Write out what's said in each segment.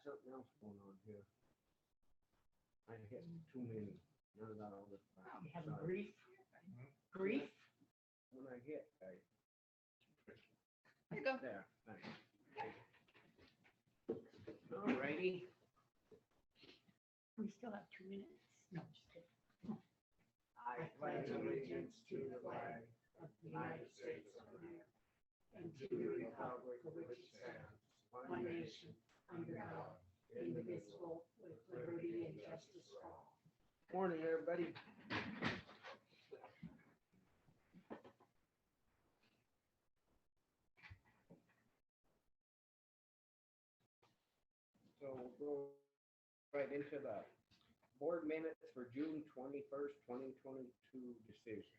something else going on here. I hit too many. None of that all this time. You having Sorry. grief? Grief? When I hit, There you go. there, thanks. Alrighty. We still have 2 minutes. No, just kidding. I pledge allegiance to the flag of the United States of America and to the republic for which it stands, one nation, under God, indivisible, with liberty and justice for all. Morning, everybody. So we'll go right into the board minutes for June 21st, 2022 decision.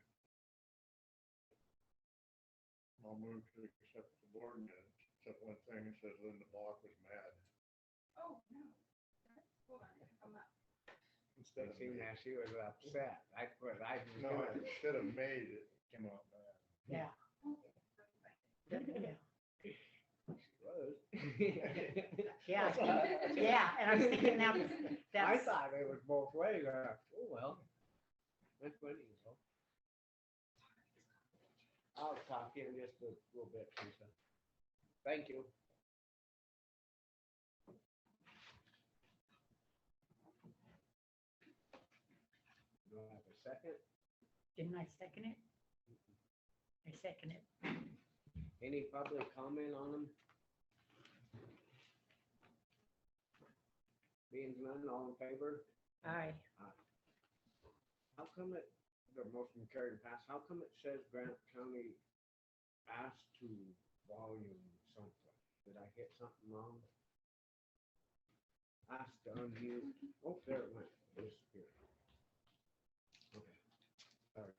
I'll move to accept the board minutes, except one thing, it says Linda Block was mad. Oh, no. Hold on, come up. Instead of Seeing made. that she was upset. That's what I was No, doing. instead of made, it came out bad. Yeah. Yeah. Was. Yeah, yeah, and I was thinking that was, I that's, thought it was both ways. Oh, well. That's funny, you know. I'll talk to you in just a little bit, Teresa. Thank you. Do I have a second? didn't I second it? I second it. Any public comment on them? Being none, all in favor? Aye. How come it, the motion carried and passed, how come it says Granite County asked to volume something? Did I hit something wrong? Asked to unmute, oh, there it went, disappeared. Okay, sorry.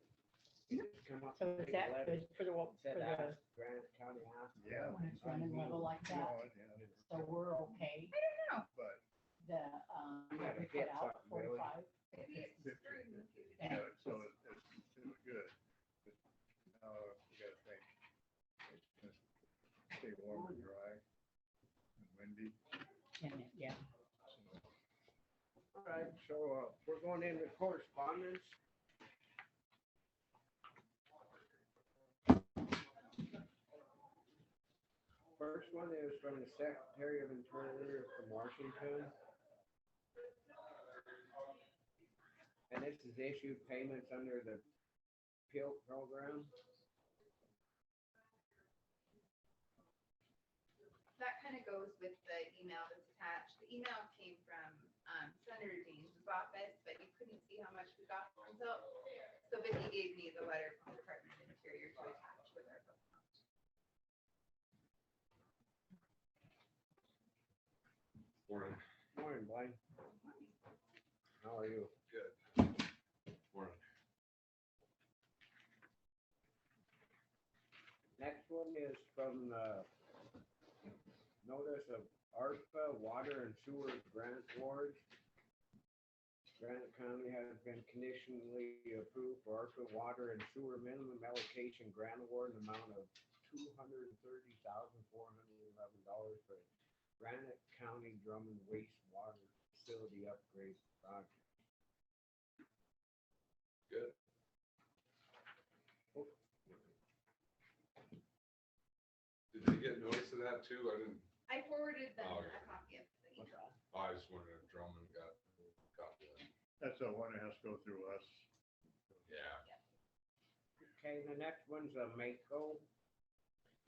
It just come up So with is big that letters. good for the, Said for the, asked, Granite County asked. Yeah. when it's running level like that? No, yeah, So we're okay? but The, You gotta we put hit out something, really. 45? Maybe it's 50, screwed. yeah, so it's good. But now we gotta think, it's gonna stay warm and dry and windy. And it- yeah. So All right, so we're going into correspondence. First one is from the Secretary of Interior from Washington. And this is issued payments under the PILT program. That kind of goes with the email that's attached. The email came from Senator Dean's office, but you couldn't see how much we got from Zilt. So Vicki gave me the letter from the Department of Interior to attach with our book. Morning. Morning, Blaine. How are you? Good. Morning. Next one is from the notice of ARPA Water and Sewer Grant Award. Granite County has been conditionally approved for ARPA Water and Sewer Minimum Allocation Grant Award in the amount of $230,411 for Granite County Drummond Wastewater Facility Upgrade Project. Good. Did they get notice of that too? I didn't, I forwarded them Oh, a okay. copy of the email. I just wondered if Drummond got the, that's the one that has to go through us. yeah. Okay, the next one's a Mako.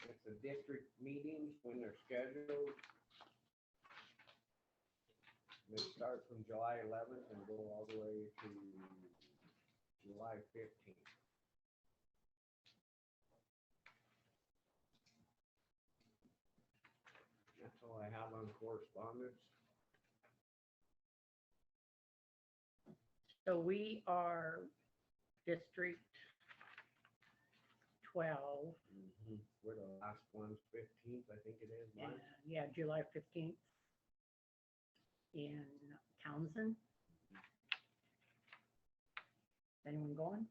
It's the district meetings when they're scheduled. They start from July 11th and go all the way to July 15th. That's all I have on correspondence. So we are District 12, We're the last one's 15th, I think it is. and, Mike. yeah, July 15th in Townsend. Anyone going?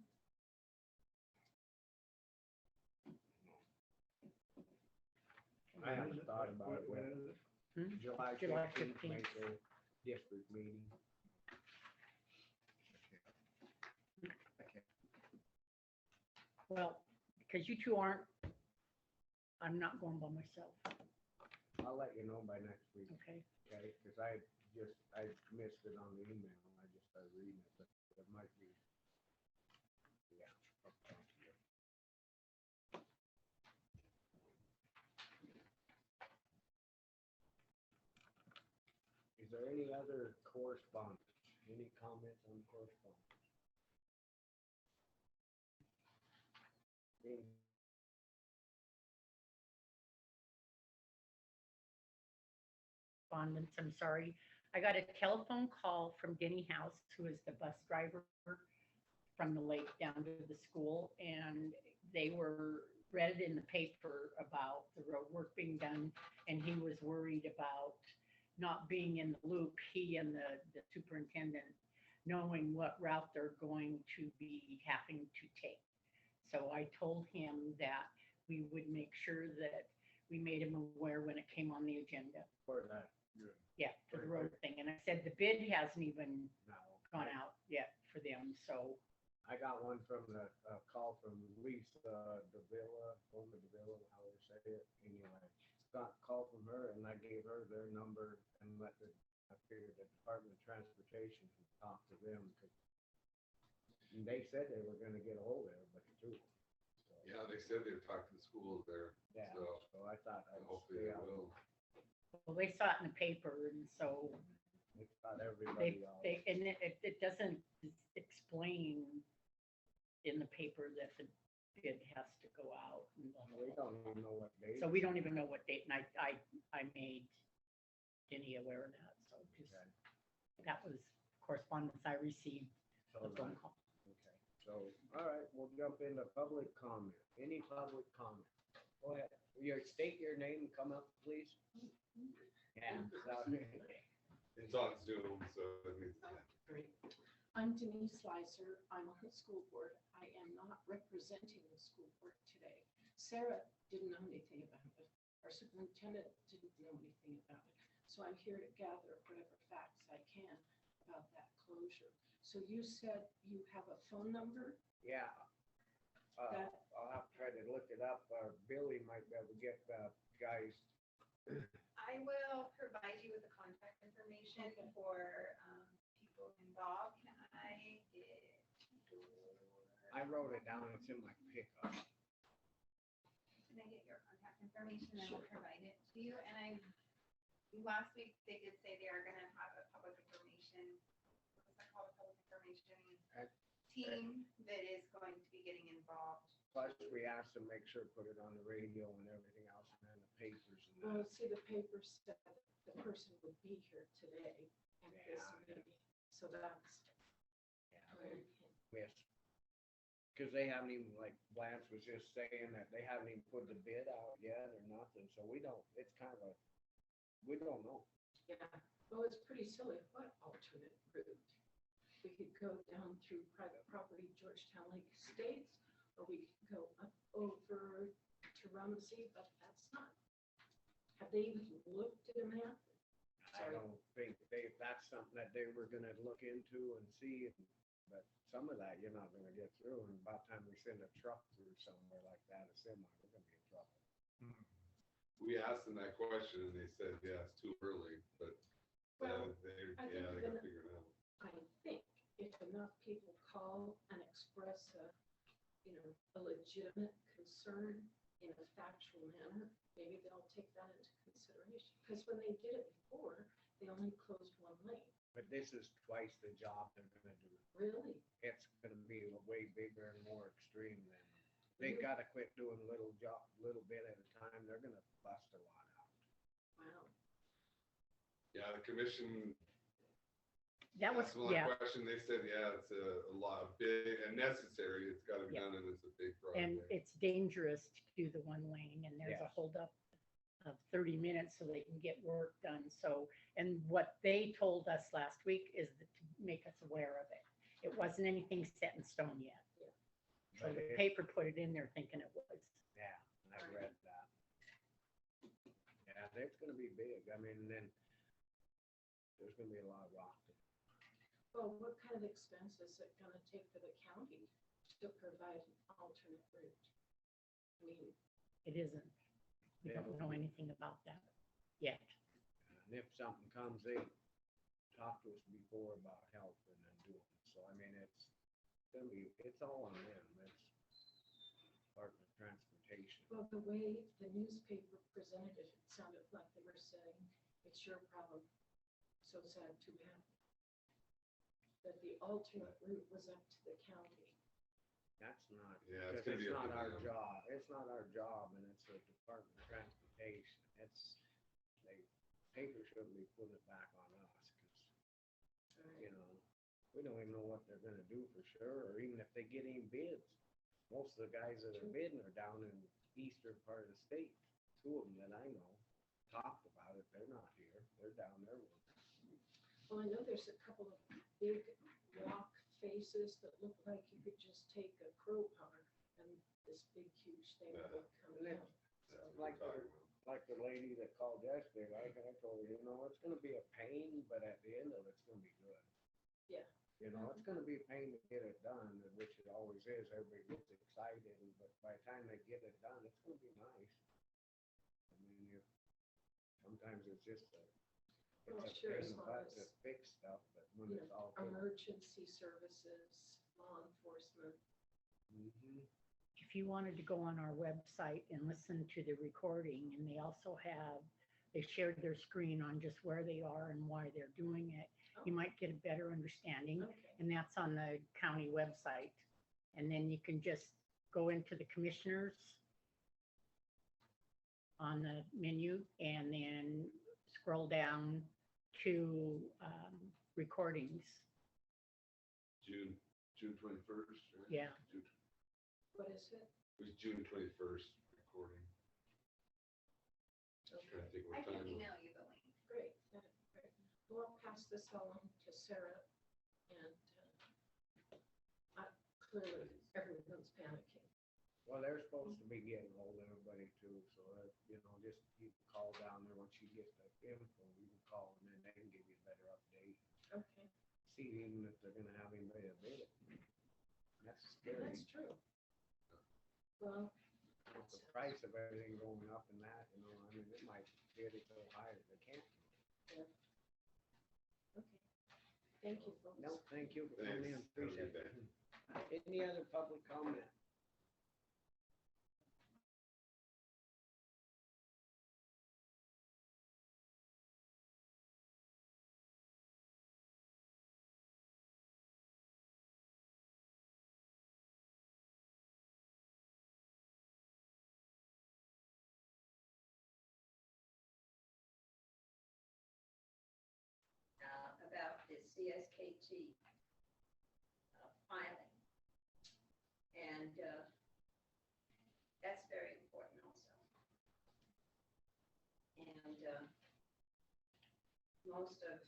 I haven't thought about it When yet. is it? July July 15th, 15th. make a district meeting. I can't. Well, because you two aren't, I'm not going by myself, I'll let you know by next week, okay? okay? Because I missed it on the email. I just started reading it, but it might be. Yeah. up top here. Is there any other correspondence? Any comments on correspondence? Being Correspondence, I'm sorry. I got a telephone call from Denny House, who is the bus driver from the lake down to the school, and they read it in the paper about the road work being done, and he was worried about not being in the loop, he and the superintendent, knowing what route they're going to be having to take. So I told him that we would make sure that we made him aware when it came on the agenda. for that Yeah, for the road thing. And I said the bid hasn't even now. gone out yet for them, so, I got one from the, call from Lisa Davila, Oma Davila, how they say it, anyway. Got a call from her and I gave her their number and I figured the Department of Transportation could talk to them, because they said they were gonna get a hold of everybody too. So, Yeah, they said they'd talk to the schools there, yeah, so so I thought I'd hopefully stay they out. will. well, they saw it in the paper, and so It's got everybody all. and it doesn't explain in the paper that the bid has to go out. And blah, blah, We blah. don't even know what date. So we don't even know what date, and I made Denny aware of that, so just, Okay, that was correspondence I received, so the phone that- call. Okay, so, all right, we'll jump into public comment. Any public comment? Go ahead. State your name, come up, please. Yeah. It's on Zoom, so it means. Great. I'm Denise Slicer. I'm on the school board. I am not representing the school board today. Sarah didn't know anything about it. Our superintendent didn't know anything about it. So I'm here to gather whatever facts I can about that closure. So you said you have a phone number Yeah. that, I'll have to try to look it up, or Billy might be able to get the guys. I will provide you with the contact information Okay. for people involved. Can I get I wrote it down, it's in my pickup. Can I get your contact information and I'll provide it to you? And last week they did say they are gonna have a public information, what's that called, a public information Uh, team that is going to be getting involved. Plus, we asked to make sure, put it on the radio and everything else, and then the papers and well, that. see, the paper said the person would be here today at this Yeah. meeting. So that's. Yeah, they missed. Cause they haven't even, like Lance was just saying that they haven't even put the bid out yet or nothing, so we don't, it's kind of we don't know. Yeah, well, it's pretty silly. What alternate route? We could go down through private property, Georgetown Lake Estates, or we could go up over to Rumsey, but that's not. Have they even looked at a map? I Sorry. don't think that's something that they were gonna look into and see, but some of that you're not gonna get through, and by the time we send a truck through somewhere like that, a semi, we're gonna be in trouble. We asked them that question and they said, yeah, it's too early, but Well, they I think got then- to figure it out. I think if enough people call and express a legitimate concern in a factual manner, maybe they'll take that into consideration. Because when they did it before, they only closed one lane. But this is twice the job they're gonna do. Really? It's gonna be way bigger and more extreme than, they gotta quit doing little bit at a time, they're gonna bust a lot out. Wow. Yeah, the commission, That was, that's my yeah, question. They said, yeah, it's a lot big and necessary. It's got to be Yeah. done and it's a big and project. it's dangerous to do the one lane, and there's a Yeah. holdup of 30 minutes so they can get work done, so, and what they told us last week is that to make us aware of it. It wasn't anything set in stone yet. So But the it- paper put it in there thinking it was. Yeah, I read that. Yeah, it's gonna be be big. I mean, then there's gonna be a lot of rock. Well, what kind of expense is it gonna take for the county to provide an alternate route? I mean, It isn't. We don't know anything about that yet. And if something comes, they talk to us before about helping and doing it. So, I mean, it's all on them. It's Department of Transportation. well, the way the newspaper presented it, it sounded like they were saying, it's your problem. So sad, too bad. That the alternate route was up to the county. That's not, Yeah, it's because gonna be it's up not to our them. job. It's not our job, and it's the Department of Transportation. Paper shouldn't be putting it back on us, because, you know, we don't even know what they're gonna do for sure, or even if they get any bids. Most of the guys that are bidding are down in the eastern part of the state. Two of them that I know talked about it. They're not here. They're down there working. Well, I know there's a couple of big rock faces that look like you could just take a crow power and this big huge thing Yeah. would come And down. That's what Like we're talking about. Like the lady that called yesterday, like I told her, you know, it's gonna be a pain, but at the end of it, it's gonna be good. Yeah. You know, it's gonna be a pain to get it done, which it always is. Everybody gets excited, but by the time they get it done, it's gonna be nice. I mean, sometimes it's just Well, it's a sure, pain as in the long butt to as, fix stuff, but when you it's know, all good. emergency services, law enforcement. Mhm. If you wanted to go on our website and listen to the recording, and they shared their screen on just where they are and why they're doing it, you might get a better understanding. Okay, And that's on the county website. And then you can just go into the commissioners on the menu and then scroll down to recordings. June 21st, right? Yeah. what is it? It was June 21st recording. Trying Okay, to think I what can time. email you the link. great. Great. Well, I'll pass this on to Sarah and clearly everyone's panicking. Well, they're supposed to be getting hold of everybody too, so that, you know, just you can call down there once you get the info, you can call them and they can give you a better update. Okay, See even if they're gonna have anybody to bid it. That's scary. that's true. Well, With the price of everything going up and that, you know, I mean, it might bid it so high that they can't. okay. Thank you, folks. No, thank you for coming in, Thanks. Have a appreciate good it. Any other public comment? About the CSKT filing. And that's very important also. And most of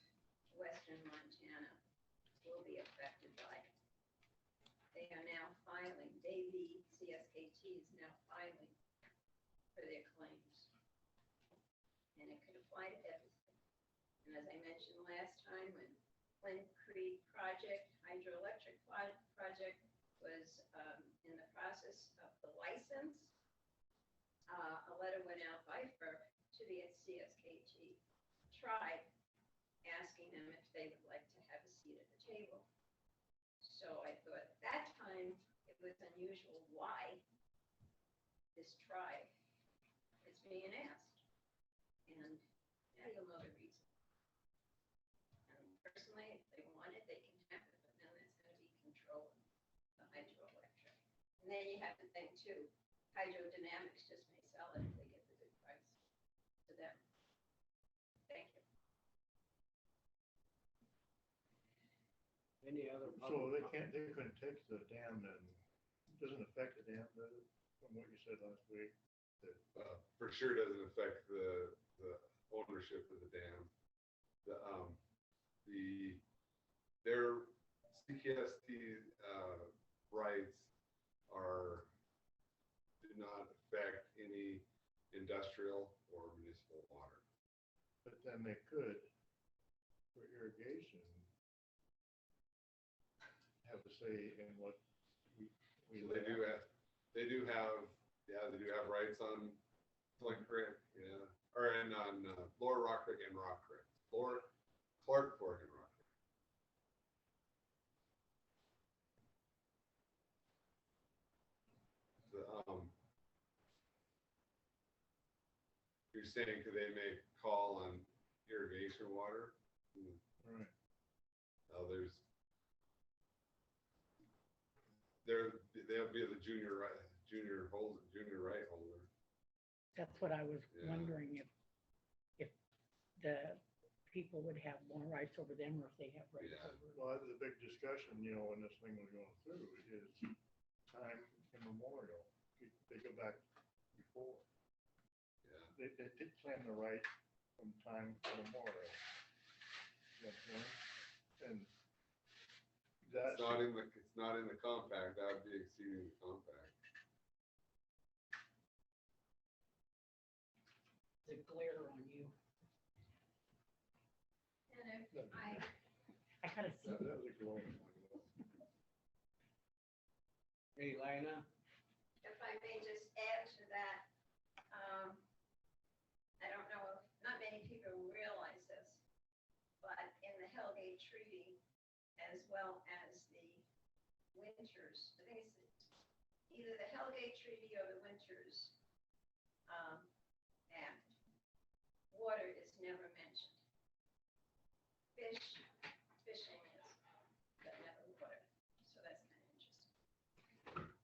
western Montana will be affected by it. They are now filing, CSKT is now filing for their claims. And it could apply to everything. And as I mentioned last time, when Flint Creek project, hydroelectric project was in the process of the license, a letter went out by FERC to the CSKT tribe asking them if they would like to have a seat at the table. So I thought at that time it was unusual why this tribe is being asked. And now you'll know the reason. And personally, if they want it, they can have it, but then there's going to be control of the hydroelectric. And then you have to think too, hydrodynamics just may sell it if they get the good price to them. Thank you. Any other So public? they couldn't take the dam then, doesn't affect the dam, does it, from what you said last week? For sure doesn't affect the ownership of the dam. Their CPST rights do not affect any industrial or municipal water. But then they could, for irrigation, have a say in what we They do have, they do have, yeah, they do have rights on Flint Creek, yeah, or and on Lower Rock Creek and Rock Creek. Clark Fork and Rock Creek. The, you're saying could they make call on irrigation water? Right. They'll be the junior right holder. That's what I was Yeah. wondering, if the people would have more rights over them, or if they have rights Yeah. over. Well, the big discussion, when this thing was going through is time immemorial. They go back before. Yeah. They did claim the right from time immemorial. You know what I'm saying? And that's. It's not in the compact. That would be exceeding the compact. The glare on you. And if I, I gotta see. That was a glowing one. Hey, Lena, if I may just add to that, I don't know if, not many people realize this, but in the Hellgate Treaty, as well as the Winters, I think it's either the Hellgate Treaty or the Winters Act, water is never mentioned. Fishing is, but never water, so that's kind of interesting.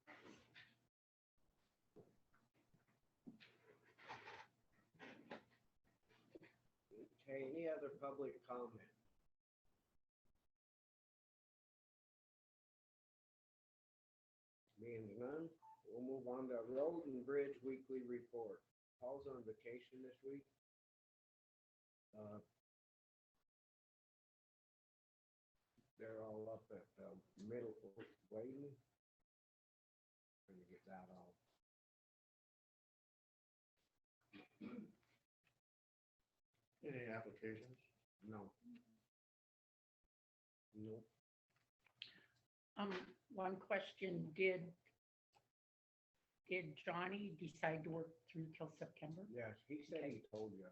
okay, any other public comment? Being none, we'll move on to Road and Bridge Weekly Report. Paul's on vacation this week. They're all up at Middle Wayne. Gonna get that all. Any applications? No. Nope. One question, did Johnny decide to work through till September? Yes, he said he told you.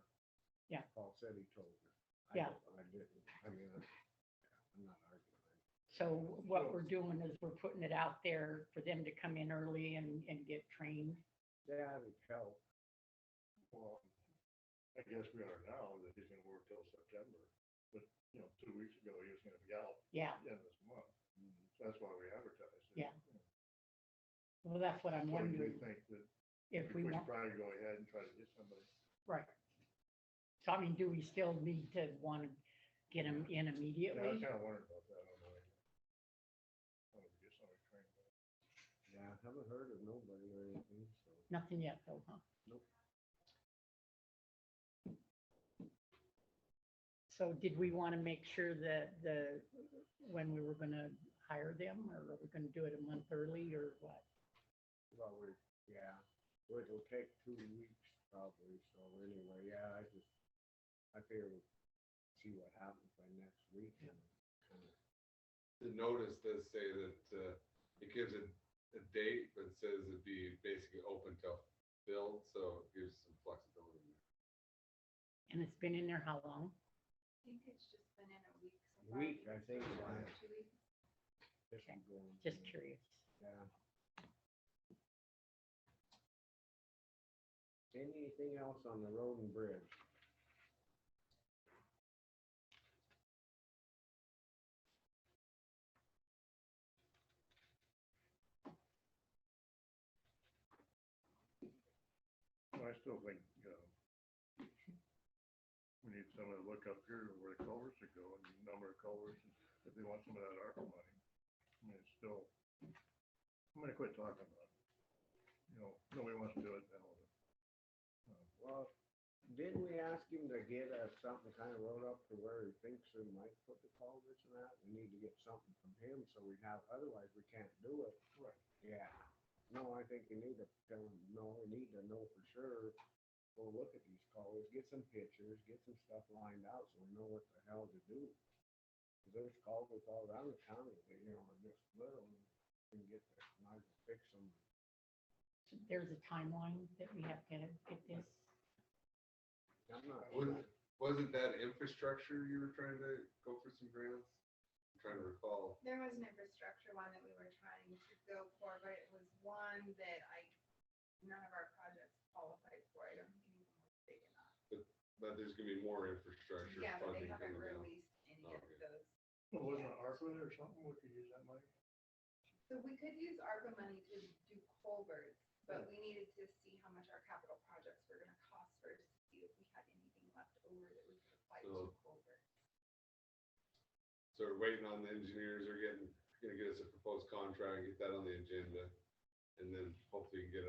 Yeah. Paul said he told you. Yeah. I didn't, I mean, I'm not arguing. So what we're doing is we're putting it out there for them to come in early and get trained. Yeah, it helped. Well, I guess we are now that he's gonna work till September, but, 2 weeks ago, he was gonna be out Yeah, at the end of this month. So that's why we advertised it. Yeah. well, that's what I'm So do wondering, you think that if we we should want, probably go ahead and try to get somebody? right. So I mean, do we still need to want to get them in Yeah, I was immediately? kinda wondering about that, I don't know. I want to get somebody trained. Yeah, I haven't heard of nobody or anything, so. Nothing yet though, huh? Nope. So did we want to make sure that when we were gonna hire them, or are we gonna do it a month early, or what? Well, yeah, it'll take 2 weeks probably, so anyway, yeah, I figure we'll see what happens by next week. And kinda- The notice does say that it gives a date, but it says it'd be basically open till filled, so it gives some flexibility. And it's been in there how long? I think it's just been in a week. so far. Week, I think, Or yeah. 2 weeks. Just going. Just curious. Yeah. Anything else on the road and bridge? Well, I still think, we need someone to look up here where the culverts are going, number of culverts, if they want some of that ARPA money. I mean, it's still, I'm gonna quit talking about it. Nobody wants to do it, then I'll do it. Well, didn't we ask him to get us something kind of wrote up to where he thinks we might put the culverts and that? We need to get something from him so we have, otherwise we can't do it. Right. Yeah. No, I think you need to tell him, no, we need to know for sure go look at these culverts, get some pictures, get some stuff lined out so we know what the hell to do. 'Cause there's culverts all around the county that, you know, are just little and can get there, might as well fix them. So there's a timeline that we have to get this. I'm not. Wasn't that infrastructure you were trying to go for some grants? I'm trying to recall. There was an infrastructure one that we were trying to go for, but it was one that none of our projects qualified for. I don't think any of them were big enough. But there's gonna be more infrastructure Yeah, but they funding haven't coming down. released any of Okay. those. Well, wasn't it ARPA or something, we could use that money? So we could use ARPA money to do culverts, but we needed to see how much our capital projects were gonna cost first, to see if we had anything left over that we could apply to So- culverts. So we're waiting on the engineers, they're gonna get us a proposed contract, get that on the agenda, and then hopefully get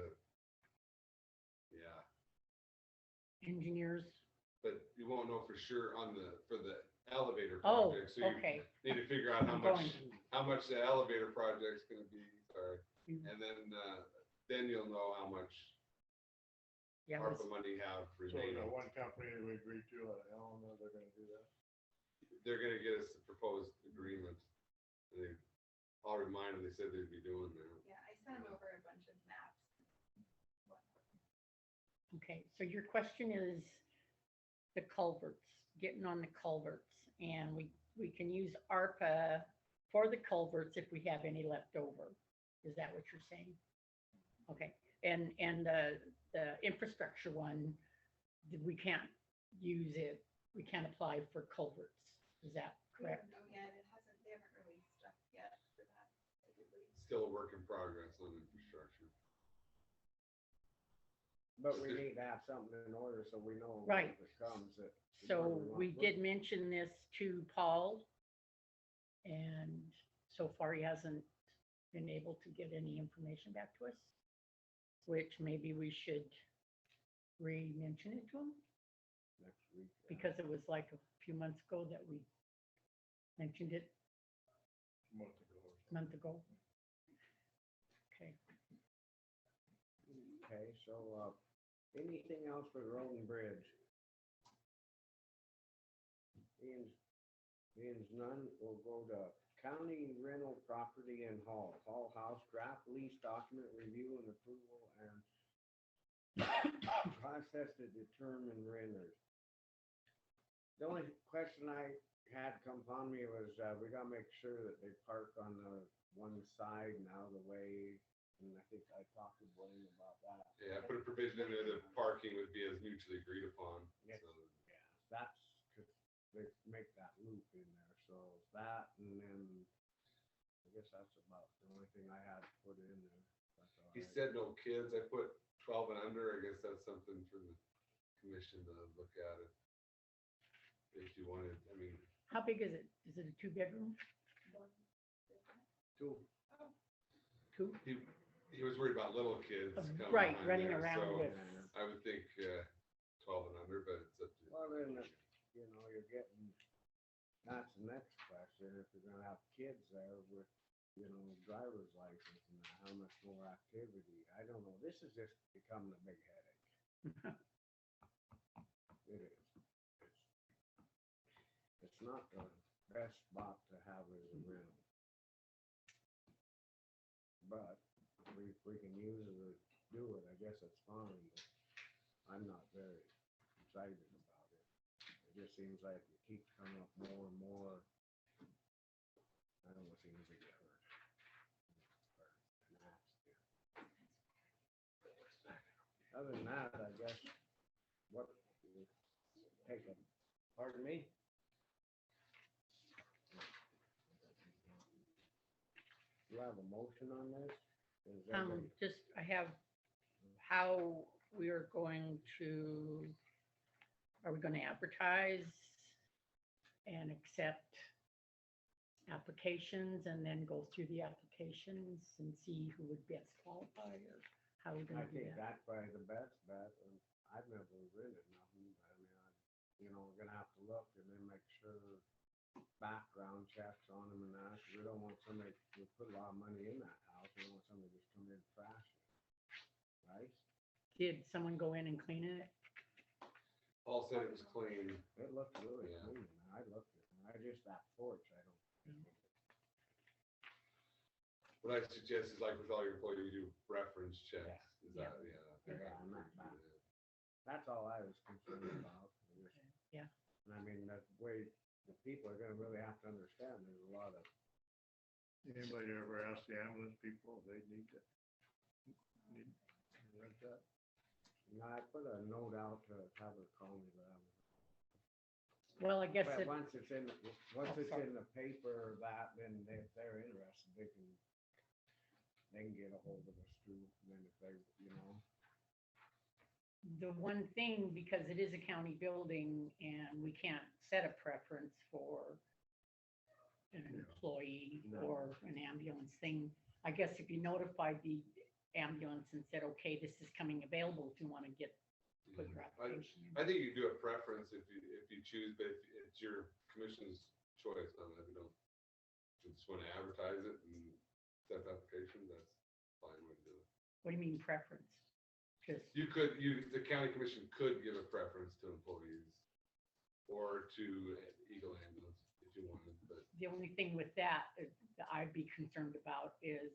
yeah, Engineers, but you won't know for sure for the elevator oh, project, so you okay. need to figure out I'm going. how much the elevator project's gonna be, sorry. Mm. And then you'll know how much Yeah, ARPA money have So we remaining. got one company that we agreed to, Elena, they're gonna do that. They're gonna get us the proposed agreement. And I'll remind them, they said they'd be doing that. Yeah, I sent them over a bunch of maps. okay, so your question is the culverts, getting on the culverts, and we can use ARPA for the culverts if we have any left over. Is that what you're saying? Okay, and the infrastructure one, we can't use it, we can't apply for culverts. Is that We correct? don't know yet, they haven't released stuff yet for that. typically. Still a work in progress on infrastructure. But we need to have something in order so we know. Right. If it comes that. we know So want we to did mention this to Paul, and so far he hasn't been able to get any information back to us, which maybe we should re-mention it to him, Next week. because it was like a few months ago that we mentioned it, A month ago or a something. month ago. Okay, Okay, so, anything else for the road and bridge? Being none, we'll go to county rental property and hall house draft lease document review and approval and process to determine renters. The only question I had come upon me was, we gotta make sure that they park on the one side and out of the way. And I think I talked to Blaine about that. Yeah, I put a provision in there that parking would be as mutually agreed upon. Yes. So Yeah, that's, cause they make that loop in there, so that, and then, I guess that's about the only thing I had to put in there. That's all he right. said no kids. I put 12 and under. I guess that's something for the commission to look at it. If you wanted, I mean, how big is it? Is it a 2-bedroom? Two, Two? he was worried about little kids. coming Right, behind running there, around so with, I would think 12 and under, but it's up to well, then, you know, you're getting, that's the next question, if you're gonna have kids there with, you know, driver's license and that, how much more activity, I don't know, this is just becoming a big headache. It is. It's not the best spot to have as a rental. But if we can use it or do it, I guess that's fine, but I'm not very excited about it. It just seems like it keeps coming up more and more. I don't want to see anybody get hurt. Other than that, I guess, what, take a, pardon me? You have a motion on this? Is everybody- just, I have how we are going to, are we gonna advertise and accept applications and then go through the applications and see who would best qualify, or how we're I gonna do think that? that's probably the best bet, and I've never rented nothing, but I mean, you know, we're gonna have to look and then make sure background checks on them and that, 'cause we don't want somebody, we put a lot of money in that house, we don't want somebody just come in and trash it. Right? Did someone go in and clean it? Paul said it was clean. It looked really Yeah. clean. I looked at it. I just, that porch, I don't. What I suggest is like with all your employees, you do reference checks. Is Yeah. that, Yeah, I'm not bad. That's all I was concerned about. Yeah. And I mean, that way, the people are gonna really have to understand, there's a lot of, Anybody ever ask the ambulance people if they need to rent that? you know, I put a note out to have her call me, but Well, I guess but it, once it's in, the paper or that, then if they're interested, they can get a hold of us too, and then if they, you know. the one thing, because it is a county building and we can't set a preference for an Yeah. employee No. or an ambulance thing, I guess if you notified the ambulance and said, okay, this is coming available, if you want to get, put your application in. I think you do a preference if you choose, but if it's your commission's choice on that. If you don't, if you just want to advertise it and set the application, that's fine way to do it. What do you mean preference? Just, The county commission could give a preference to employees or to Eagle Ambulance if you wanted, but the only thing with that I'd be concerned about is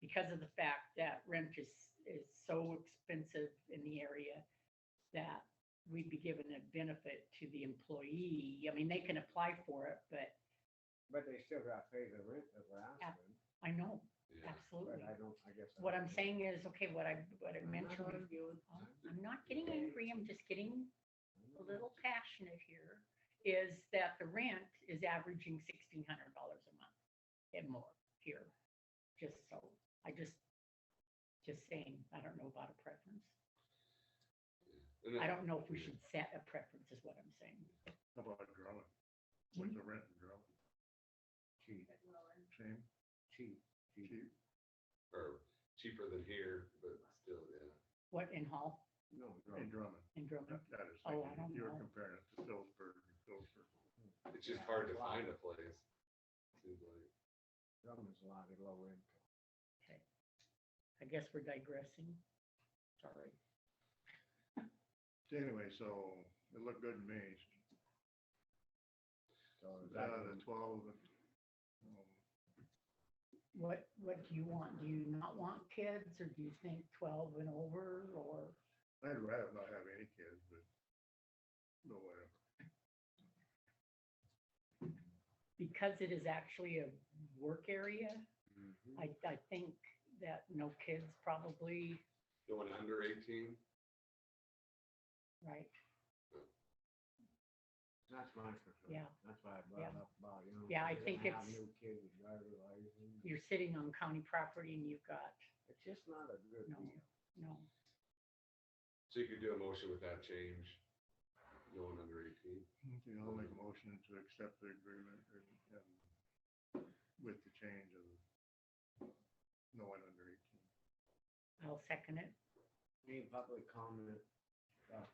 because of the fact that rent is so expensive in the area that we'd be given a benefit to the employee. I mean, they can apply for it, but But they still gotta pay the rent that we're asking, I know, yeah. absolutely. but I don't, I guess. I What don't I'm know. saying is, okay, what I I'm not mentioned, arguing. I'm not getting angry, I'm just getting a little passionate here, is that the rent is averaging $1,600 a month and more here. Just so, just saying, I don't know about a preference. And then- I don't know if we should set a preference is what I'm saying. How about Drummond? What's the rent in Drummond? Cheap, Same, cheap. cheap? Or cheaper than here, but still, yeah. What, in Hall, No, In Drummond. in Drummond? That is, Oh, I don't you were know. comparing it to Phillipsburg and Phillipsburg. It's just hard to find a place. Seems like. Drummond's a lot of low income. Okay. I guess we're digressing. Sorry. Anyway, so it looked good to me. So is that, The 12, What do you want? Do you not want kids or do you think 12 and over or? I'd rather not have any kids, but no whatever. Because it is actually a work area, Mhm. I think that no kids probably, Going under 18? right? That's my concern. Yeah. That's why I brought up about, you know. Yeah, I if you're think gonna have it's- New kids with driver license, You're sitting on county property and you've got, it's just not a good No. deal. no, So you could do a motion with that change, going under 18. Okay, I'll make a motion to accept the agreement and with the change of no one under 18. I'll second it. Any public comment?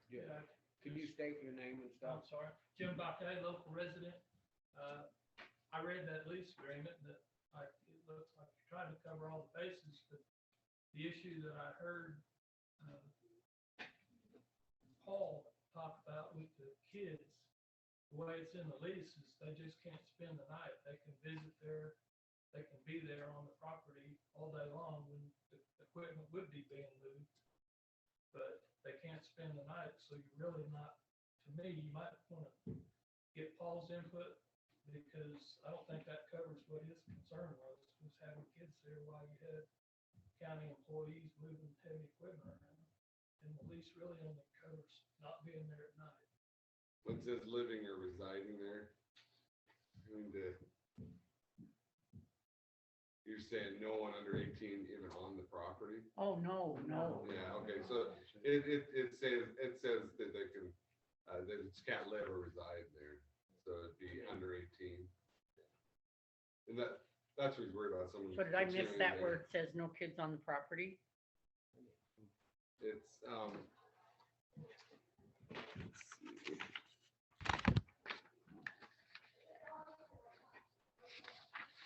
Yeah. Can you state your name and I'm stuff? sorry, Jim Bakay, local resident. I read that lease agreement that it looks like you're trying to cover all the bases, but the issue that I heard Paul talk about with the kids, the way it's in the lease is they just can't spend the night. They can visit there, they can be there on the property all day long when the equipment would be being moved. But they can't spend the night, so you're really not, to me, you might want to get Paul's input, because I don't think that covers what his concern was having kids there while you had county employees moving heavy equipment around. And the lease really only covers not being there at night. When it says living or residing there, you're saying no one under 18 even on the property? Oh, no. Yeah, okay, so it says that they can, they just can't live or reside there, so it'd be under 18. And that's what he's worried about, someone. So did I miss continuing that there. where it says no kids on the property? It's,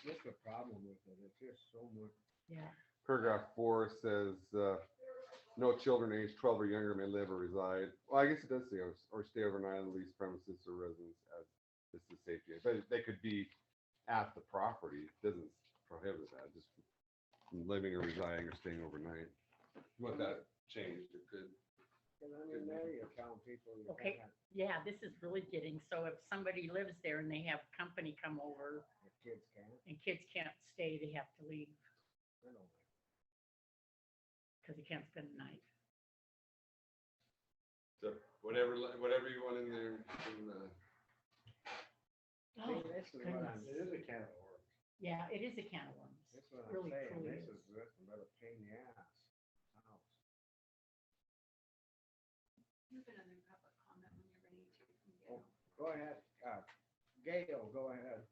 What's the problem with it? It's just so much. Yeah. paragraph 4 says, no children aged 12 or younger may live or reside. Well, I guess it does say or stay overnight on the leased premises or residence as this is safety. But they could be at the property. It doesn't prohibit that. Just from living or residing or staying overnight. Want that changed? It could. And I mean, there you tell people you Okay. can't, Yeah, this is really getting, so if somebody lives there and they have company come over the kids can't. and kids can't stay, they have to leave I don't know. because they can't spend the night. So whatever you want in there. See, this is what I'm, goodness. it is a can of worms. Yeah, it is a can of worms. This is what I'm Really, saying, truly this is. is nothing but a pain in the ass. House. You have another public comment when you're ready to. Oh. Go ahead, Gail, go ahead.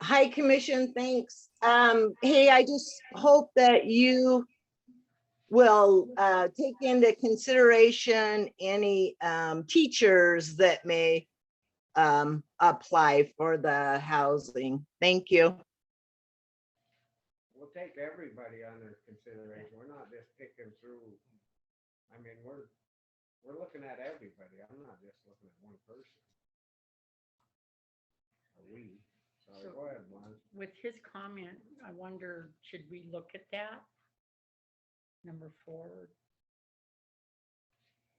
Hi, Commission, thanks. Hey, I just hope that you will take into consideration any teachers that may apply for the housing. Thank you. We'll take everybody under consideration. We're not just picking through. I mean, we're looking at everybody. I'm not just looking at one person. Or we. Sorry, So- go ahead, Lon. With his comment, I wonder, should we look at that? Number 4.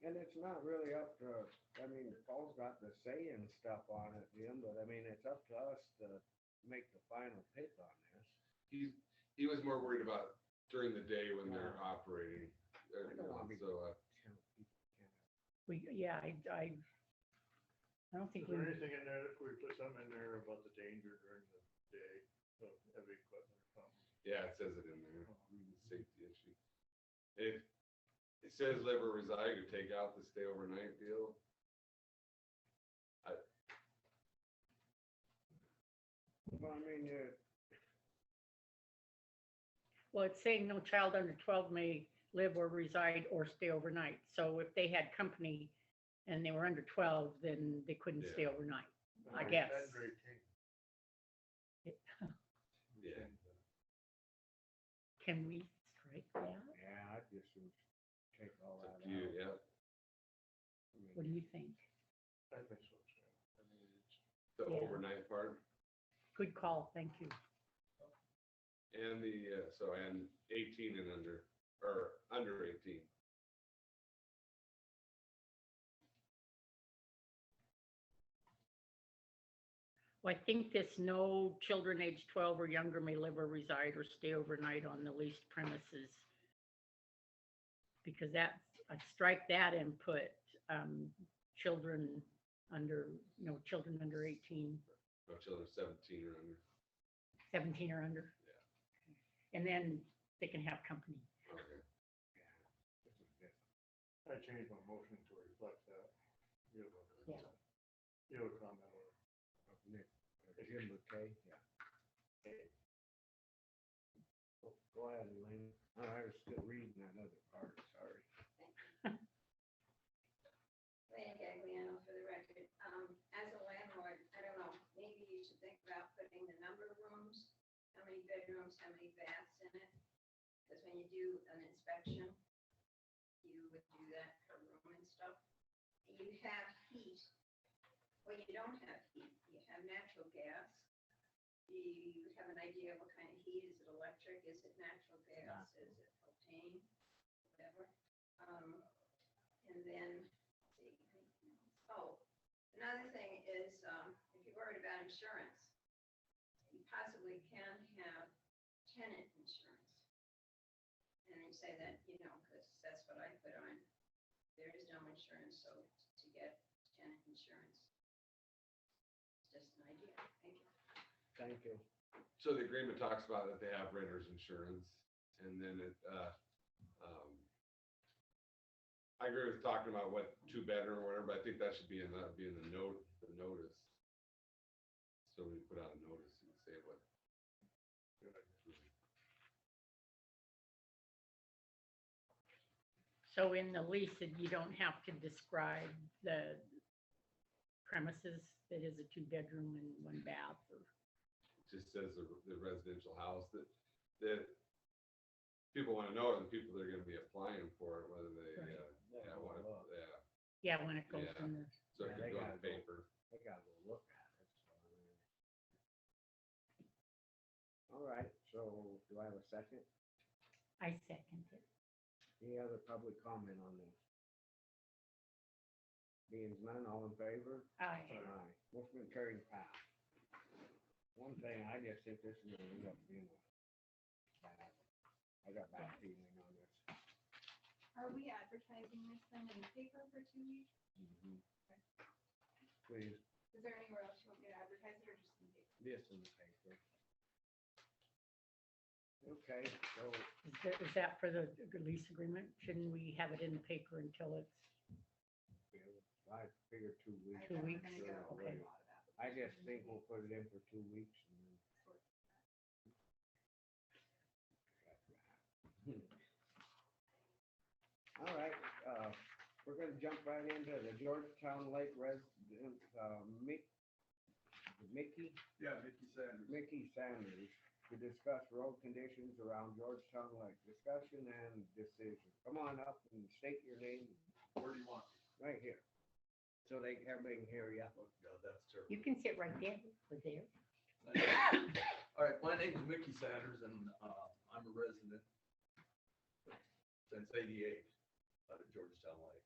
And it's not really up to, I mean, Paul's got the say and stuff on it, Jim, but I mean, it's up to us to make the final pick on this. He was more worried about during the day when they're operating. I don't wanna be- So Tell people can't. I don't think Is we, there anything in there, if we put something in there about the danger during the day of heavy equipment or something? yeah, it says it in there. Safety issue. If it says live or reside, you take out the stay overnight deal. Well, I mean, well, it's saying no child under 12 may live or reside or stay overnight. So if they had company and they were under 12, then they couldn't stay Yeah. overnight. I guess. Under 18. Yeah. Can we strike that? yeah, I just would take all It's up that to you, out. yeah. I mean, What do you think? I think so, Sam. I mean, it's, The Yeah. overnight part Good call, thank you. and and 18 and under, or under 18. Well, I think this no children aged 12 or younger may live or reside or stay overnight on the leased premises. Because that, I'd strike that and put children under, children under 18, No children 17 or under. 17 or under. And then they can have company. Okay. this is different. I changed my motion to reflect that. You have a- Yeah. You have a comment on it. Nick, Jim Bouquet, yeah. Go ahead, Elaine. Oh, I was still reading that other part, sorry. Leah Gagliano for the record. As a landlord, I don't know, maybe you should think about putting the number of rooms, how many bedrooms, how many baths in it. Because when you do an inspection, you would do that per room and stuff. You have heat. Well, you don't have heat. You have natural gas. You have an idea of what kind of heat. Is it electric? Is it natural gas? Is it propane? Whatever. And then, let's see, oh, another thing is, if you're worried about insurance, you possibly can have tenant insurance. And you say that, because that's what I put on. There is no insurance, so to get tenant insurance. It's just an idea. Thank you. Thank you. So the agreement talks about that they have renter's insurance, and then I agree with talking about what 2-bedroom or whatever, but I think that should be in the notice. So we put out a notice and say what. So in the lease, you don't have to describe the premises that is a 2-bedroom and 1 bath or. It just says the residential house that people wanna know, and people that are gonna be applying for it, whether they, Right. yeah, wanna, yeah, Yeah, when it goes Yeah. in the, so Yeah, if they you go on gotta the go. paper. I gotta go look at it. So, I mean. All right, so do I have a second? I second it. Any other public comment on this? Being none, all in favor? Aye. Aye. Motion carried pass. One thing, I just think this is gonna end up being bad. I got bad feeling on this. Are we advertising this then in the paper for 2 weeks? Please, Is there anywhere else you want me to advertise it or just in the paper? this in the paper. Okay, so Is that for the lease agreement? Shouldn't we have it in the paper until it's, I figured 2 weeks. I 2 bet we're weeks? gonna get a Okay. lot of that. I just think we'll put it in for 2 weeks and then. All right, we're gonna jump right into the Georgetown Lake resident, Mickey Yeah, Mickey Sanders. Sanders to discuss road conditions around Georgetown Lake. Discussion and decision. Come on up and state your name Where do you want? right here. So everybody can hear you. Oh, God, that's terrible. you can sit right there or there. All right, my name is Mickey Sanders and I'm a resident since '88 out of Georgetown Lake.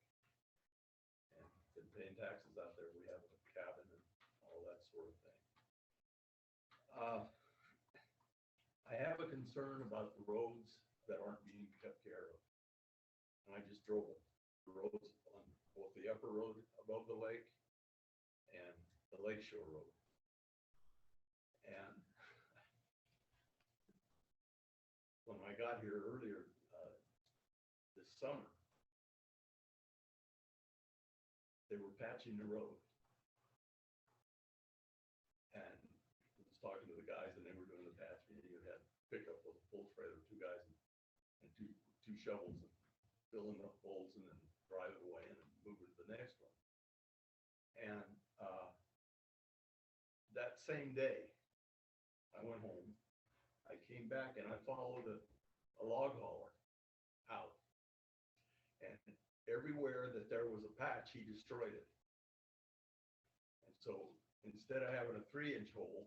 And been paying taxes out there. We have a cabin and all that sort of thing. I have a concern about the roads that aren't being kept care of. And I just drove the roads on both the upper road above the lake and the Lake Shore Road. And when I got here earlier this summer, they were patching the road. And I was talking to the guys and they were doing the patching. You had pickup with a full trailer, two guys and two shovels and filling up holes and then drive it away and then move it to the next one. And that same day, I went home. I came back and I followed a log hauler out. And everywhere that there was a patch, he destroyed it. And so instead of having a 3-inch hole,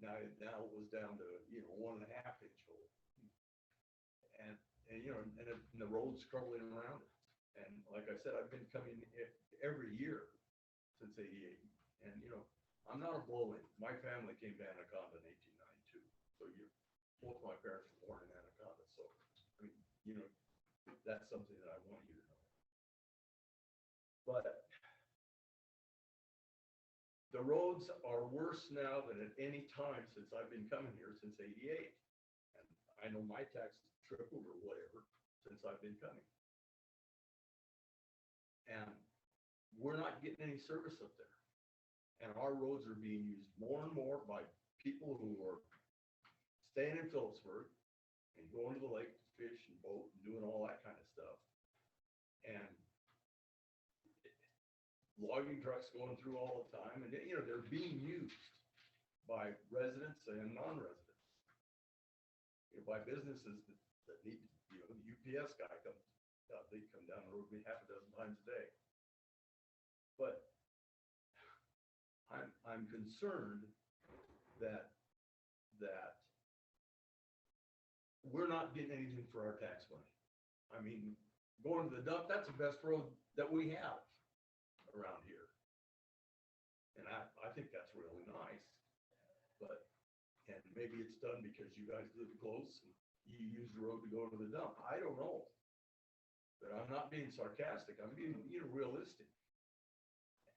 now it was down to, 1.5-inch hole. And the road's crumbling around it. And like I said, I've been coming every year since '88. And, I'm not a blow-in. My family came to Anaconda in 1892. So both my parents were born in Anaconda. So, I mean, that's something that I want you to know. But the roads are worse now than at any time since I've been coming here since '88. And I know my taxes tripled or whatever since I've been coming. And we're not getting any service up there. And our roads are being used more and more by people who are staying in Phillipsburg and going to the lake to fish and boat and doing all that kind of stuff. And logging trucks going through all the time, and they're being used by residents and non-residents. By businesses that need, the UPS guy comes, they come down the road maybe half a dozen times a day. But I'm concerned that we're not getting anything for our tax money. I mean, going to the dump, that's the best road that we have around here. And I think that's really nice, and maybe it's done because you guys live close and you use the road to go to the dump. I don't know. But I'm not being sarcastic. I'm being, realistic.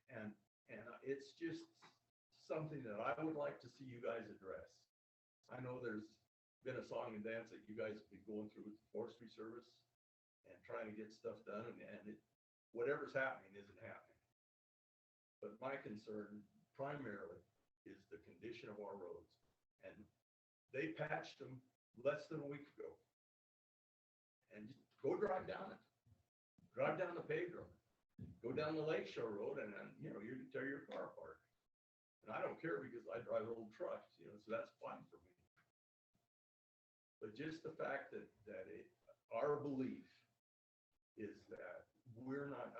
And it's just something that I would like to see you guys address. I know there's been a song and dance that you guys have been going through with the Forestry Service and trying to get stuff done, and whatever's happening isn't happening. But my concern primarily is the condition of our roads. And they patched them less than a week ago. And just go drive down it. Drive down the paved road. Go down the Lake Shore Road and then, you can tear your car apart. And I don't care because I drive old trucks, so that's fine for me. But just the fact our belief is that we're not,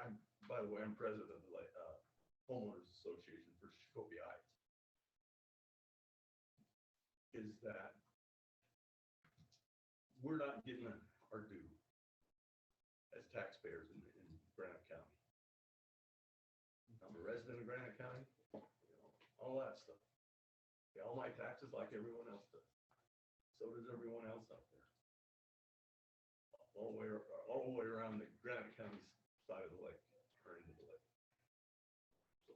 by the way, I'm president of the homeowners association for Shakopee Heights. Is that we're not getting our due as taxpayers in Granite County. I'm a resident of Granite County, all that stuff. Pay all my taxes like everyone else does. So does everyone else out there. All the way around the Granite County side of the lake, or into the lake. So,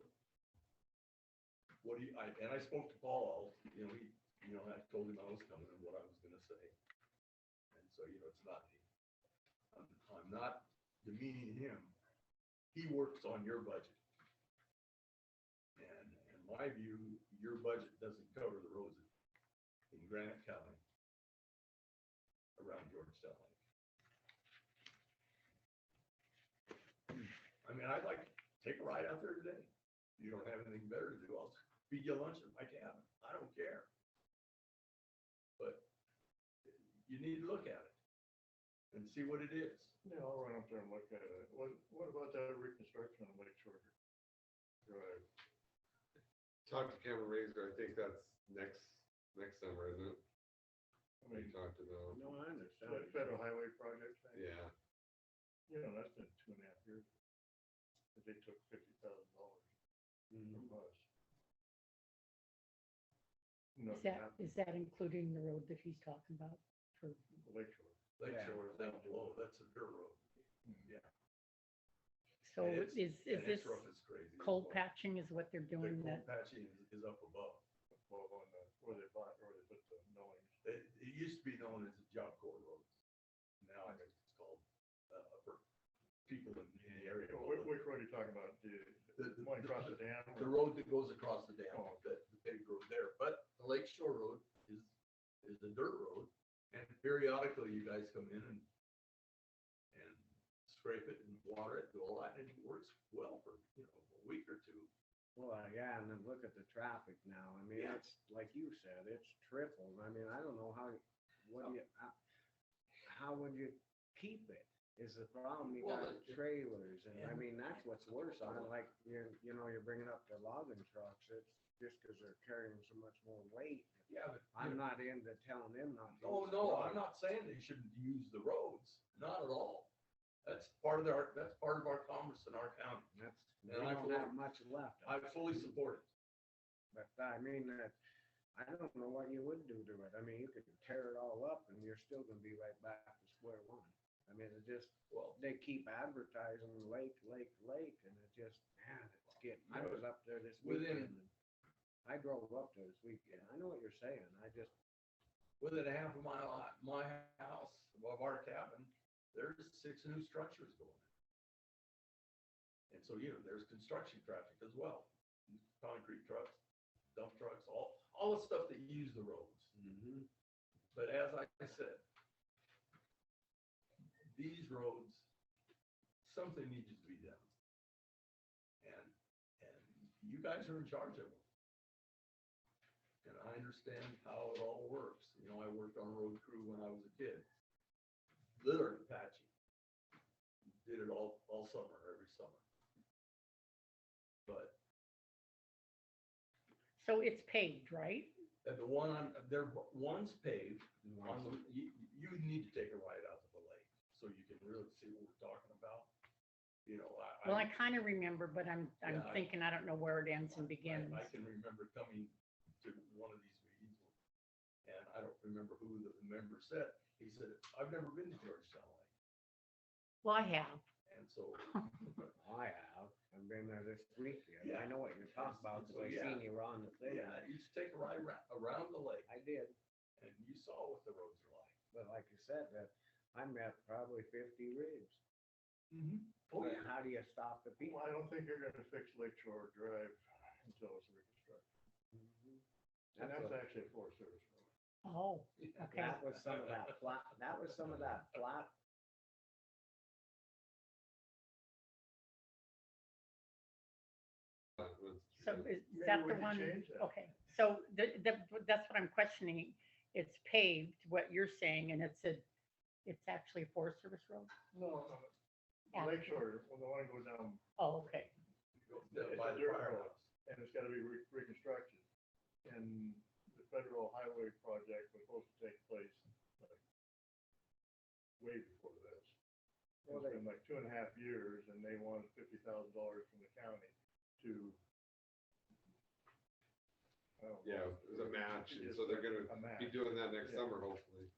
and I spoke to Paul, I told him I was coming and what I was gonna say. And so, it's not me. I'm not demeaning him. He works on your budget. And in my view, your budget doesn't cover the roads in Granite County around Georgetown Lake. I mean, I'd like to take a ride out there today. You don't have anything better to do, I'll feed you lunch at my cabin. I don't care. But you need to look at it and see what it is. Yeah, I'll run up there and look at it. What about that reconstruction on Lake Shore Drive? Talk to Cameron Razor, I think that's next summer, isn't it? I We mean, talked to them. No, I understand. that federal highway project thing? Yeah, That's been 2.5 years. But they took $50,000 Mhm. from us. Is that including the road that he's talking about for? Lake Shore. Lake Yeah. Shore is down below, that's a dirt road. Yeah. So And it's- is and this its roof is crazy as cold well. patching is what they're The doing cold that? patching is up above. Well, on where they put the knowings. It used to be known as the Job Corps Road. Now I think it's called, for people in the area. Which road are you talking about? The one across the dam? The road that goes across the dam, Oh. the big road there, but the Lake Shore Road is a dirt road. And periodically you guys come in and scrape it and water it, do all that, and it works well for, a week or two. Well, yeah, and then look at the traffic now. I mean, Yeah. it's like you said, it's tripled. I mean, I don't know how would you keep it? Is the problem. You Well, got trailers, and I yeah. mean, that's what's worse on it. Like you're bringing up the logging trucks. It's just because they're carrying so much more weight. Yeah, but. I'm not into telling them not to. Oh, use the no, road. I'm not saying they shouldn't use the roads, not at all. That's part of our commerce in our county. That's, And they I don't fully- have much left. I fully support it. But I mean, I don't know what you would do to it. I mean, you could tear it all up and you're still gonna be right back to square one. I mean, it just, Well, they keep advertising lake, and it just, man, it's getting, I was up there this Within- weekend. And I drove up there this weekend. I know what you're saying. I just, within a half a mile of my house, above our cabin, there's 6 new structures going in. And so, there's construction traffic as well. Concrete trucks, dump trucks, all the stuff that use the roads. But as I said, these roads, something needs to be done. And you guys are in charge of them. And I understand how it all works. I worked on a road crew when I was a kid. Literally patching. Did it all summer, every summer. But So it's paved, right? at the one's paved. You need to take a ride out to the lake so you can really see what we're talking about. Well, I kind of remember, but I'm Yeah, thinking, I don't know where it ends and begins. I can remember coming to one of these meetings, and I don't remember who the member said. He said, "I've never been to Georgetown Lake." Well, I have. And so, I have. I've been there this weekend. Yeah. I know what you're talking about because I Yeah. seen you on the thing. yeah, you should take a ride around the lake, I did. and you saw what the roads are like. But like you said, that I met probably 50 rigs. Oh, But yeah. how do you stop the people? Well, I don't think you're gonna fix Lake Shore Drive until it's reconstructed. And that's actually a Forest Service road. Oh, okay. That was some of that flat, So is Maybe that we the can one? change that. Okay, so that's what I'm questioning. it's paved, what you're saying, and it's actually a Forest Service road? No, Yeah. Lake Shore, well, the one goes down, Oh, okay. it's By a the dirt road, firehouse. and it's gotta be reconstructed. And the federal highway project was supposed to take place like way before this. Well, It's been like 2.5 years, and they wanted $50,000 from the county to. I don't know. Yeah, it was a match, and so they're gonna A match. be doing that next Yeah. summer, hopefully.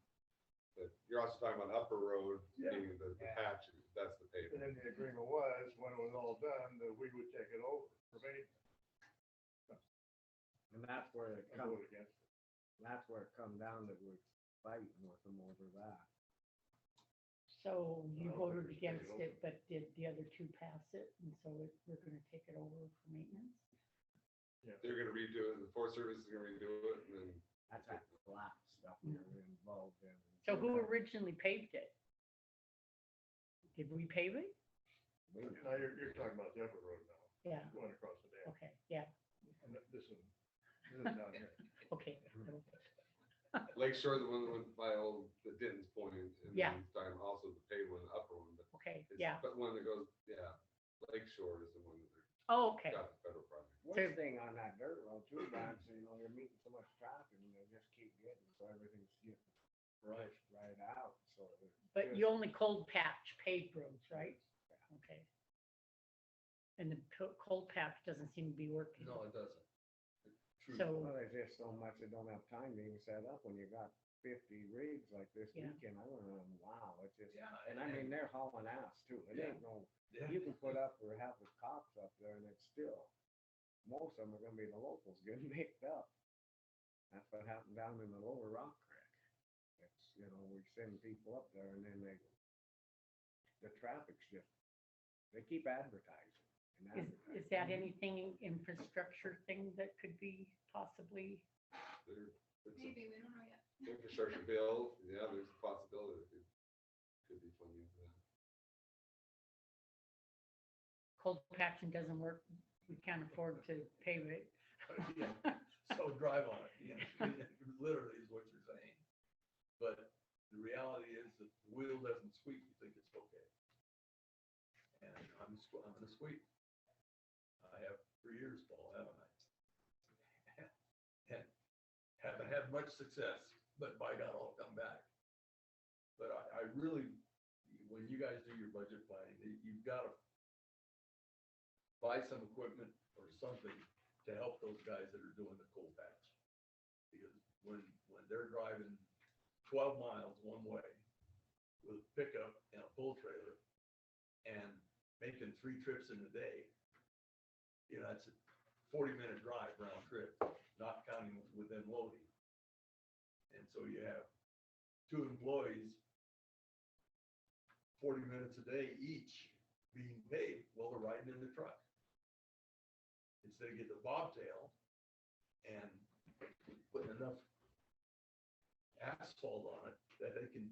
But you're also talking about Upper Road, Yeah. being the patch, that's the And pavement. then the agreement was, when it was all done, that we would take it over for maintenance. And that's where it I comes, voted against it. that's where it come down that we're fighting with them over that. So you I don't think voted we should take it against over. it, but did the other two pass it? And so we're gonna take it over for maintenance? They're gonna redo it, the Forest Service is gonna redo it, and then That's that flat stuff we're involved in. So who originally paved it? Did we pave it? We know. Now, you're talking about the Upper Road now, Yeah, going across the dam. okay, yeah, And this is down here. okay. Lake Shore, the one that went by old, the Denton's Point, and Yeah. then time also the paved one, the upper one, but Okay, it's, yeah. but one that goes, yeah, Lake Shore is the one that Oh, okay. got the federal project. One thing on that dirt road too, Brian, so you know, you're meeting so much traffic and they just keep getting, so everything's getting Right. pushed right out, so. it's But just- you only cold patch paved roads, right? Okay. And the cold patch doesn't seem to be working. No, it doesn't. True. So, Well, there's just so much that don't have time to even set up when you got 50 rigs like this Yeah. weekend. I went around, wow, it's just, Yeah, and I mean, they're hauling ass too. It Yeah. ain't no, Yeah. you can put up or have the cops up there and it's still, most of them are gonna be the locals getting mixed up. That's what happened down in the lower Rock Creek. It's, you know, we send people up there and then the traffic's just, they keep advertising and is advertising. that anything infrastructure thing that could be possibly? There- it's a Maybe, we don't know yet. infrastructure bill, yeah, there's a possibility that it could be funding for that. Cold patching doesn't work, we can't afford to pave it. Yeah. So drive on it, you know, literally is what you're saying. But the reality is that the wheel doesn't squeak, you think it's okay. And I'm gonna squeak. I have for years, Paul, haven't I? And haven't had much success, but by God, I'll come back. But I really, when you guys do your budget planning, you've gotta buy some equipment or something to help those guys that are doing the cold patch. Because when they're driving 12 miles one way with a pickup and a pull trailer and making 3 trips in a day, you know, that's a 40-minute drive round trip, not counting with them loading. And so you have 2 employees, 40 minutes a day each being paid while they're riding in the truck. Instead of getting the bobtail and putting enough asphalt on it that they can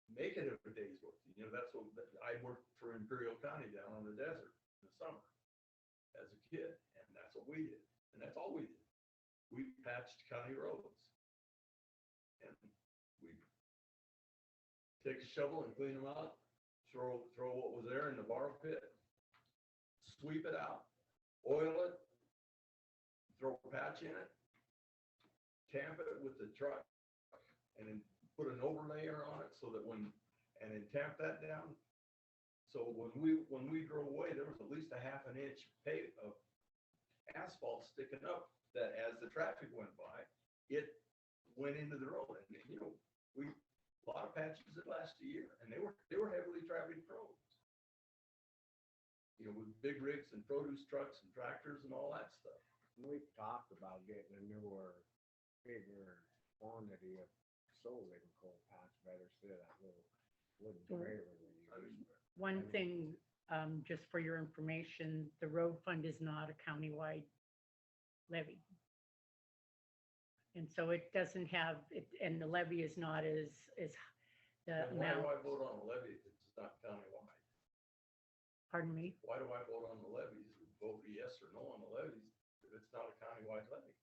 make it a day's work. You know, that's what, I worked for Imperial County down on the desert in the summer as a kid, and that's what we did. And that's all we did. We patched county roads. And we take a shovel and clean them out, throw what was there in the borrow pit, sweep it out, oil it, throw a patch in it, tamp it with the truck, and then put an overlayer on it so that and then tamp that down. So when we drove away, there was at least a half an inch of asphalt sticking up that as the traffic went by, it went into the road. And, you know, a lot of patches that last a year, and they were heavily trafficked roads. You know, with big rigs and produce trucks and tractors and all that stuff. We've talked about getting a newer, bigger quantity of solar coal patch better instead of that little wooden trailer we use. One thing, just for your information, the road fund is not a countywide levy. And so it doesn't have, and the levy is not as the Then why do amount, I vote on a levy if it's not countywide? pardon me? Why do I vote on the levies, vote yes or no on the levies if it's not a countywide levy?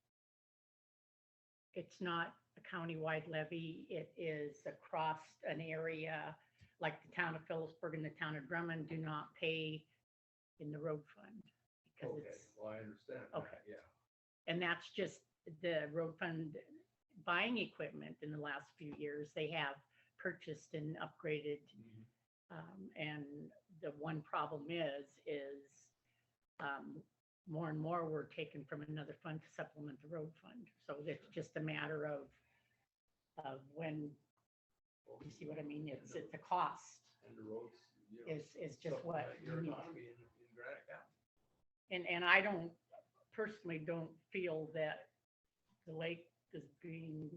it's not a countywide levy. It is across an area, like the town of Phillipsburg and the town of Drummond do not pay in the road fund. Because Okay, it's, well, I understand Okay. that, yeah. and that's just the road fund buying equipment in the last few years. They have purchased and upgraded. And the one problem is more and more were taken from another fund to supplement the road fund. So it's just a matter of when, you see what I mean? It's a cost And the roads, you know. is just what supplement you Your need. economy in Granite County. And I personally don't feel that the lake is being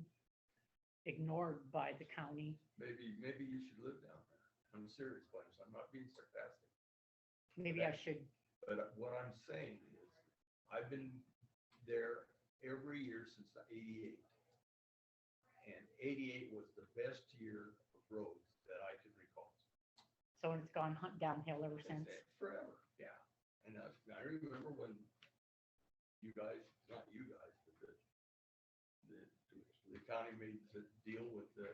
ignored by the county. Maybe you should live down there. I'm serious, Glenn, I'm not being sarcastic. Maybe I should, But what I'm saying is, I've been there every year since '88. And '88 was the best year of roads that I could recall. so it's gone downhill ever since. Forever, yeah. And I remember when you guys, not you guys, but the county made the deal with the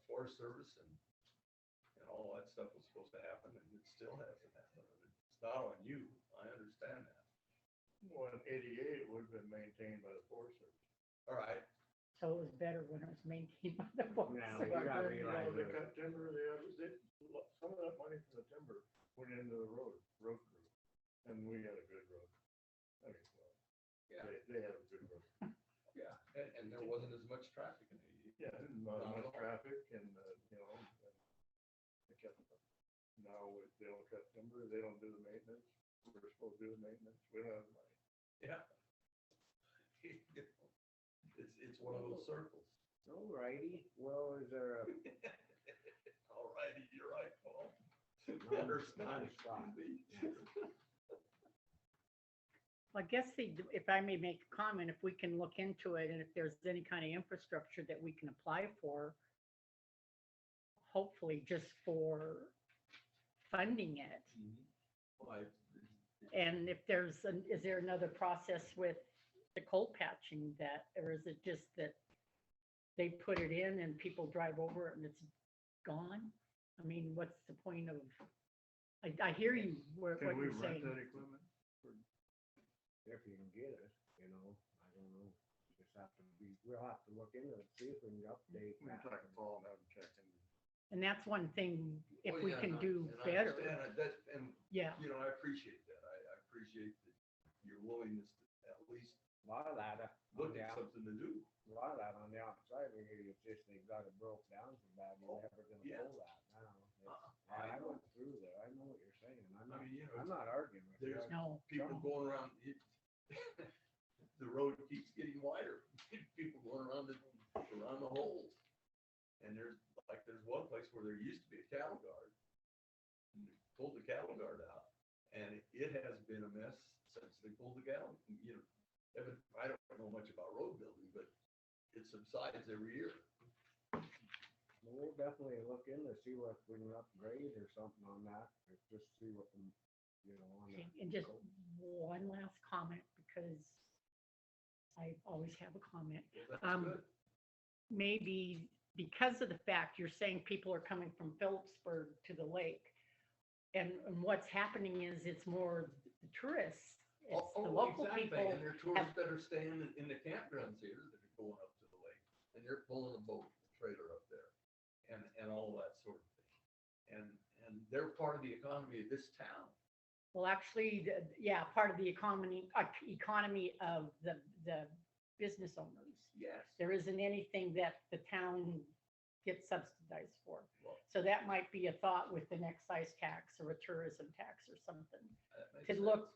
Forest Service and all that stuff was supposed to happen, and it still hasn't happened. It's not on you, I understand that. Well, in '88, it would have been maintained by the Forest Service. All right, So it was better when it was maintained by the Forest Now, Service. you gotta You know, realize they that cut timber, some of that money from the timber went into the road crew. And we had a good road. I mean, well, yeah, they had a good road. yeah, and there wasn't as much traffic in '88. Yeah, not Not at enough all. traffic and, you know, and they kept them. Now, they don't cut timber, they don't do the maintenance. We're supposed to do the maintenance. We don't have the money. Yeah. It's one of those circles. alrighty, well, is there a All righty, you're right, Paul. non-stop? I guess if I may make a comment, if we can look into it and if there's any kind of infrastructure that we can apply for, hopefully just for funding it. Well, And if is there another process with the coal patching that, or is it just that they put it in and people drive over it and it's gone? I mean, what's the point of, I hear you, what Can we you're rent saying. that equipment? If you can get it, you know, I don't know. Just have to we'll have to look into it, see if we can update We can that. talk to Paul and have him check in. And that's one thing, if Well, we yeah, can and do I better, understand that, and, yeah. you know, I appreciate that. I appreciate your willingness to at least A lot of that, look at something to do. a lot of that on the outside, we hear it's just they've got it broke down so bad, you're Oh, never gonna yeah. pull that now. I I know. went through there, I know what you're saying, I mean, you know, I'm not arguing with you. there's No, people going around, the road keeps getting wider. People going around the holes. And there's one place where there used to be a cattle guard. And they pulled the cattle guard out, and it has been a mess since they pulled the cattle, you know. I don't know much about road building, but it subsides every year. We'll definitely look into, see what we can upgrade or something on that, or just see what the, you know, on okay, that. and just one last comment, because I always have a comment. Well, that's good. Maybe because of the fact you're saying people are coming from Phillipsburg to the lake. And what's happening is it's more the tourists, it's the local exactly. people. And there are tourists that are staying in the campgrounds here that are going up to the lake, and they're pulling a boat trailer up there, and all that sort of thing. And they're part of the economy of this town. Well, actually, yeah, part of the economy of the business owners. Yes. There isn't anything that the town gets subsidized for. Well, So that might be a thought with an excise tax or a tourism tax or something. that makes To sense. look,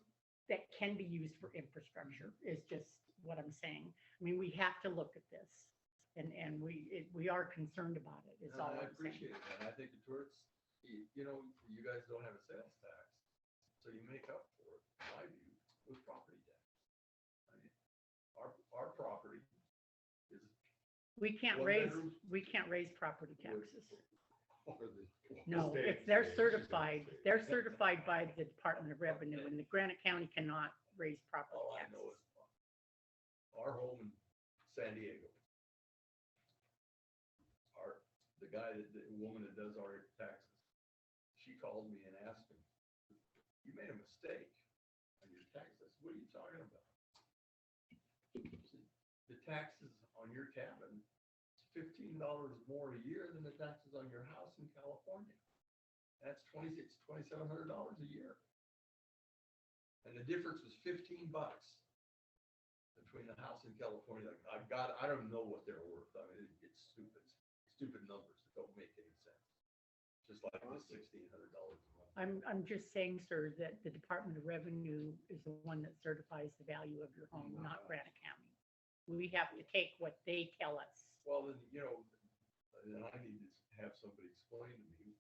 that can be used for infrastructure is just what I'm saying. I mean, we have to look at this and we are concerned about it, is And all I I'm saying. appreciate it, and I think the tourists, you know, you guys don't have a sales tax, so you make up for it, in my view, with property tax. I mean, our property is. We can't One raise, bedroom? we can't raise property taxes. Or the- No, the if state. they're State. certified, they're certified by the Department of Revenue, and the Granite County cannot raise property All I know taxes. is our home in San Diego. The guy the woman that does our taxes, she called me and asked me, you made a mistake on your taxes. What are you talking about? The taxes on your cabin is $15 more a year than the taxes on your house in California. That's $2,700 a year. And the difference was $15 between the house in California. I don't know what they're worth. I mean, it's stupid numbers that don't make any sense. Just like the $1,600 a month. I'm just saying, sir, that the Department of Revenue is the one that certifies the value of your home, not Granite County. We have to take what they tell us. Well, then, then I need to have somebody explain to me.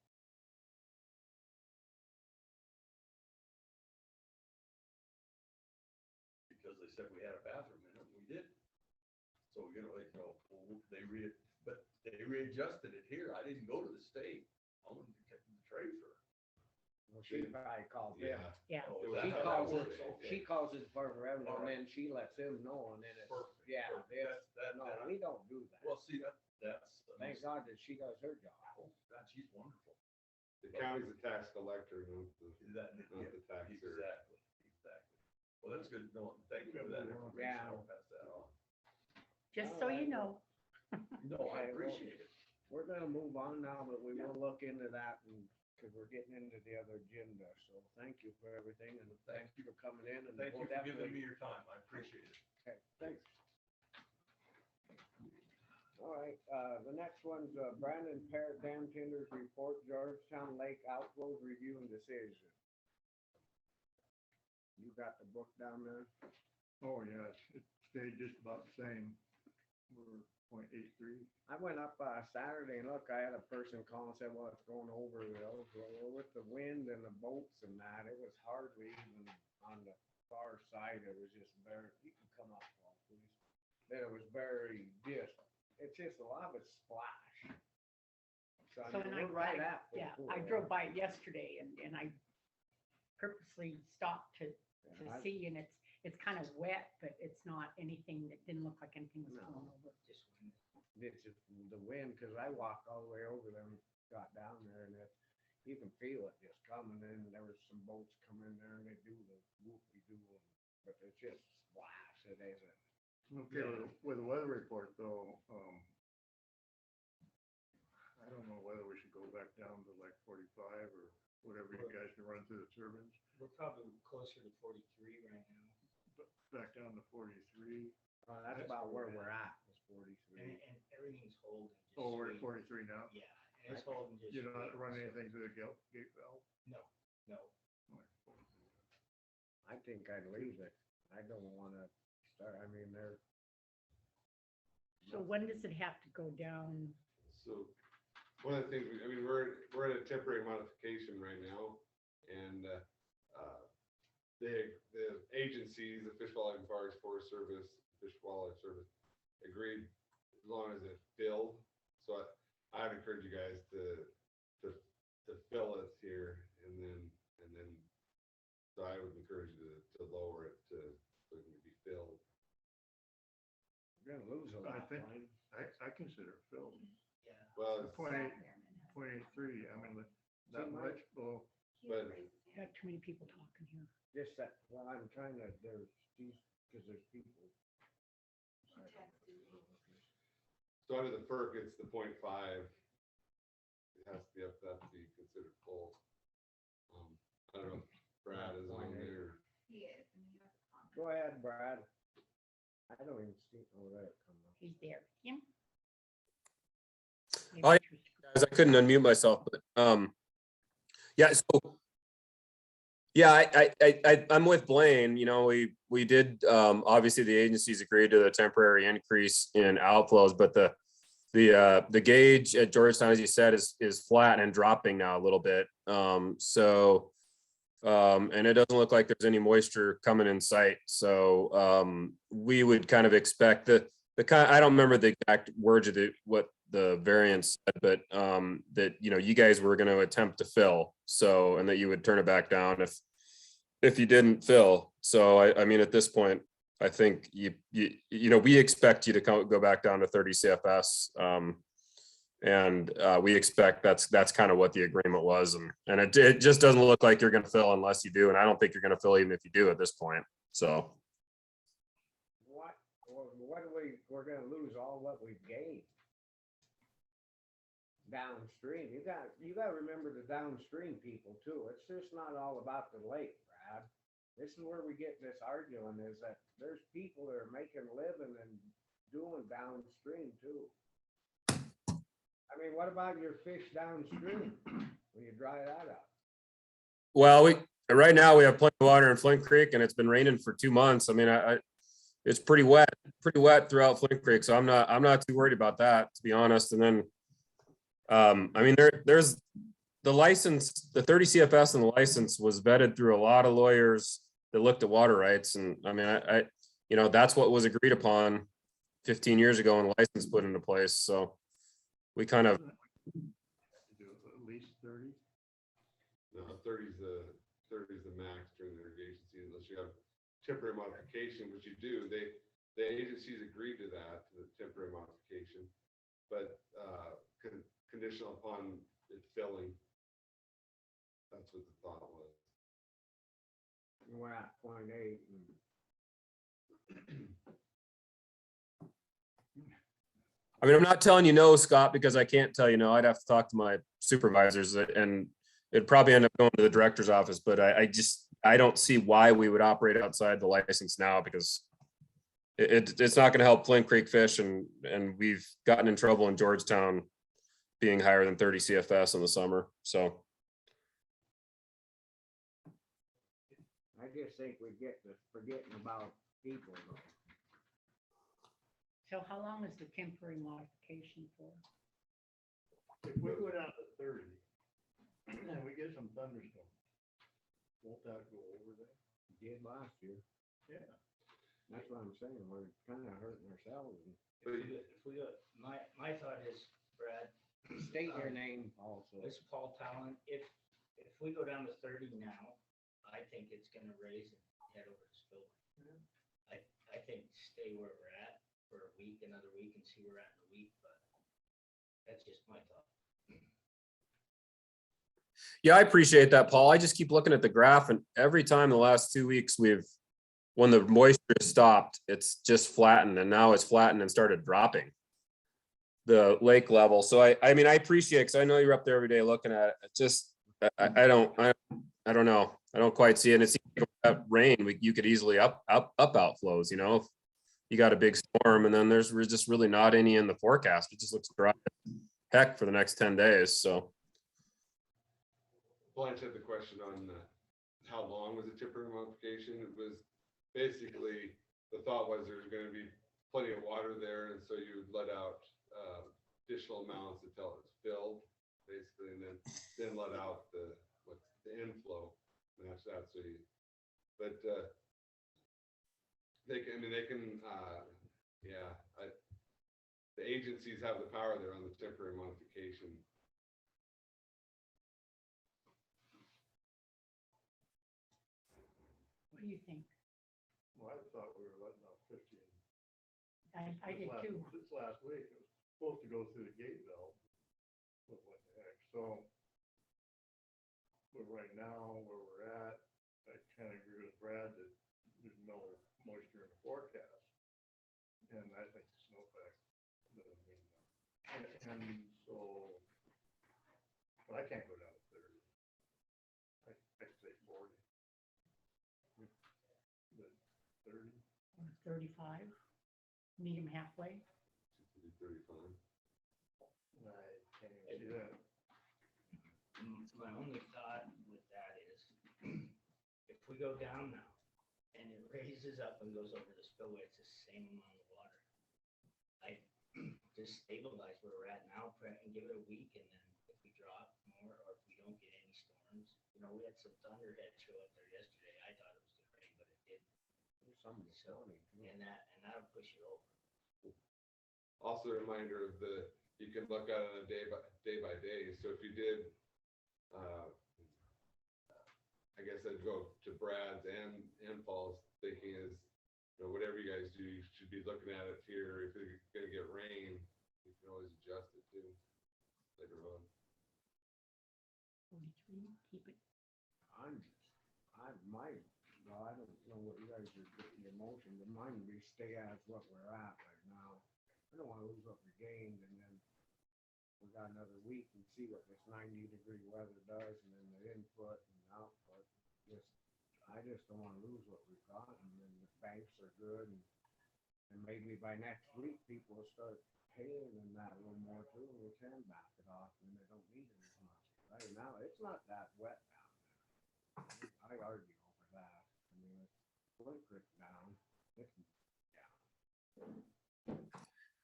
Because they said we had a bathroom in it, we did. So, they readjusted it here. I didn't go to the state. I went to the treasurer. Well, she probably called them. Yeah. Oh, She that's how that calls it, works. Okay. she calls it Department of Revenue, and Alright. then she lets them know, and then it's, Perfect, yeah, perfect. no, we don't do that. Well, see, that's. Thank God that she does her job. Oh, God, she's wonderful. The county's a tax collector, not the, That, not the taxer. exactly. Well, that's good. No, thank you for that information. Yeah. I'll pass that on. Just so you know. No, I appreciate it. We're gonna move on now, but we will look into that, and, cause we're getting into the other agenda, so thank you for everything, and thank you for coming in, and Thank you we'll for giving definitely. me your time. I appreciate it. Okay, thanks. All right, the next one's Brandon Parrott Dam Tenders Report, Georgetown Lake Outflows Review and Decision. You got the book down there? Oh, yes, it stayed just about the same. We're 0.83. I went up Saturday and look, I had a person call and said, well, it's going over with the wind and the boats and that, it was hardly even on the far side. It was just very, you can come up, Paul, please. Then it was very it's just a lot of it splash. So I So mean, when we're right at. Yeah, full I pool. drove by it yesterday and I purposely stopped to Yeah, I- see, and it's kind of wet, but it's not anything that didn't look like anything was No. going over. It's just the wind, cause I walked all the way over there and got down there, and you can feel it just coming in. There was some boats coming there and they do the whoopie-doo, but it's just splash, it isn't. Okay, with the weather report though, I don't know whether we should go back down to like 45 or whatever you guys can run through the turbines, We're probably closer to 43 right now. back down to 43. That's about where we're at, is 43. And everything's holding. just Oh, we're at straight. 43 now? Yeah, and it's holding just. You're not straight, running so- anything through the gate valve? No. I think I'd leave it. I don't wanna start, I mean, they're. So when does it have to go down? So, one of the things, we're in a temporary modification right now, and, the agencies, the Fish, Wildlife and Forest Service, Fish and Wildlife Service, agreed as long as it filled. So I'd encourage you guys to fill it here, and then, so I would encourage you to lower it so it can be filled. You're gonna lose a I lot, think- Brian. I consider it filled. Yeah. Well, it's- 0.83, I mean, that much, well, But- Got too many people talking here. Just that, well, I'm trying to, there's these, cause there's people. So under the FERC, it's the 0.5. It has to be up, that to be considered full. I don't know if Brad is on there. He is, and he has a comment. Go ahead, Brad. I don't even see, oh, there it comes up. He's there. Kim? Hi, guys, I couldn't unmute myself, but, yeah, so, yeah, I'm with Blaine, we did, obviously the agencies agreed to the temporary increase in outflows, but the gauge at Georgetown, as you said, is flat and dropping now a little bit. So, and it doesn't look like there's any moisture coming in sight. So, we would kind of expect I don't remember the exact words of what the variance said, but that you guys were going to attempt to fill, so, and that you would turn it back down if you didn't fill. So I mean, at this point, I think we expect you to go back down to 30 CFS. And we expect that's kind of what the agreement was. And it just doesn't look like you're going to fill unless you do. And I don't think you're going to fill even if you do at this point. So. What do we're gonna lose all what we've gained downstream. You gotta remember the downstream people too. It's just not all about the lake, Brad. This is where we get this arguing, is that there's people that are making a living and doing downstream too. I mean, what about your fish downstream when you dry that up? Well, right now we have plenty of water in Flint Creek and it's been raining for 2 months. I mean, it's pretty wet throughout Flint Creek. So I'm not too worried about that, to be honest. And then, I mean, there's the license, the 30 CFS and the license was vetted through a lot of lawyers that looked at water rights. And I mean, that's what was agreed upon 15 years ago and the license put into place. So we kind of. Do at least 30. No, 30 is the max during the irrigation season, unless you have temporary modification, which you do. The agencies agreed to that, to the temporary modification, but conditional upon it filling. That's what the thought was. We're at 0.8. I mean, I'm not telling you no, Scott, because I can't tell you no. I'd have to talk to my supervisors and it'd probably end up going to the director's office, but I don't see why we would operate outside the license now, because it's not going to help Flint Creek fish. And we've gotten in trouble in Georgetown being higher than 30 CFS in the summer. So. I just think we get to forgetting about people though. So how long is the temporary modification for? If we go down to 30, and we get some thunderstorms, won't that go over there? Did last year. Yeah. That's what I'm saying. We're kind of hurting ourselves. If we go, my thought is, Brad, State your name also. this is Paul Talon. If we go down to 30 now, I think it's gonna raise and head over to spillway. I think stay where we're at for a week, another week, and see where we're at in a week, but that's just my thought. Yeah, I appreciate that, Paul. I just keep looking at the graph, and every time the last 2 weeks when the moisture stopped, it's just flattened, and now it's flattened and started dropping the lake level. So I mean, I appreciate it, because I know you're up there every day looking at it. It's just, I don't know. I don't quite see it. And it seems like that rain, you could easily up outflows, if you got a big storm, and then there's just really not any in the forecast. It just looks dry as heck for the next 10 days. So. Blanche had the question on how long was the temporary modification. It was basically, the thought was there's going to be plenty of water there, and so you would let out additional amounts until it's filled, basically, and then let out the inflow. Match that. So but they can the agencies have the power there on the temporary modification. What do you think? Well, I thought we were letting out 15. I did too. This last week, it was supposed to go through the gate valve. But what the heck? So, but right now, where we're at, I kind of agree with Brad that there's no moisture in the forecast. And I think the snowpack doesn't mean that. And so, but I can't go down to 30. I say 40. But 30. 35, meet them halfway. 35. I can't even see that. My only thought with that is, if we go down now and it raises up and goes over the spillway, it's the same amount of water. I just stabilize where we're at now, Brett, and give it a week, and then if we drop more or if we don't get any storms, we had some thunderhead show up there yesterday. I thought it was gonna rain, but it didn't. So, and that'll push it over. Also a reminder of you can look at it on a day by day. So if you did, I guess I'd go to Brad's and Paul's thinking is, whatever you guys do, you should be looking at it here. If it's gonna get rain, you can always adjust it too later on. 43, keep it. I don't know what you guys are getting your motion, but mine would be stay as what we're at right now. I don't wanna lose what we gained and then we got another week and see what this 90-degree weather does and then the input and output. I just don't wanna lose what we've got and then the banks are good and maybe by next week, people will start paying in that a little more too, and we can back it off and they don't need it as much. Right now, it's not that wet down there. I argue over that. I mean, it's Flint Creek down. It's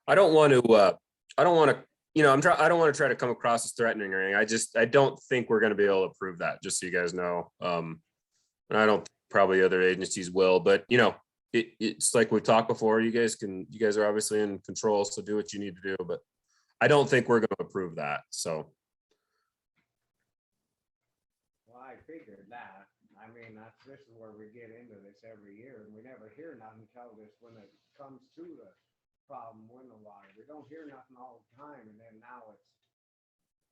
I don't want to, you know, I don't want to try to come across as threatening or anything. I don't think we're going to be able to prove that, just so you guys know. And I don't, probably other agencies will, but you know, it's like we talked before, you guys are obviously in control, so do what you need to do, but I don't think we're going to approve that. So. Well, I figured that. I mean, this is where we get into this every year and we never hear nothing until this when it comes to the problem with the water. We don't hear nothing all the time and then now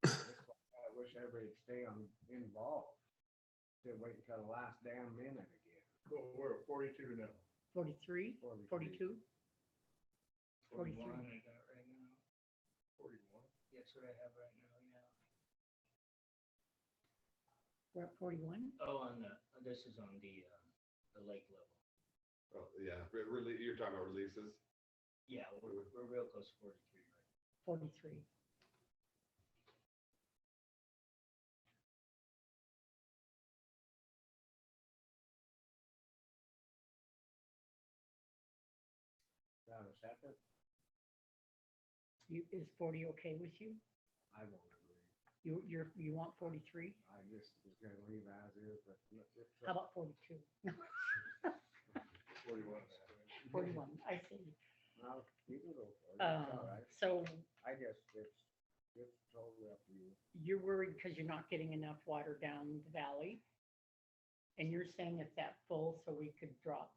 I wish everybody'd stay involved. To wait until the last damn minute again. So we're at 42 now. 43, 42, 41 43. I got right now. 41. That's what I have right now, yeah. We're at 41. Oh, this is on the lake level. Oh, yeah, you're talking about releases? Yeah, we're real close to 43 right 43. Got a second? Is 40 okay with you? I won't agree. You want 43? I just was gonna leave as is, but How about 42? 41. 41, I see. no, you can go for it. It's all right. So I guess it's totally up to you. you're worried because you're not getting enough water down the valley. And you're saying it's at full so we could drop.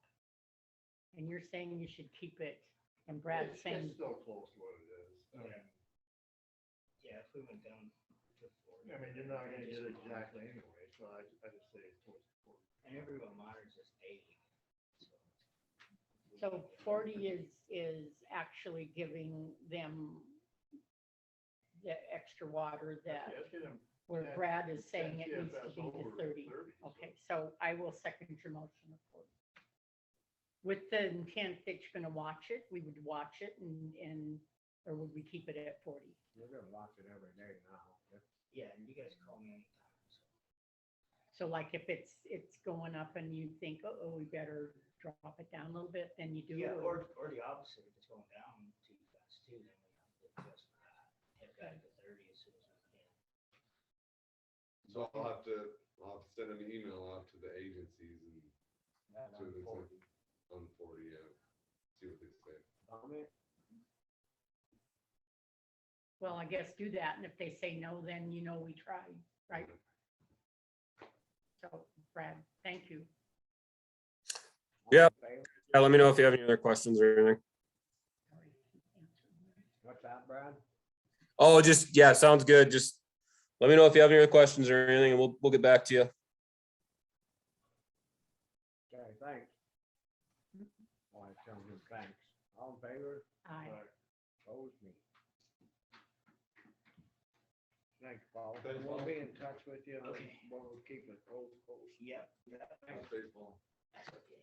And you're saying you should keep it, and Brad's saying, It's still close to what it is. Yeah. Yeah, if we went down to 40. I mean, you're not gonna get it exactly anyway, so I just say it's towards 40. And everyone monitors this daily. so 40 is actually giving them the extra water that, Let's get them where 10 Brad is saying it needs to CFS be to over 30. 30, so- Okay, so I will second your motion of 40. With the intent that you're gonna watch it, we would watch it or would we keep it at 40? We're gonna watch it every day now. Yeah, and you guys call me anytime, so. So like if it's going up and you think, oh, we better drop it down a little bit, then you do Yeah, it. or the opposite, if it's going down too fast too, then we have to adjust for that. Head back to 30 as soon as we can. So I'll have to send an email out to the agencies and That's So on it's 40. on 40, yeah, see what they say. Comment? Well, I guess do that, and if they say no, then you know we tried, right? So Brad, thank you. Yeah. All in favor? Yeah, let me know if you have any other questions or anything. What's that, Brad? Oh, just, yeah, sounds good. Just let me know if you have any other questions or anything, and we'll get back to you. Okay, thanks. Oh, I tell him thanks. All in favor? Aye. Opposed, me. Thanks, Paul. Thanks, We'll Paul. be in touch with you. Okay. We'll keep it close. Yep. Thanks, baseball. That's okay.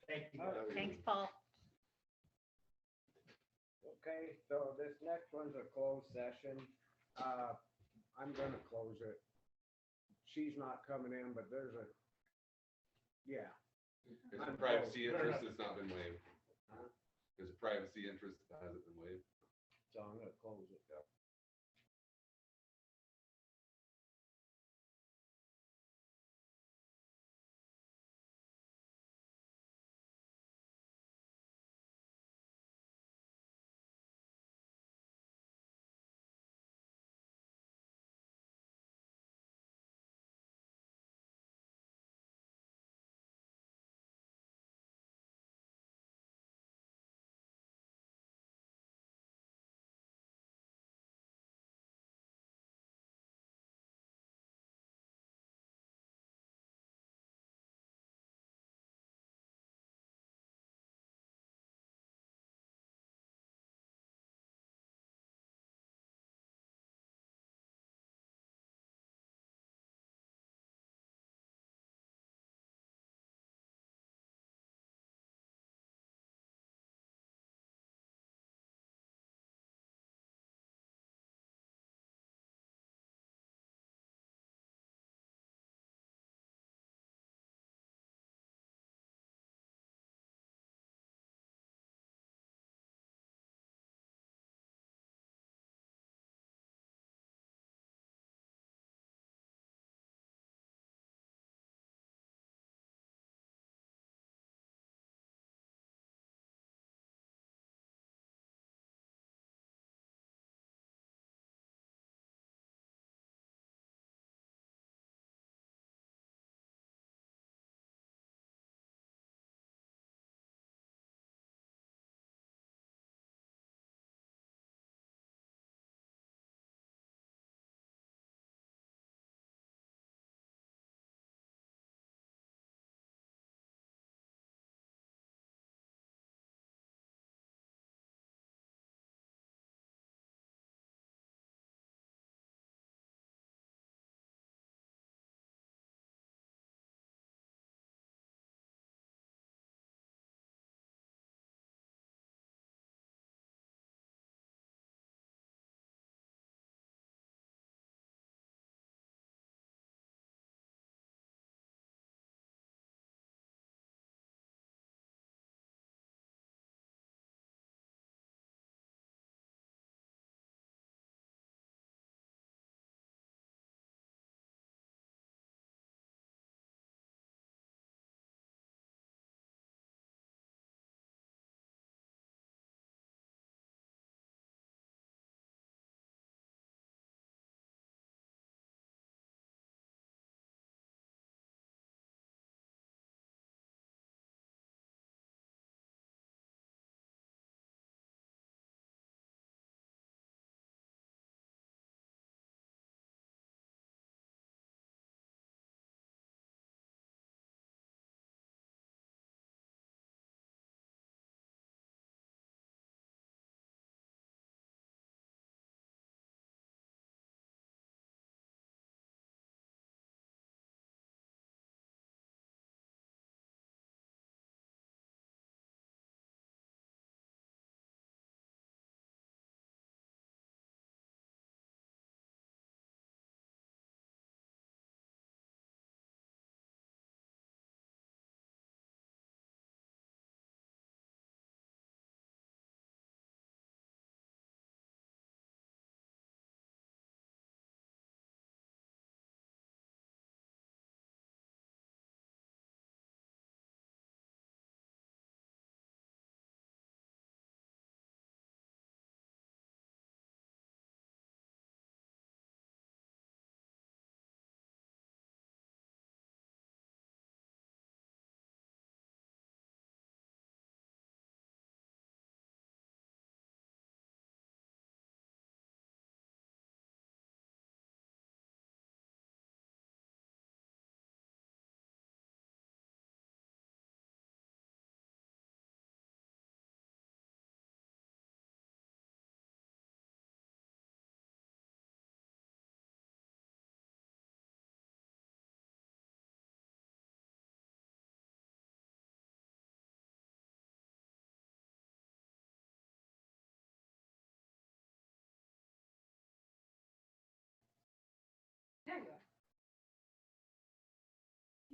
Thank you. All right. Thanks, Paul. Okay, so this next one's a closed session. I'm gonna close it. She's not coming in, but yeah. It's a privacy interest that's not been waived. There's a privacy interest that hasn't been waived. So I'm gonna close it.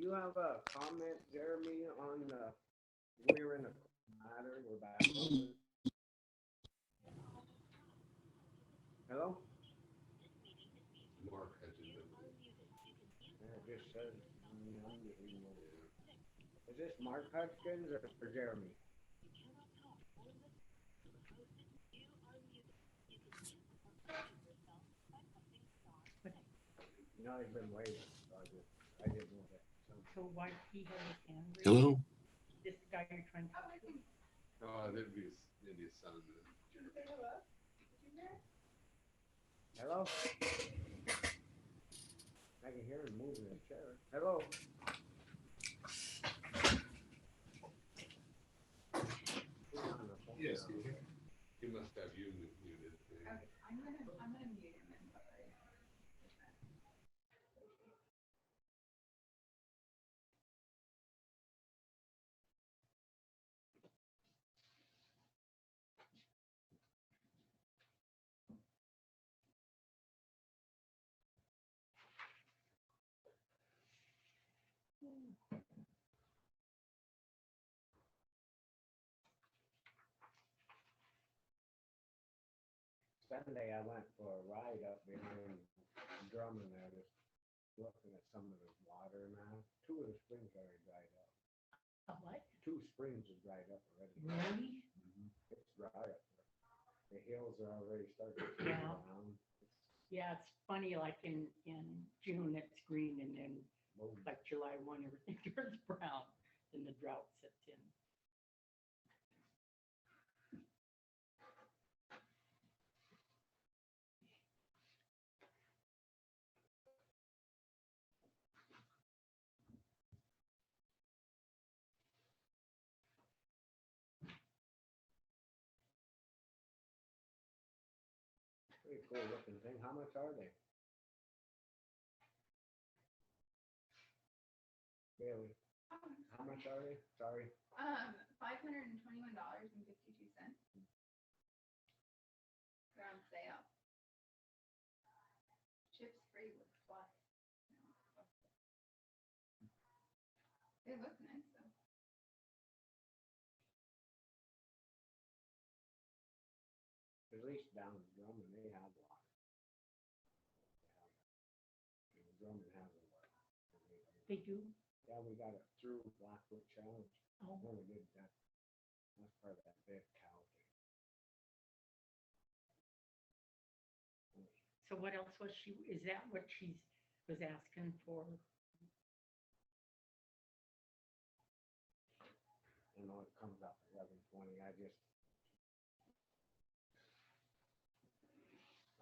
you have a comment, Jeremy, on we're in a matter, we're back. Hello? Mark Hutchins. It just says, is this Mark Hutchins or Jeremy? You know, he's been waiting, so I didn't know that. So why he had his hand raised? Hello? This guy you're trying to. Oh, that'd be his son. Hello? I can hear him moving his chair. Hello? He's on the phone Yes, now. he must have you muted. Okay, I'm gonna mute him and. Sunday, I went for a ride up behind Drummond there, just looking at some of the water now. Two of the springs already dried up. A what? Two springs have dried up already. Really? It's dry up there. The hills are already starting to Yeah. turn around. Yeah, it's funny, like in June, it's green, and then Boom. like July 1, everything turns brown, then the drought sets in. Pretty cool looking thing. How much are they? Bailey, how much are they? Sorry. $521.52. They're on sale. Ships free with plus. They look nice though. At least down in Drummond, they have water. Drummond has a water. They do? Yeah, we got it through Blackfoot Challenge. Oh, When we did that. That's part of that big cow thing. so what else was is that what she was asking for? You know, it comes up 11:20. I just.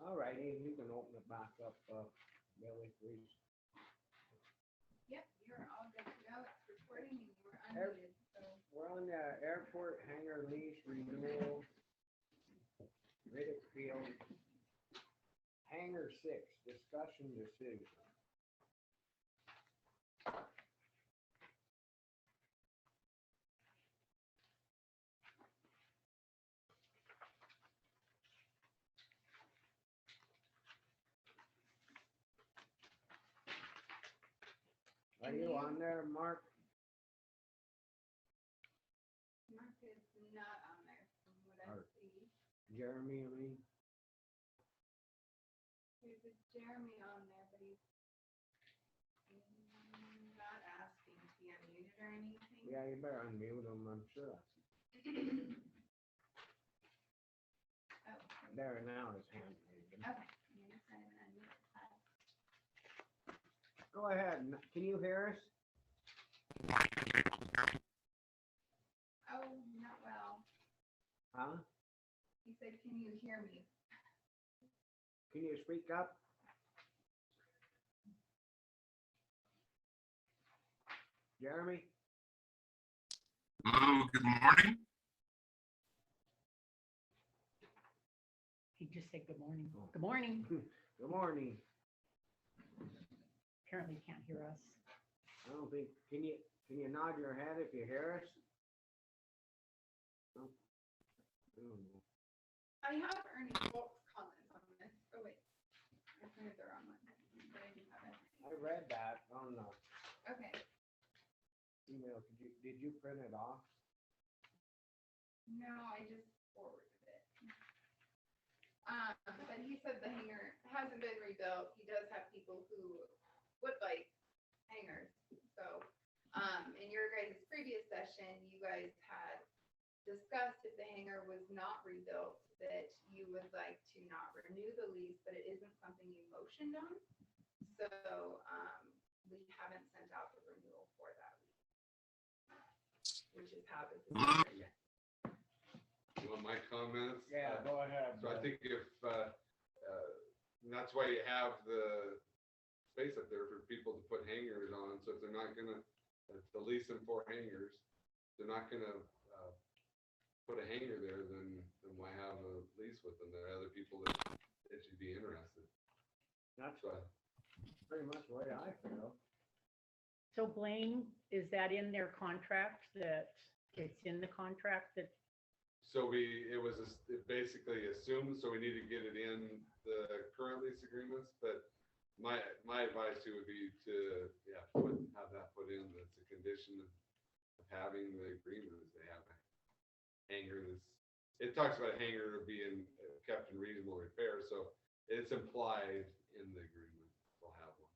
All righty, you can open it back up, Billy, please. Yep, you're all good to go. It's recording and you were Air- unmuted, so. We're on the airport hangar lease renewal. Riddick Field. Hangar 6, discussion decision. Are you on there, Mark? Mark is not on there from what I Or- see. Jeremy, I mean? There's a Jeremy on there, but he's not asking to be unmuted or anything. Yeah, you better unmute him, I'm sure. Oh, There now, his hand raised. okay. I'm gonna send him an unmute. Go ahead, can you hear us? Oh, not well. Huh? He said, can you hear me? Can you speak up? Jeremy? Hello, good morning. He just said good morning. Oh. Good morning. Good morning. Apparently can't hear us. I don't think, can you nod your head if you hear us? No? I don't know. I have Ernie Folk's comments on this. Oh, wait. I printed the wrong one. But I do have it. I read that on the, Okay. email, did you print it off? No, I just forwarded it. But he said the hangar hasn't been rebuilt. He does have people who would like hangars. So, in your guys' previous session, you guys had discussed if the hangar was not rebuilt, that you would like to not renew the lease, but it isn't something you motioned on. So, we haven't sent out the renewal for that lease, which is how this is written. You want my comments? Yeah, go ahead. So I think if, and that's why you have the space up there for people to put hangers on, so if they're not gonna, if the lease them 4 hangers, they're not gonna, put a hanger there, then why have a lease with them? There are other people that should be interested. That's So, pretty much the way I feel. So Blaine, is that in their contract, that it's in the contract that, so it basically assumed, so we need to get it in the current lease agreements, but my advice to would be to, yeah, have that put in, that's a condition of having the agreement, is they have a hanger that's, it talks about a hanger being kept in reasonable repair, so it's implied in the agreement, we'll have one.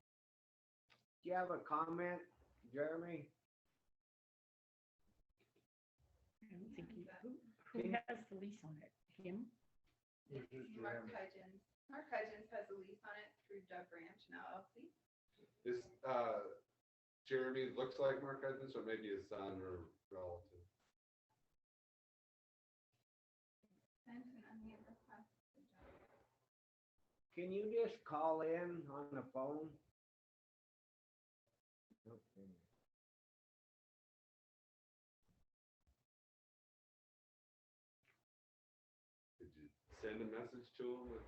Do you have a comment, Jeremy? I don't think who has the lease on it? Him? Mark Hudgens. Mark Hudgens has a lease on it through Dub Ranch and LLC. This, Jeremy looks like Mark Hudgens, so maybe his son or relative. Sent an unmute request to Dub. Can you just call in on the phone? Okay. Did you send a message to him with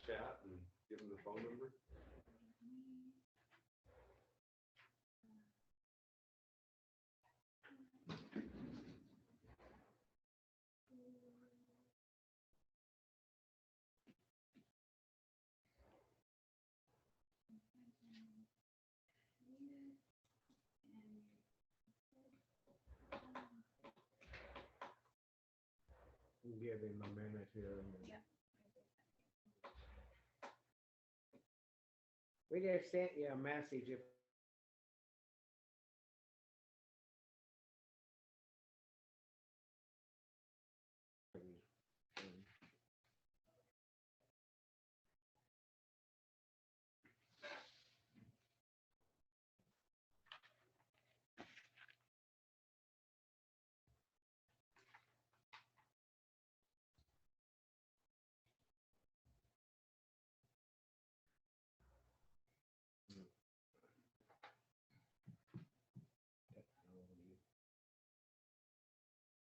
chat and give him the phone number? We'll give him a minute here. Yeah. We just sent you a message. If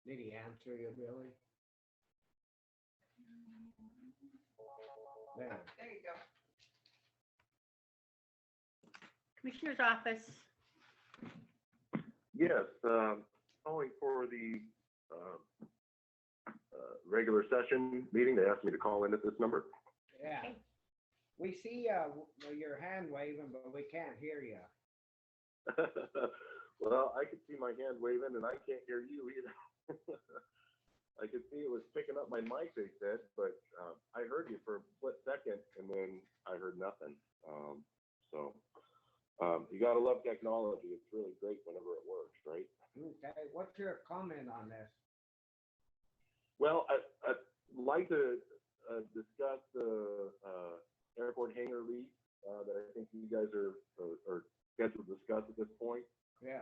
Did he answer you, Billy? There. There you go. Commissioner's office. Yes, calling for the regular session meeting. They asked me to call in at this number. Yeah. We see your hand waving, but we can't hear you. Well, I could see my hand waving and I can't hear you either. I could see it was picking up my mic, they said, but I heard you for a split second and then I heard nothing. You gotta love technology. It's really great whenever it works, right? Okay, what's your comment on this? Well, I'd like to discuss the airport hangar lease that I think you guys are scheduled to discuss at this point. Yeah.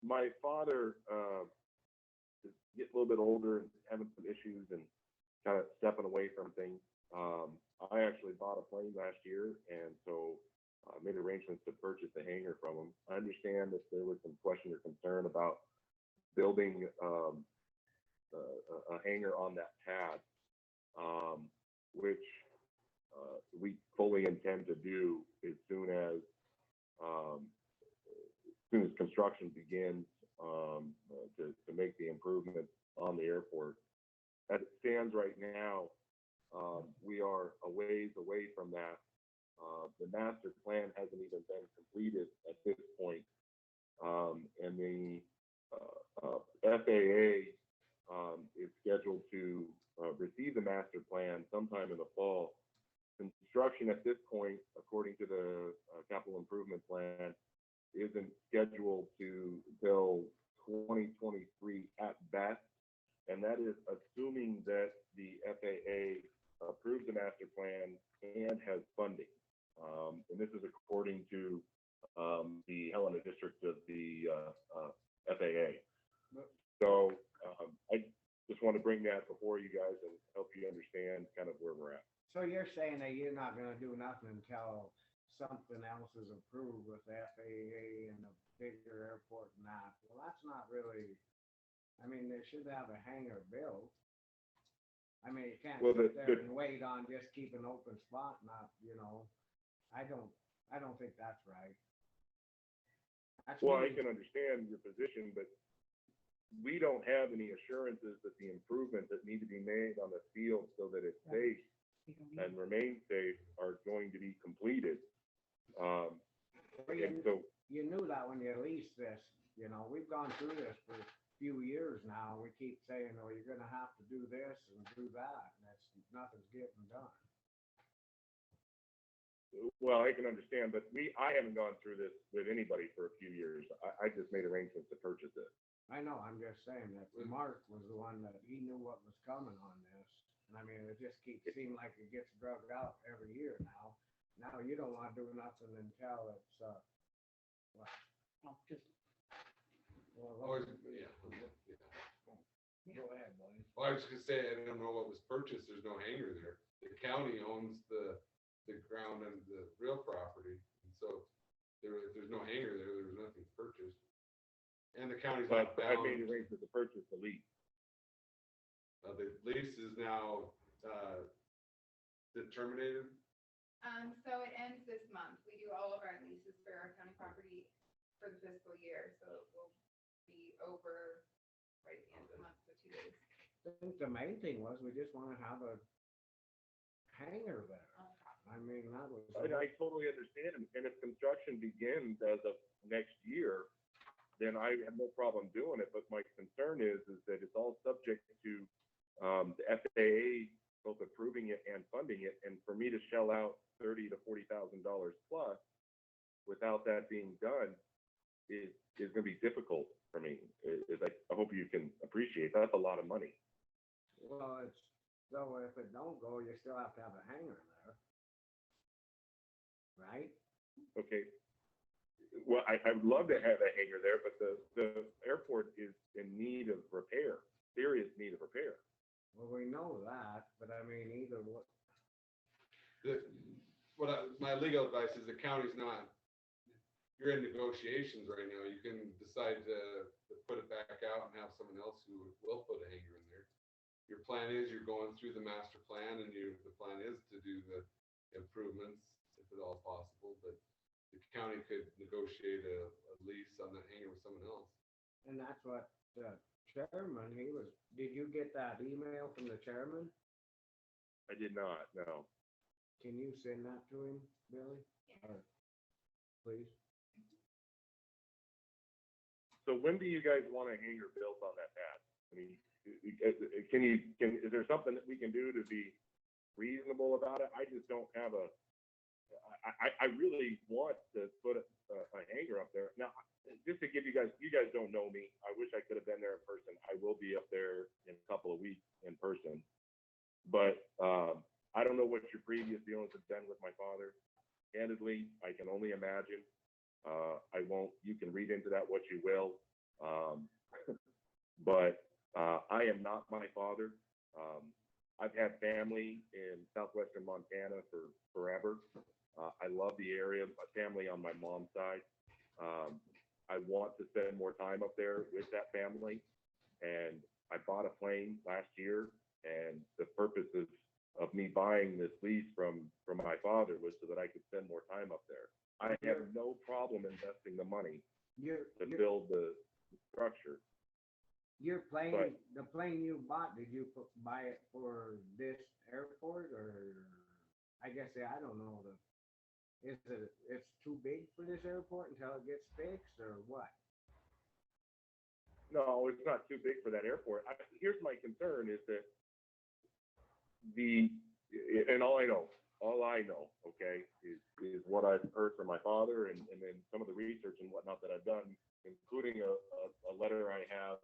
My father is getting a little bit older and having some issues and kind of stepping away from things. I actually bought a plane last year, and so made arrangements to purchase a hangar from him. I understand that there was some question or concern about building a hangar on that pad, which we fully intend to do as soon as construction begins to make the improvements on the airport. As it stands right now, we are a ways away from that. The master plan hasn't even been completed at this point. capital improvement plan isn't scheduled till 2023 at best. And that is assuming that the FAA approves the master plan and has funding. And this is according to the Helena district of the FAA. So I just want to bring that before you guys and help you understand kind of where we're at. So you're saying that you're not gonna do nothing until something else is approved with the FAA and a bigger airport and that? Well, that's not really, I mean, they should have a hangar built. I mean, you can't Well, sit there and wait on just keep an open spot, not, I don't think that's right. That's Well, I me. can understand your position, but we don't have any assurances that the improvements that need to be made on the field so that it's safe and remain safe are going to be completed. Well, And so, You knew that when you leased this, we've gone through this for a few years now. We keep saying, oh, you're gonna have to do this and do that, and nothing's getting done. well, I can understand, but I haven't gone through this with anybody for a few years. I just made arrangements to purchase it. I know, I'm just saying that Mark was the one that he knew what was coming on this. And I mean, it just keeps seeming like it gets drugged out every year now. Now you don't want to do nothing until it's, what? Well, just, Well, Always, yeah. Go ahead, boy. Well, I was just gonna say, I don't know what was purchased, there's no hangar there. The county owns the ground and the real property, and so if there's no hangar there, there was nothing purchased. And the county's not But I made bound, arrangements to purchase the lease. the lease is now, terminated. So it ends this month. We do all of our leases for our county property for the fiscal year, so it will be over right at the end of the month, so 2 days. I think the main thing was we just want to have a hangar there. I mean, that was. I totally understand, and if construction begins as of next year, then I have no problem doing it, but my concern is that it's all subject to the FAA both approving it and funding it, and for me to shell out $30,000 to $40,000 plus without that being done is gonna be difficult for me. I hope you can appreciate, that's a lot of money. Well, so if it don't go, you still have to have a hangar there. Right? Okay. Well, I would love to have a hangar there, but the airport is in need of repair, serious need of repair. Well, we know that, but I mean, either what, My legal advice is the county's not, you're in negotiations right now. You can decide to put it back out and have someone else who will put a hangar in there. Your plan is you're going through the master plan and the plan is to do the improvements if at all possible, but the county could negotiate a lease on that hangar with someone else. and that's what the chairman, did you get that email from the chairman? I did not, no. Can you send that to him, Billy? Or, please? So when do you guys want a hangar built on that pad? I mean, is there something that we can do to be reasonable about it? I just don't have I really want to put a hangar up there. Now, just to give you guys don't know me. I wish I could have been there in person. I will be up there in a couple of weeks in person. But I don't know what your previous dealings have been with my father. Candidly, I can only imagine. You can read into that what you will. But I am not my father. I've had family in southwestern Montana for forever. I love the area, my family on my mom's side. I want to spend more time up there with that family. And I bought a plane last year, and the purpose of me buying this lease from my father was so that I could spend more time up there. I have no problem investing the money to build the structure. Your plane, But- the plane you bought, did you buy it for this airport or, I guess, I don't know, it's too big for this airport until it gets fixed or what? No, it's not too big for that airport. Here's my concern is that and all I know, all I know, okay, is what I've heard from my father and then some of the research and whatnot that I've done, including a letter I have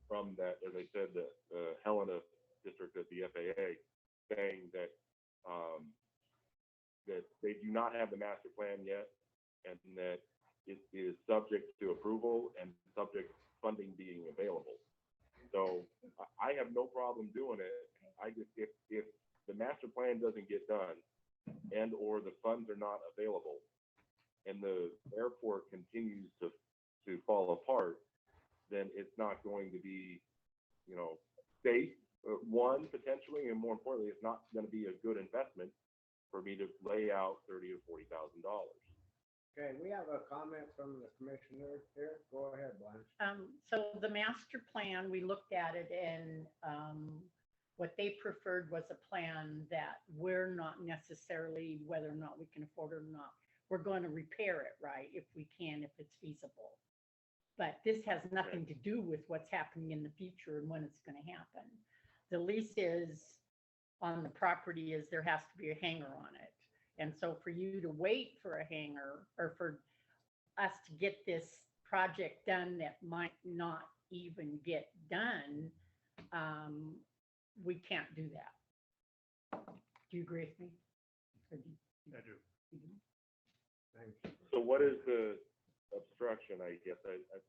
from that, as I said, the Helena district of the FAA, saying that that they do not have the master plan yet, and that it is subject to approval and subject funding being available. So I have no problem doing it. I just, if the master plan doesn't get done and or the funds are not available and the airport continues to fall apart, then it's not going to be, you know, safe, one, potentially, and more importantly, it's not going to be a good investment for me to lay out $30,000 or $40,000. Okay, we have a comment from the commissioner here. Go ahead, Blanche. So the master plan, we looked at it and what they preferred was a plan that we're not necessarily, whether or not we can afford it or not, we're going to repair it, right, if we can, if it's feasible. But this has nothing to do with what's happening in the future and when it's going to happen. The lease is on the property is there has to be a hangar on it. And so for you to wait for a hangar or for us to get this project done that might not even get done, we can't do that. Do you agree with me? Or do you- I do. Thank you. So what is the obstruction, I guess?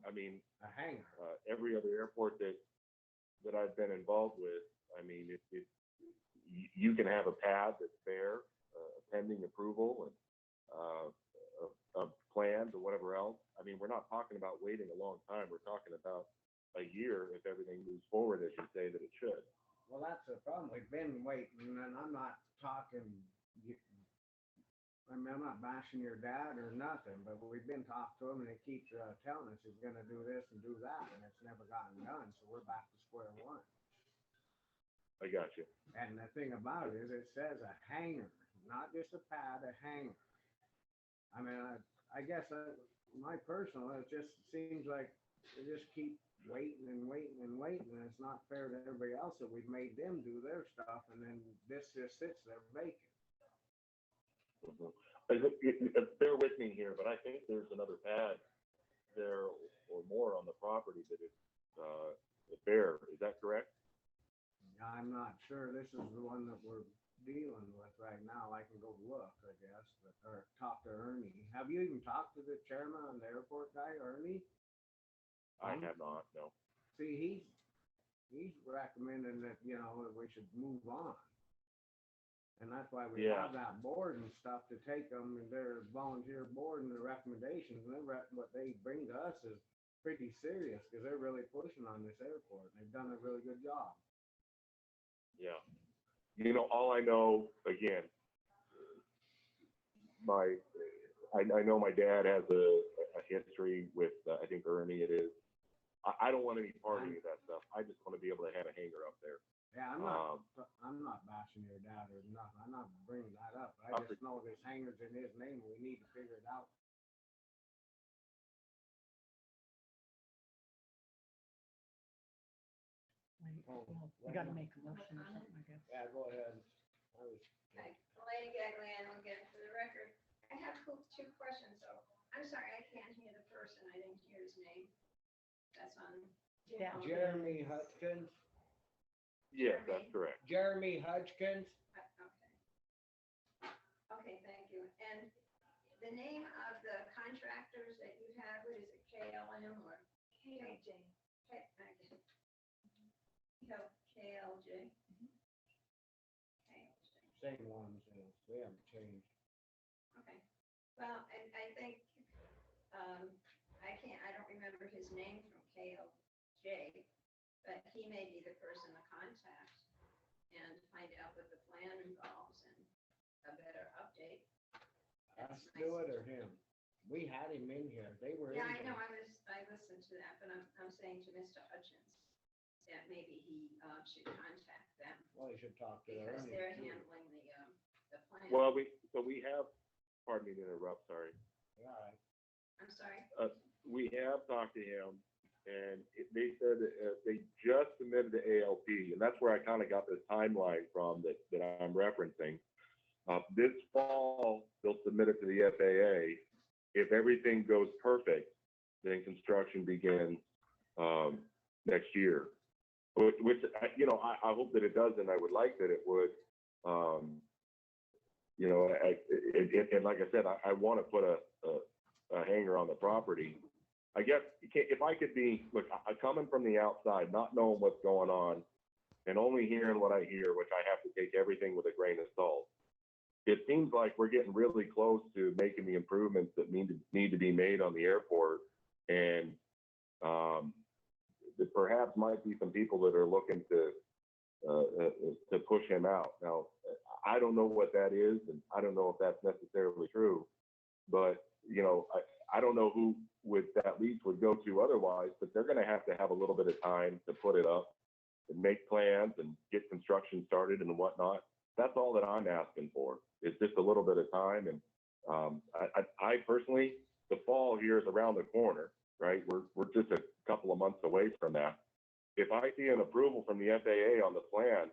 I mean, A hangar. every other airport that I've been involved with, I mean, you can have a pad that's there, pending approval and of plans or whatever else. I mean, we're not talking about waiting a long time. We're talking about a year if everything moves forward as you say that it should. Well, that's the problem. We've been waiting, and I'm not talking, I mean, I'm not bashing your dad or nothing, but we've been talking to him and he keeps telling us he's gonna do this and do that, and it's never gotten done, so we're back to square one. I got you. And the thing about it is it says a hangar, not just a pad, a hangar. I mean, I guess my personal, it just seems like they just keep waiting and waiting and waiting, and it's not fair to everybody else that we've made them do their stuff, and then this just sits there vacant. Bear with me here, but I think there's another pad there or more on the property that is bare. Is that correct? I'm not sure. This is the one that we're dealing with right now. I can go look, I guess, or talk to Ernie. Have you even talked to the chairman on the airport guy, Ernie? I have not, no. See, he's recommending that, you know, that we should move on. And that's why we Yeah. have that board and stuff to take them, and their volunteer board and their recommendations, and what they bring to us is pretty serious, because they're really pushing on this airport. They've done a really good job. Yeah. You know, all I know, again, I know my dad has a history with, I think Ernie it is. I don't want any part of any of that stuff. I just want to be able to have a hangar up there. Yeah, I'm not bashing your dad or nothing. I'm not bringing that up. I just know this hangar's in his name, and we need to figure it out. We gotta make a motion or something, I guess. Yeah, go ahead. Okay, Elaine Gagliano, again, for the record. I have two questions, though. I'm sorry, I can't hear the person. I didn't hear his name. That's on. Yeah. Jeremy Hutchins. Yes, that's correct. Jeremy Hutchins. Okay, thank you. And the name of the contractors that you have, what is it, KLM or? KLJ. KLJ. Same ones, they haven't changed. Okay, well, I think, I don't remember his name from KLJ, but he may be the person to contact and find out what the plan involves and a better update. Us do it or him? We had him in here. They were in Yeah, I here. know, I listened to that, but I'm saying to Mr. Hutchins that maybe he should contact them Well, you should talk to because Ernie. they're too. handling the plan. Well, we have, pardon me to interrupt, sorry. Yeah, all right. I'm sorry. We have talked to him, and they said they just submitted the ALP, and that's where I kind of got this timeline from that I'm referencing. This fall, they'll submit it to the FAA. If everything goes perfect, then construction begins next year. Which I hope that it does, and I would like that it would. And like I said, I want to put a hangar on the property. I guess if I could be, look, I coming from the outside, not knowing what's going on, and only hearing what I hear, which I have to take everything with a grain of salt. It seems like we're getting really close to making the improvements that need to be made on the airport, and there perhaps might be some people that are looking to push him out. Now, I don't know what that is, and I don't know if that's necessarily true, but I don't know who that lease would go to otherwise, but they're going to have a little bit of time to put it up and make plans and get construction started and whatnot. That's all that I'm asking for. It's just a little bit of time. And I personally, the fall here is around the corner, right? We're just a couple of months away from that. If I see an approval from the FAA on the plan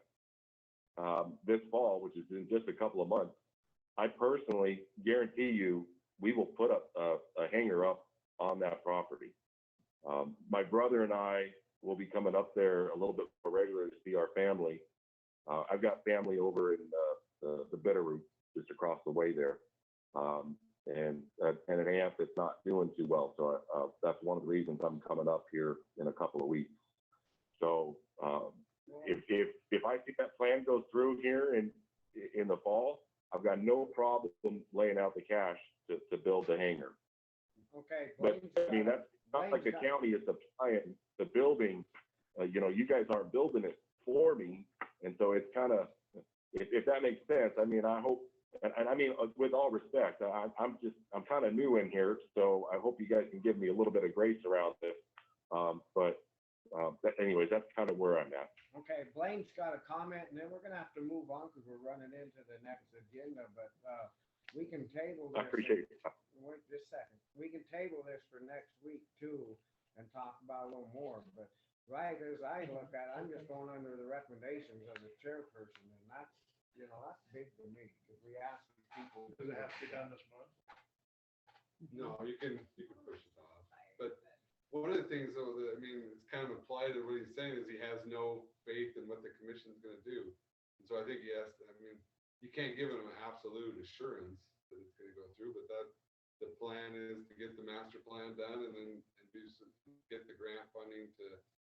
this fall, which is in just a couple of months, I personally guarantee you we will put up a hangar up on that property. My brother and I will be coming up there a little bit more regularly to see our family. I've got family over in the Bitterroot, just across the way there, and an aunt that's not doing too well. So that's one of the reasons I'm coming up here in a couple of weeks. So if I think that plan goes through here in the fall, I've got no problem laying out the cash to build the hangar. Okay. But I mean, that's not like the county is supplying the building. You guys aren't building it for me, and so it's kind of, if that makes sense. I mean, I hope, and I mean, with all respect, I'm kind of new in here, so I hope you guys can give me a little bit of grace around this. Anyways, that's kind of where I'm at. Okay, Blaine's got a comment, and then we're gonna have to move on because we're running into the next agenda, but we can table this. I appreciate it. Wait just a second. We can table this for next week too and talk about a little more, but right as I look at it, I'm just going under the recommendations of the chairperson, and that's big for me, because we ask these people. Does it have to be done this month? No, you can push it off. But one of the things though, that, I mean, it's kind of implied in what he's saying is he has no faith in what the commission's gonna do. And so I think he has, you can't give him an absolute assurance that it's gonna go through, but the plan is to get the master plan done and then get the grant funding to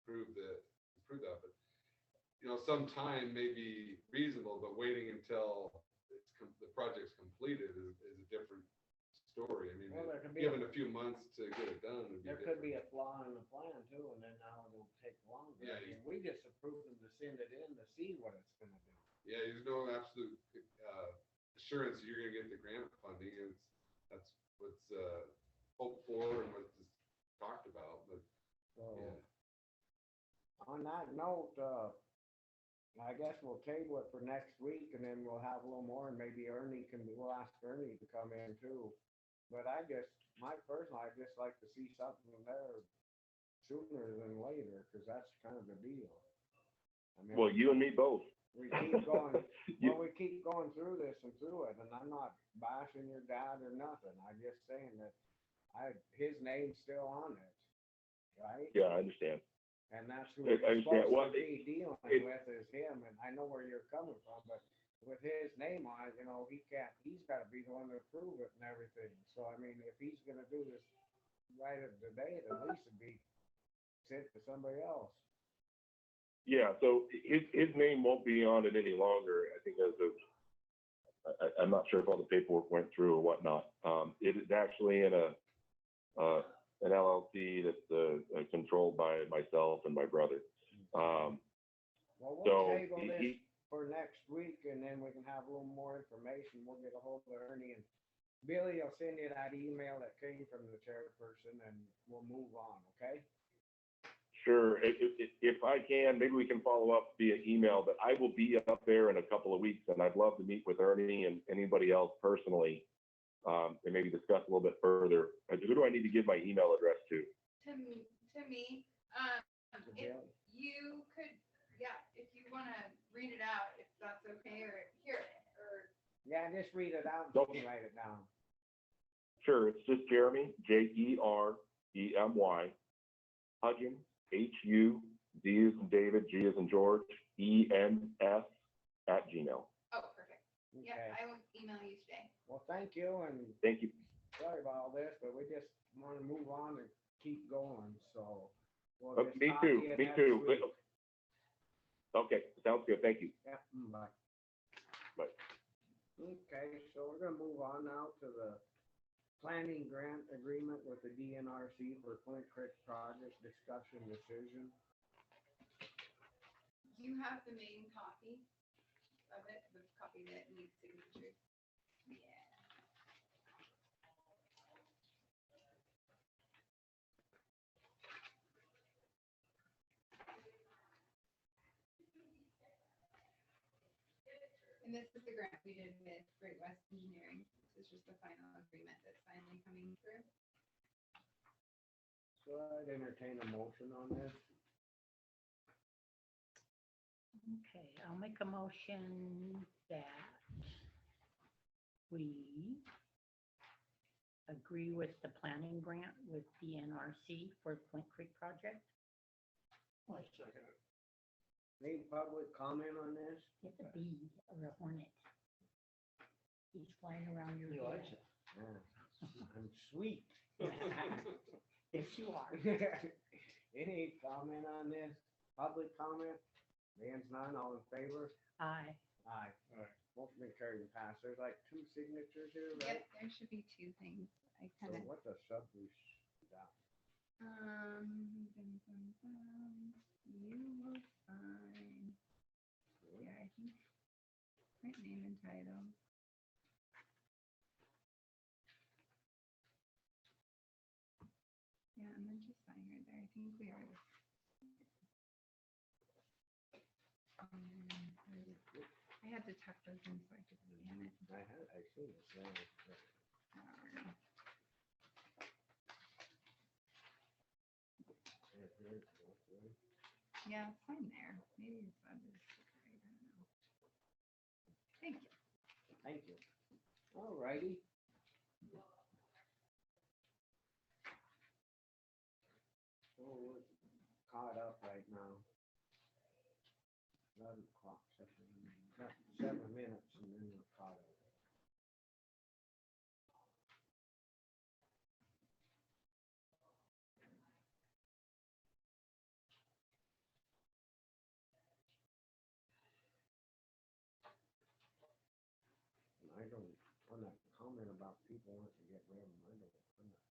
improve that. But some time may be reasonable, but waiting until the project's completed is a different story. I mean, Well, there could be given a few months to get it done. There could be a flaw in the plan too, and then now it'll take longer. Yeah, I mean, we just approved them to send it in to see what it's gonna do. Yeah, there's no absolute assurance that you're gonna get the grant funding. That's what's hoped for and what's talked about, but So yeah. on that note, I guess we'll table it for next week, and then we'll have a little more, and maybe we'll ask Ernie to come in too. But I'd just like to see something there sooner than later, because that's kind of the deal. I mean, Well, you and me both. we keep going, we keep going through this and through it, and I'm not bashing your dad or nothing. I'm just saying that his name's still on it, right? Yeah, I understand. And that's who I we're understand. supposed Well, to be dealing with is him, and I know where you're coming from, but with his name on it, he's gotta be the one to approve it and everything. So, I mean, if he's gonna do this right at the date, at least it'd be sent to somebody else. Yeah, so his name won't be on it any longer. I think I'm not sure if all the paperwork went through or whatnot. It is actually in an LLC that's controlled by myself and my brother. Well, So we'll table this he- for next week, and then we can have a little more information. We'll get a hold of Ernie, and Billy will send you that email that came from the chairperson, and we'll move on, okay? Sure, if I can, maybe we can follow up via email, but I will be up there in a couple of weeks, and I'd love to meet with Ernie and anybody else personally, and maybe discuss a little bit further. Who do I need to give my email address to? To me, if you could, if you want to read it out, if that's okay, or hear it, or Yeah, just read it out and you can write it down. Sure, it's just Jeremy, Jeremy, Huggins, HUD as in David, G as in George, ENS @gmail. Oh, perfect. Yeah, Okay. I will email you today. Well, thank you, and Thank you. sorry about all this, but we just want to move on and keep going, so. we'll just Me talk to too, you me next too. week. Okay, sounds good. Thank you. Yeah, bye. Bye. Okay, so we're gonna move on now to the planning grant agreement with the DNRC for Flint Creek project discussion decision. You have the main copy of it, the copy that needs signatures. Yeah. And this is the grant we did with Great West Engineering. This is just the final agreement that's finally coming through. So I'd entertain a motion on this. Okay, I'll make a motion that we agree with the planning grant with DNRC for Flint Creek project. Any public comment on this? It's a bee or a hornet. He's flying around your head. Yeah, I'm sweet. Yes, you are. Any comment on this? Public comment? Dan's none, all in favor? Aye. Aye. Motion been carried and passed. There's like two signatures here, Yep, right? there should be two things. I So kind of, what's a sublease? you will find, yeah, I think, print name and title. Yeah, and then just sign right there. I think we are. I had to tuck those in so I could scan it. I see it, yeah. Yeah, sign there. Maybe it's on this. I don't know. Thank you. Thank you. All righty. Oh, we're caught up right now. 11 o'clock, 7 minutes and then we're caught up. And I don't, on that comment about people wanting to get rid of them, I'm not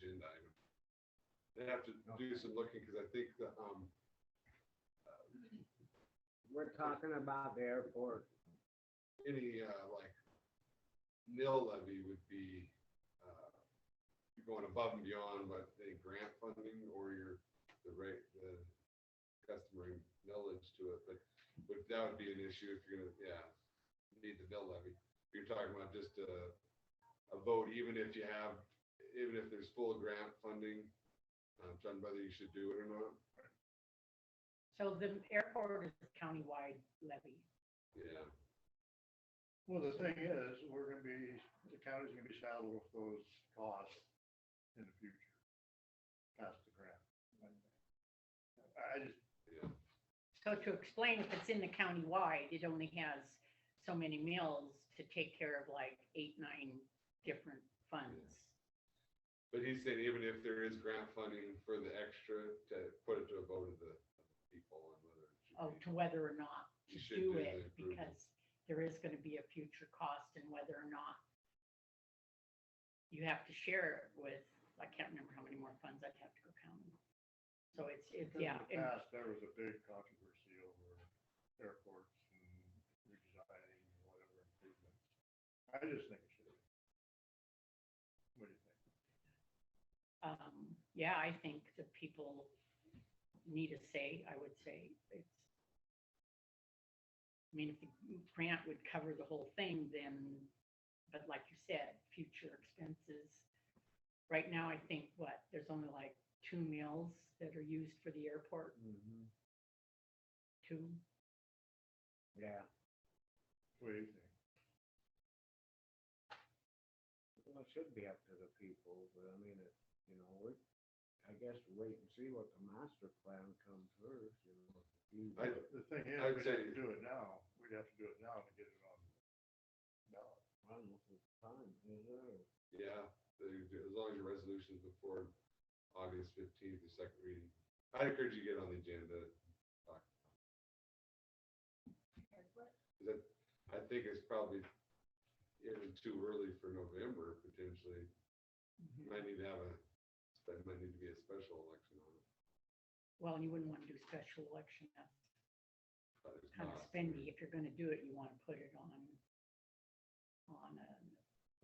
agenda item. They have to do some looking, because I think the, We're talking about the airport. any, like, mill levy would be, you're going above and beyond what the grant funding or the rate, the customary millage to it, but that would be an issue if you're gonna, need the mill levy. You're talking about just a vote, even if there's full grant funding, on whether you should do it or not. So the airport is a countywide levy. Yeah. Well, the thing is, the county's gonna be saddled with those costs in the future, past the grant. I just, Yeah. So to explain, if it's in the countywide, it only has so many mills to take care of like 8, 9 different funds. But he's saying even if there is grant funding for the extra, to put it to a vote of the people on whether it should Oh, be. to whether or not You to should do do the it, improvement. because there is gonna be a future cost and whether or not you have to share it with, I can't remember how many more funds, I'd have to go count them. So it's, because yeah, in the and- past, there was a big controversy over airports and redesigning and whatever improvements. I just think it should be. What do you think? yeah, I think the people need a say, I would say. It's, I mean, if the grant would cover the whole thing, then, but like you said, future expenses. Right now, I think there's only like 2 mills that are used for the airport, 2. Yeah. What do you think? Well, it should be up to the people, but I mean, I guess wait and see what the master plan comes first, The thing is, I'd we'd say- have to do it now. We'd have to do it now to get it on ballot. I don't know if it's time, is there? Yeah, as long as your resolution's before August 15th, the second reading. I'd encourage you to get on the agenda. Talk. 'Cause I think it's probably even too early for November, potentially. Might need to be a special election on it. Well, you wouldn't want to do special election, that's But it's kind of not. spendy. If you're gonna do it, you want to put it on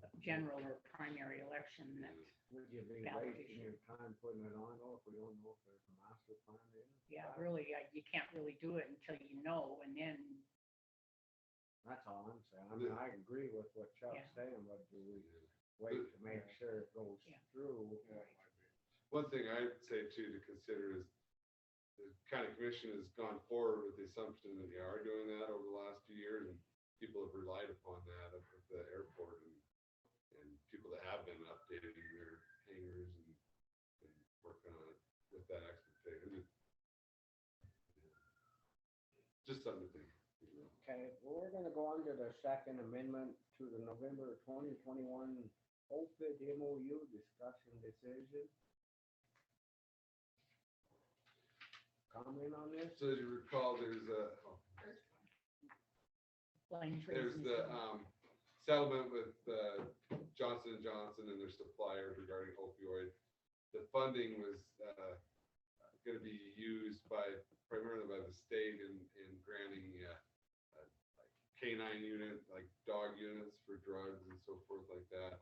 a general or primary election that, Would you be Ballot wasting issue. your time putting it on, if we don't know if there's a master plan in? yeah, really, you can't really do it until you know, and then, That's all I'm saying. I mean, I agree with what Chuck's Yeah. saying, but do we wait to make sure it goes Yeah. through? Yeah, it might be. One thing I'd say too to consider is the county commission has gone forward with the assumption that they are doing that over the last few years, and people have relied upon that up at the airport, and people that have been updating their hangars and working on it with that expectation. Just something to think. Okay, well, we're gonna go on to the second amendment to the November 2021 OPID MOU discussion decision. Comment on this? So as you recall, there's Blaine's there's raising the his hand. settlement with Johnson & Johnson and their suppliers regarding opioid. The funding was going to be used primarily by the state in granting like canine unit, like dog units for drugs and so forth like that.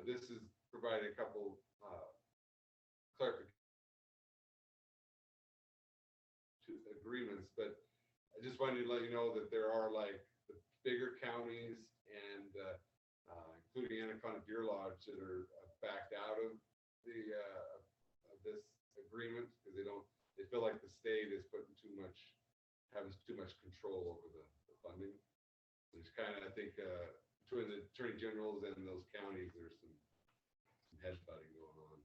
This is providing a couple clarification agreements, but I just wanted to let you know that there are like the bigger counties and including Anaconda Deer Lodge that are backed out of the of this agreement because they feel like the state is having too much control over the funding. There's kind of, I think, between the attorney generals and those counties, there's some headbutting going on.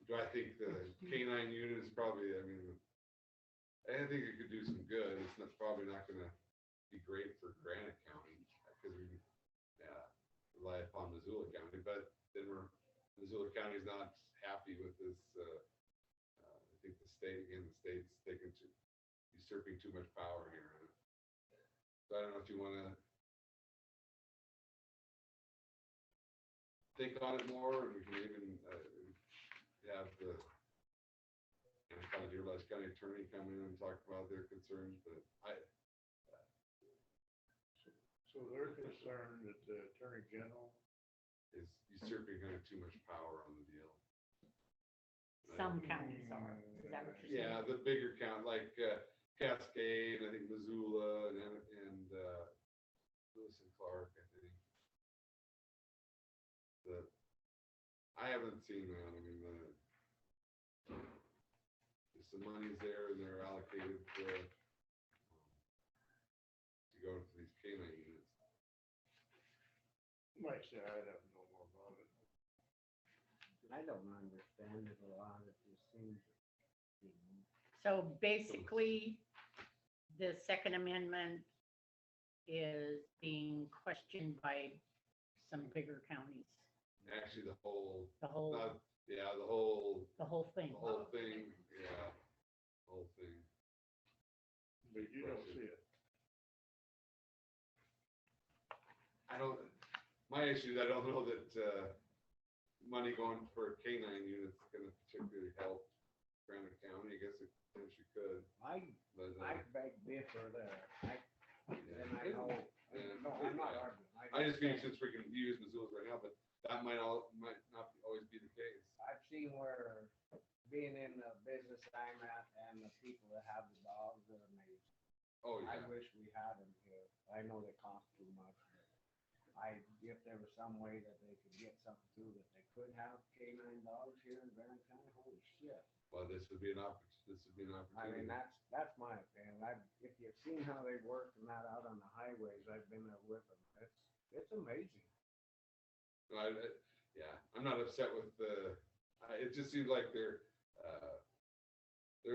Do I think the canine unit is probably, I think it could do some good. It's probably not gonna be great for Granite County, because we rely upon Missoula County, but then Missoula County's not happy with this. I think the state's usurping too much power here. So I don't know if you wanna think on it more, and we can even, have the kind of Dearborn County attorney come in and talk about their concerns, but So they're concerned that the Attorney General, is usurping kind of too much power on the deal. Some counties are, is that what you're saying? Yeah, the bigger count, like Cascade, I think Missoula, and Lewis and Clark, I think. I haven't seen that, I mean, if the money's there and they're allocated to go to these canine units. might say, I'd have to know more about it. I don't understand it a lot, it just seems. So basically, the Second Amendment is being questioned by some bigger counties, Actually, the whole, the whole, yeah, the whole thing. yeah, whole thing. But you don't see it. My issue is I don't know that, money going for canine units is gonna particularly help Granite County. I guess it potentially could, but, I beg differ there. And I know, and- no, I'm not arguing. I just mean since we can use Missoula right now, but that might not always be the case. I've seen where being in the business I'm at and the people that have the dogs are amazing. Oh, I yeah. wish we had them here. I know they cost too much, but if there was some way that they could get something through that they could have canine dogs here in Granite County, holy shit. Well, this would be an opportunity. I mean, that's my opinion. If you've seen how they work and that out on the highways, I've been there with them. It's amazing. Yeah, I'm not upset with it just seems like there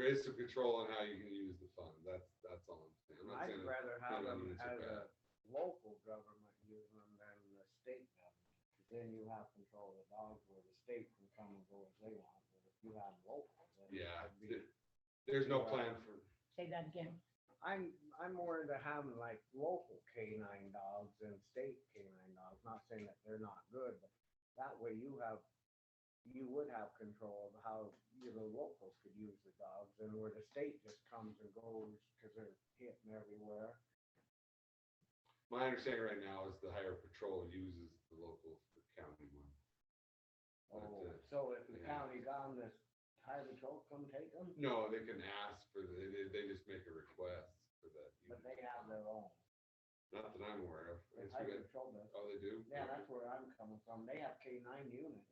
is some control on how you can use the fund. That's all I'm saying. I'm not saying I'd that rather have canine them units are as a bad. local government using them than the state government. 'Cause then you have control of the dogs where the state can come and go as they want. But if you have them local, then Yeah, it'd be. there's no plan for, Say that again. I'm more into having like local canine dogs than state canine dogs. Not saying that they're not good, but that way you would have control of how, locals could use the dogs and where the state just comes and goes because they're hitting everywhere. my understanding right now is the higher patrol uses the local county money. Oh, But, so if the yeah. county gone, this highway patrol come take them, No, they can ask they just make a request for that. but they have their own. Not that I'm aware of. I The guess we highway got- patrol does. Oh, they do? Yeah, that's where I'm coming from. They have K9 units.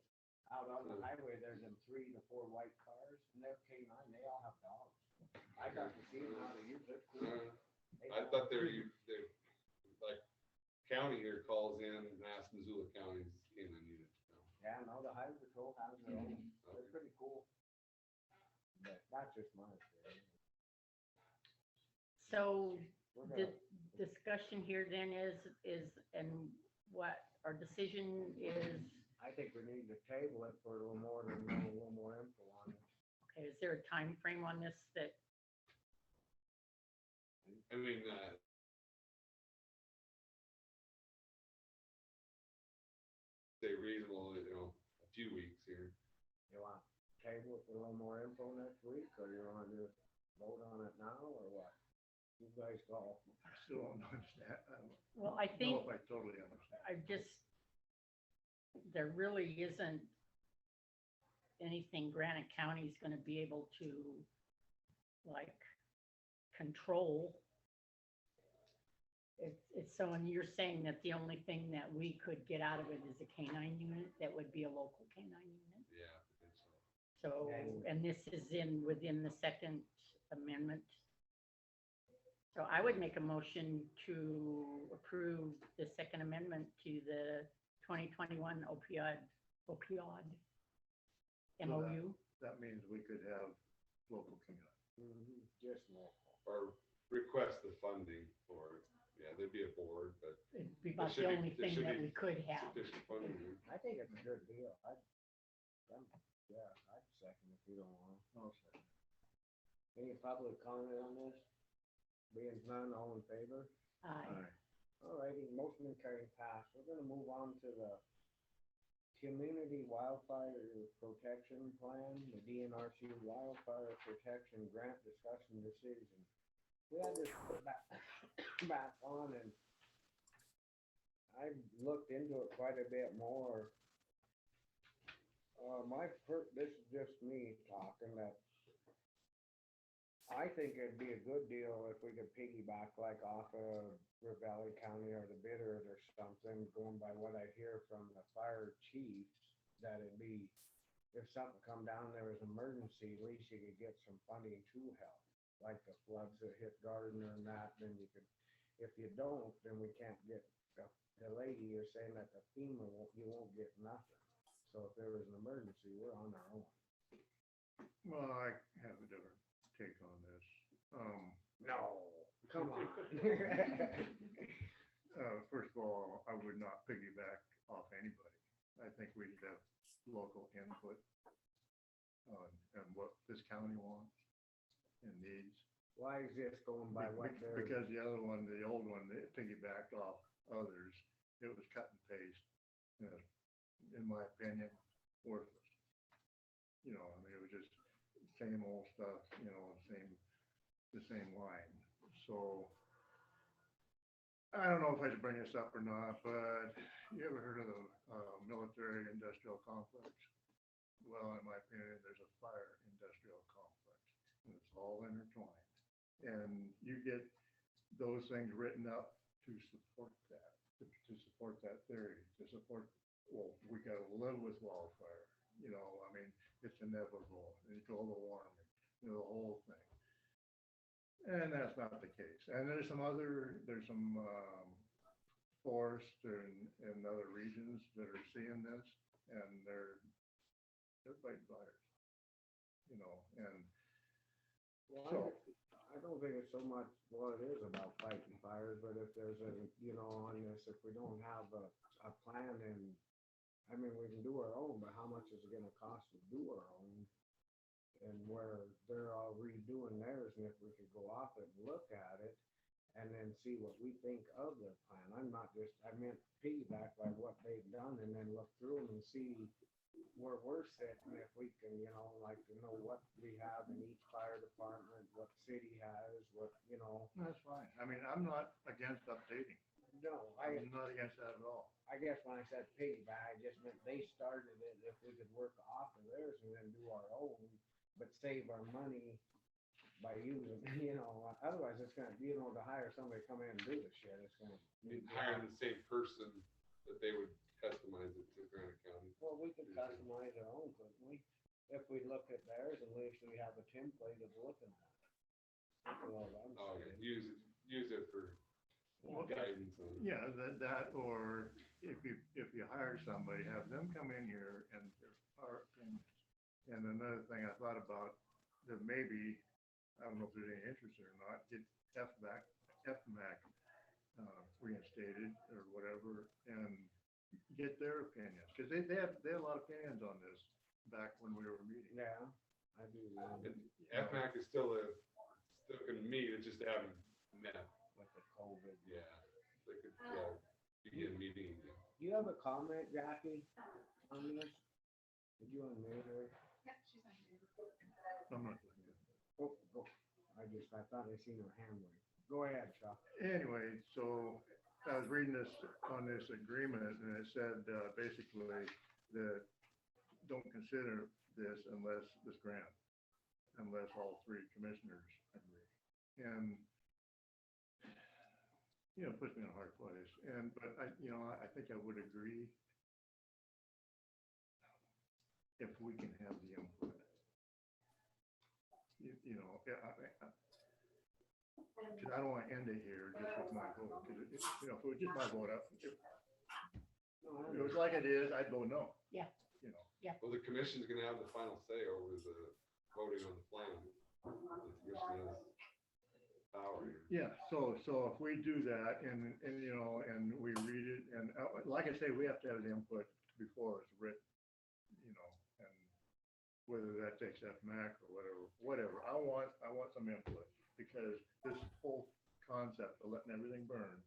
Out on the Hmm. highway, there's them 3 to 4 white cars, and they're K9, they all have dogs. I got to see them how they use it. Cool. They I don't- thought they're like, county here calls in and asks Missoula County's canine unit. Yeah, no, the highway patrol has their own. They're pretty cool. But that's just my opinion. So We're the gonna, discussion here then is, and what our decision is, I think we need to table it for a little more than a little more info on it. okay, is there a time frame on this that, I mean, say reasonable, a few weeks here. You want to table it for a little more info next week, or you want to just vote on it now, or what? You guys call. I still don't understand. I don't well, I know think if I totally understand. there really isn't anything Granite County is gonna be able to, like, control. It's so, and you're saying that the only thing that we could get out of it is a canine unit, that would be a local canine unit. Yeah, I think so. So, and this is within the Second Amendment. So I would make a motion to approve the Second Amendment to the 2021 opioid MOU. That means we could have local canine. Just local. Or request the funding for it. Yeah, there'd be a board, but It'd be about should the be- only there thing should that be we could have. sufficient funding. I think it's a good deal. I'd second if you don't want. I'll say. Any public comment on this? Being none, all in favor? Aye. All righty, motion and carry pass. We're gonna move on to the Community Wildfire Protection Plan, the DNRC Wildfire Protection Grant Discussion Decision. We had this put back on, and I looked into it quite a bit more. This is just me talking, that I think it'd be a good deal if we could piggyback like off of Ravalli County or the Bitters or something, going by what I hear from the fire chiefs, that it'd be, if something come down, there was an emergency, at least you could get some funding to help. Like the floods that hit Gardner and that, then you could, if you don't, then we can't get, the lady, you're saying that the FEMA you won't get nothing. So if there was an emergency, we're on our own. Well, I have a different take on this. No, come on. First of all, I would not piggyback off anybody. I think we should have local input on what this county wants and needs. Why is this going by what they're? Because the other one, the old one, they piggybacked off others. It was cut and paste, in my opinion, worthless. You know, I mean, it was just same old stuff, you know, the same line. So I don't know if I should bring this up or not, but you ever heard of the military industrial complex? Well, in my opinion, there's a fire industrial complex, and it's all intertwined. And you get those things written up to support that, to support that theory, to support, well, we gotta live with wildfire, you know, I mean, it's inevitable, and global warming, you know, the whole thing. And that's not the case. And there's some forest and other regions that are seeing this, and they're fighting fires, you know, and Well, so. I don't think it's so much, well, it is about fighting fires, but if there's a, you know, on this, if we don't have a plan, and, I mean, we can do our own, but how much is it gonna cost to do our own? And where they're all redoing theirs, and if we could go off it and look at it, and then see what we think of their plan. I meant piggyback by what they've done, and then look through them and see where we're sitting, if we can, you know, like to know what we have in each fire department, what city has, what, you know. That's fine. I mean, I'm not against updating. No, I'm not against that at all. I guess when I said piggyback, I just meant they started it, if we could work off of theirs and then do our own, but save our money by using, you know, otherwise it's gonna, you know, to hire somebody to come in and do the shit, it's gonna. Hiring the same person that they would customize it to Granite County. Well, we could customize our own, couldn't we? If we look at theirs, at least we have a template of looking at it. That's all I'm Oh, yeah, saying. use it for guidance. Yeah, that, or if you hire somebody, have them come in here and our opinions. And another thing I thought about, that maybe, I don't know if there's any interest or not, get FMAC reinstated or whatever, and get their opinions, because they had a lot of opinions on this back when we were meeting. Yeah, I do. FMAC is still gonna meet, it's just they haven't met. With the COVID. Yeah, they could, begin meeting again. Do you have a comment, Jackie, on this? Did you unmute her? Yep, she's on here. I'm not. Oh, I thought I seen her hand wave. Go ahead, Chuck. Anyway, so I was reading this on this agreement, and it said basically that don't consider this unless all three commissioners agree. And you know, it puts me in a hard place. But I think I would agree if we can have the input. You know, because I don't want to end it here just with my vote. Because if it was just my vote, if it was like it is, I'd vote no. Yeah. You know. Well, the commission's gonna have the final say over the voting on the plan. The commission has power here. Yeah, so if we do that and you know, and we read it, and like I say, we have to have the input before it's written, you know, and whether that takes FMAC or whatever, I want some input, because this whole concept of letting everything burn,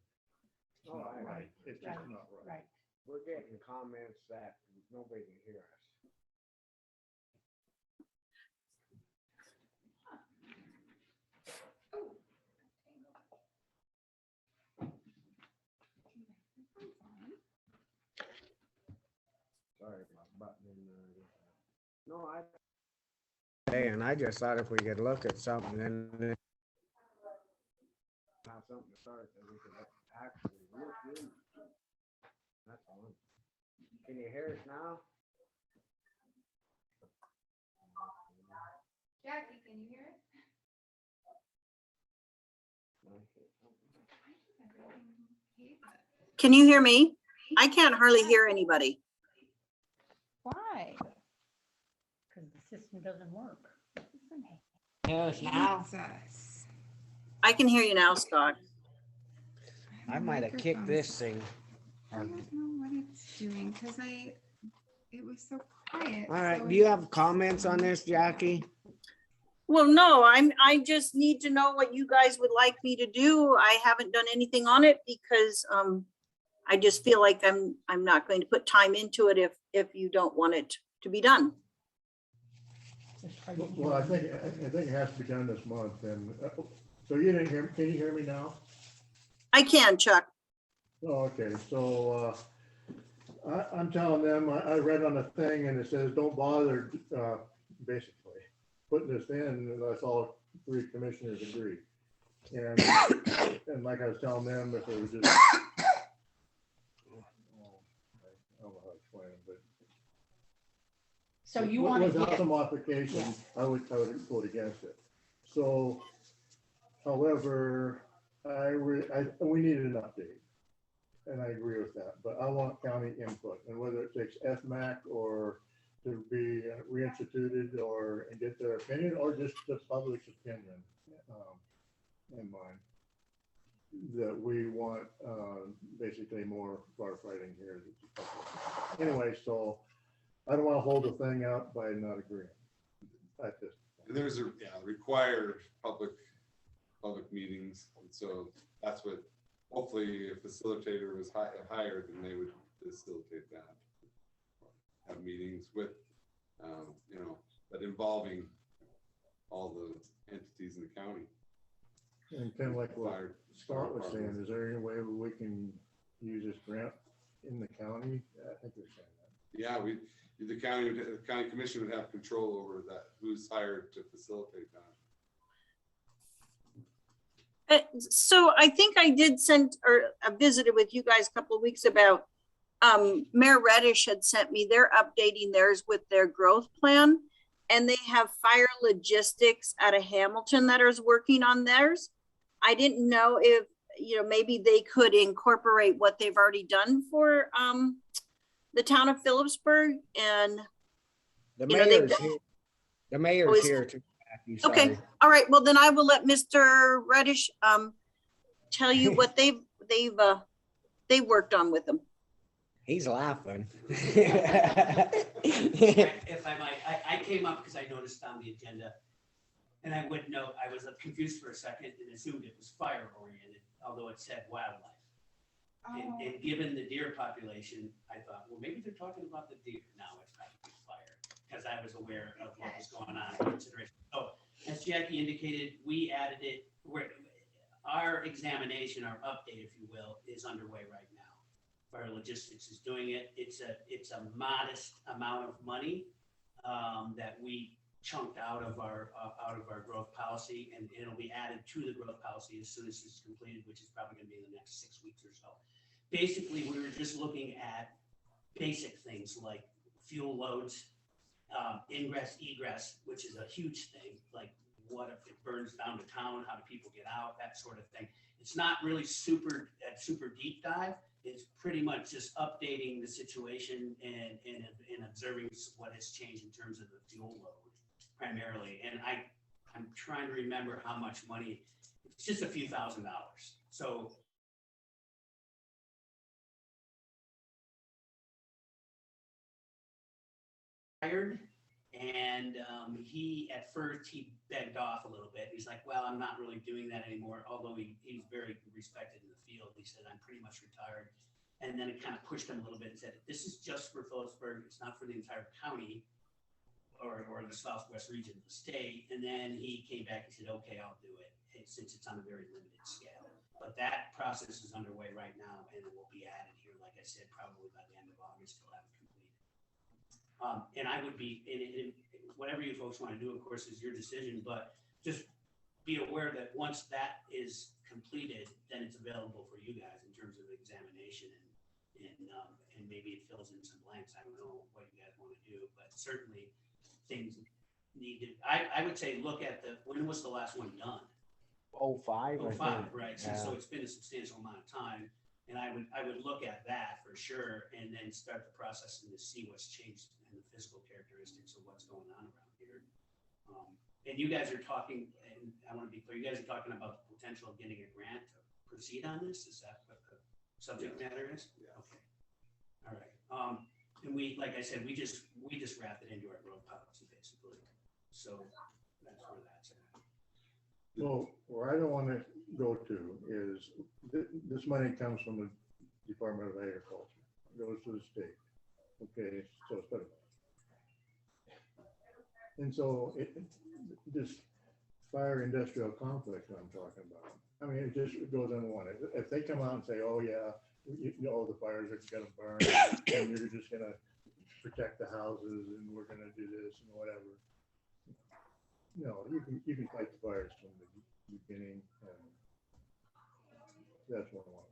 it's not right. It's just not right. Right. we're getting comments that nobody can hear us. Sorry about butting in there. No, Hey, and I just thought if we could look at something and then have something to start that we could actually look in. That's all. Can you hear us now? Jackie, can you hear us? Can you hear me? I can't hardly hear anybody. Why? Because the system doesn't work. Yes, now. Jesus. I can hear you now, Scott. I might have kicked this thing. I don't know what it's doing, because it was so quiet. All right, so do you have comments on this, Jackie? Well, no, I just need to know what you guys would like me to do. I haven't done anything on it because I just feel like I'm not going to put time into it if you don't want it to be done. Well, I think it has to be done this month, and, so you didn't hear, can you hear me now? I can, Chuck. Oh, okay, so, I'm telling them, I read on the thing and it says, don't bother, basically, putting this in unless all three commissioners agree. And like I was telling them, if it was just, I don't know how to explain it, but. So you want to Without get, the modification, I would vote against it. So, however, we needed an update. And I agree with that, but I want county input, and whether it takes FMAC or to be reinstituted or and get their opinion, or just the public's opinion in mind. That we want basically more firefighting here. Anyway, so I don't want to hold the thing up by not agreeing at this. There's required public meetings, and so that's what, hopefully a facilitator was hired, then they would facilitate that. Have meetings with, but involving all the entities in the county. And kind of like what Scott was saying, is there any way we can use this grant in the county? I think they're saying that. Yeah, the county commission would have control over that, who's hired to facilitate that. So I think I did send or visited with you guys a couple of weeks about Mayor Reddish had sent me, they're updating theirs with their growth plan, and they have Fire Logistics out of Hamilton that is working on theirs. I didn't know if, maybe they could incorporate what they've already done for the town of Phillipsburg, and The You know, mayor's they've- here. The mayor's here too. Jackie, okay, sorry. all right, well then I will let Mr. Reddish tell you what they've worked on with them. He's laughing. If I might, I came up because I noticed on the agenda, and I would note, I was confused for a second and assumed it was fire oriented, although it said wildlife. And given the deer population, I thought, well, maybe they're talking about the deer. No, it's probably fire, because I was aware of what was going on in consideration. So as Jackie indicated, we added it, our examination, our update, if you will, is underway right now. Fire Logistics is doing it. It's a modest amount of money that we chunked out of our growth policy, and it'll be added to the growth policy as soon as it's completed, which is probably going to be in the next 6 weeks or so. Basically, we were just looking at basic things like fuel loads, ingress, egress, which is a huge thing. Like, what if it burns down to town? How do people get out? That sort of thing. It's not really super deep dive. It's pretty much just updating the situation and observing what has changed in terms of the fuel load primarily. And I'm trying to remember how much money. It's just a few $1,000s. So and he at first he begged off a little bit. He's like, well, I'm not really doing that anymore, although he's very respected in the field. He said, I'm pretty much retired. And then it kind of pushed him a little bit and said, this is just for Phillipsburg, it's not for the entire county or the southwest region of the state. And then he came back and said, okay, I'll do it, since it's on a very limited scale. But that process is underway right now, and it will be added here, like I said, probably by the end of August, he'll have it completed. And I would be, whatever you folks want to do, of course, is your decision, but just be aware that once that is completed, then it's available for you guys in terms of examination and maybe it fills in some blanks. I don't know what you guys want to do, but certainly things need to, I would say, look at when was the last one done? 05, I 05, think. right, so Yeah. it's been a substantial amount of time. And I would look at that for sure, and then start the process and to see what's changed in the physical characteristics of what's going on around here. And you guys are talking, and I want to be clear, you guys are talking about the potential of getting a grant to proceed on this? Is that what the subject matter is? Yeah. Okay. All right. And we, like I said, we just wrapped it into our growth policy, basically. So that's where that's at. Well, where I don't want to go to is, this money comes from the Department of Agriculture, goes to the state. Okay, so it's federal. And so this fire industrial complex I'm talking about, I mean, it just goes on. If they come out and say, oh yeah, you know, the fires are gonna burn and you're just gonna protect the houses and we're gonna do this and whatever. No, you can fight the fires from the beginning, and that's what I want.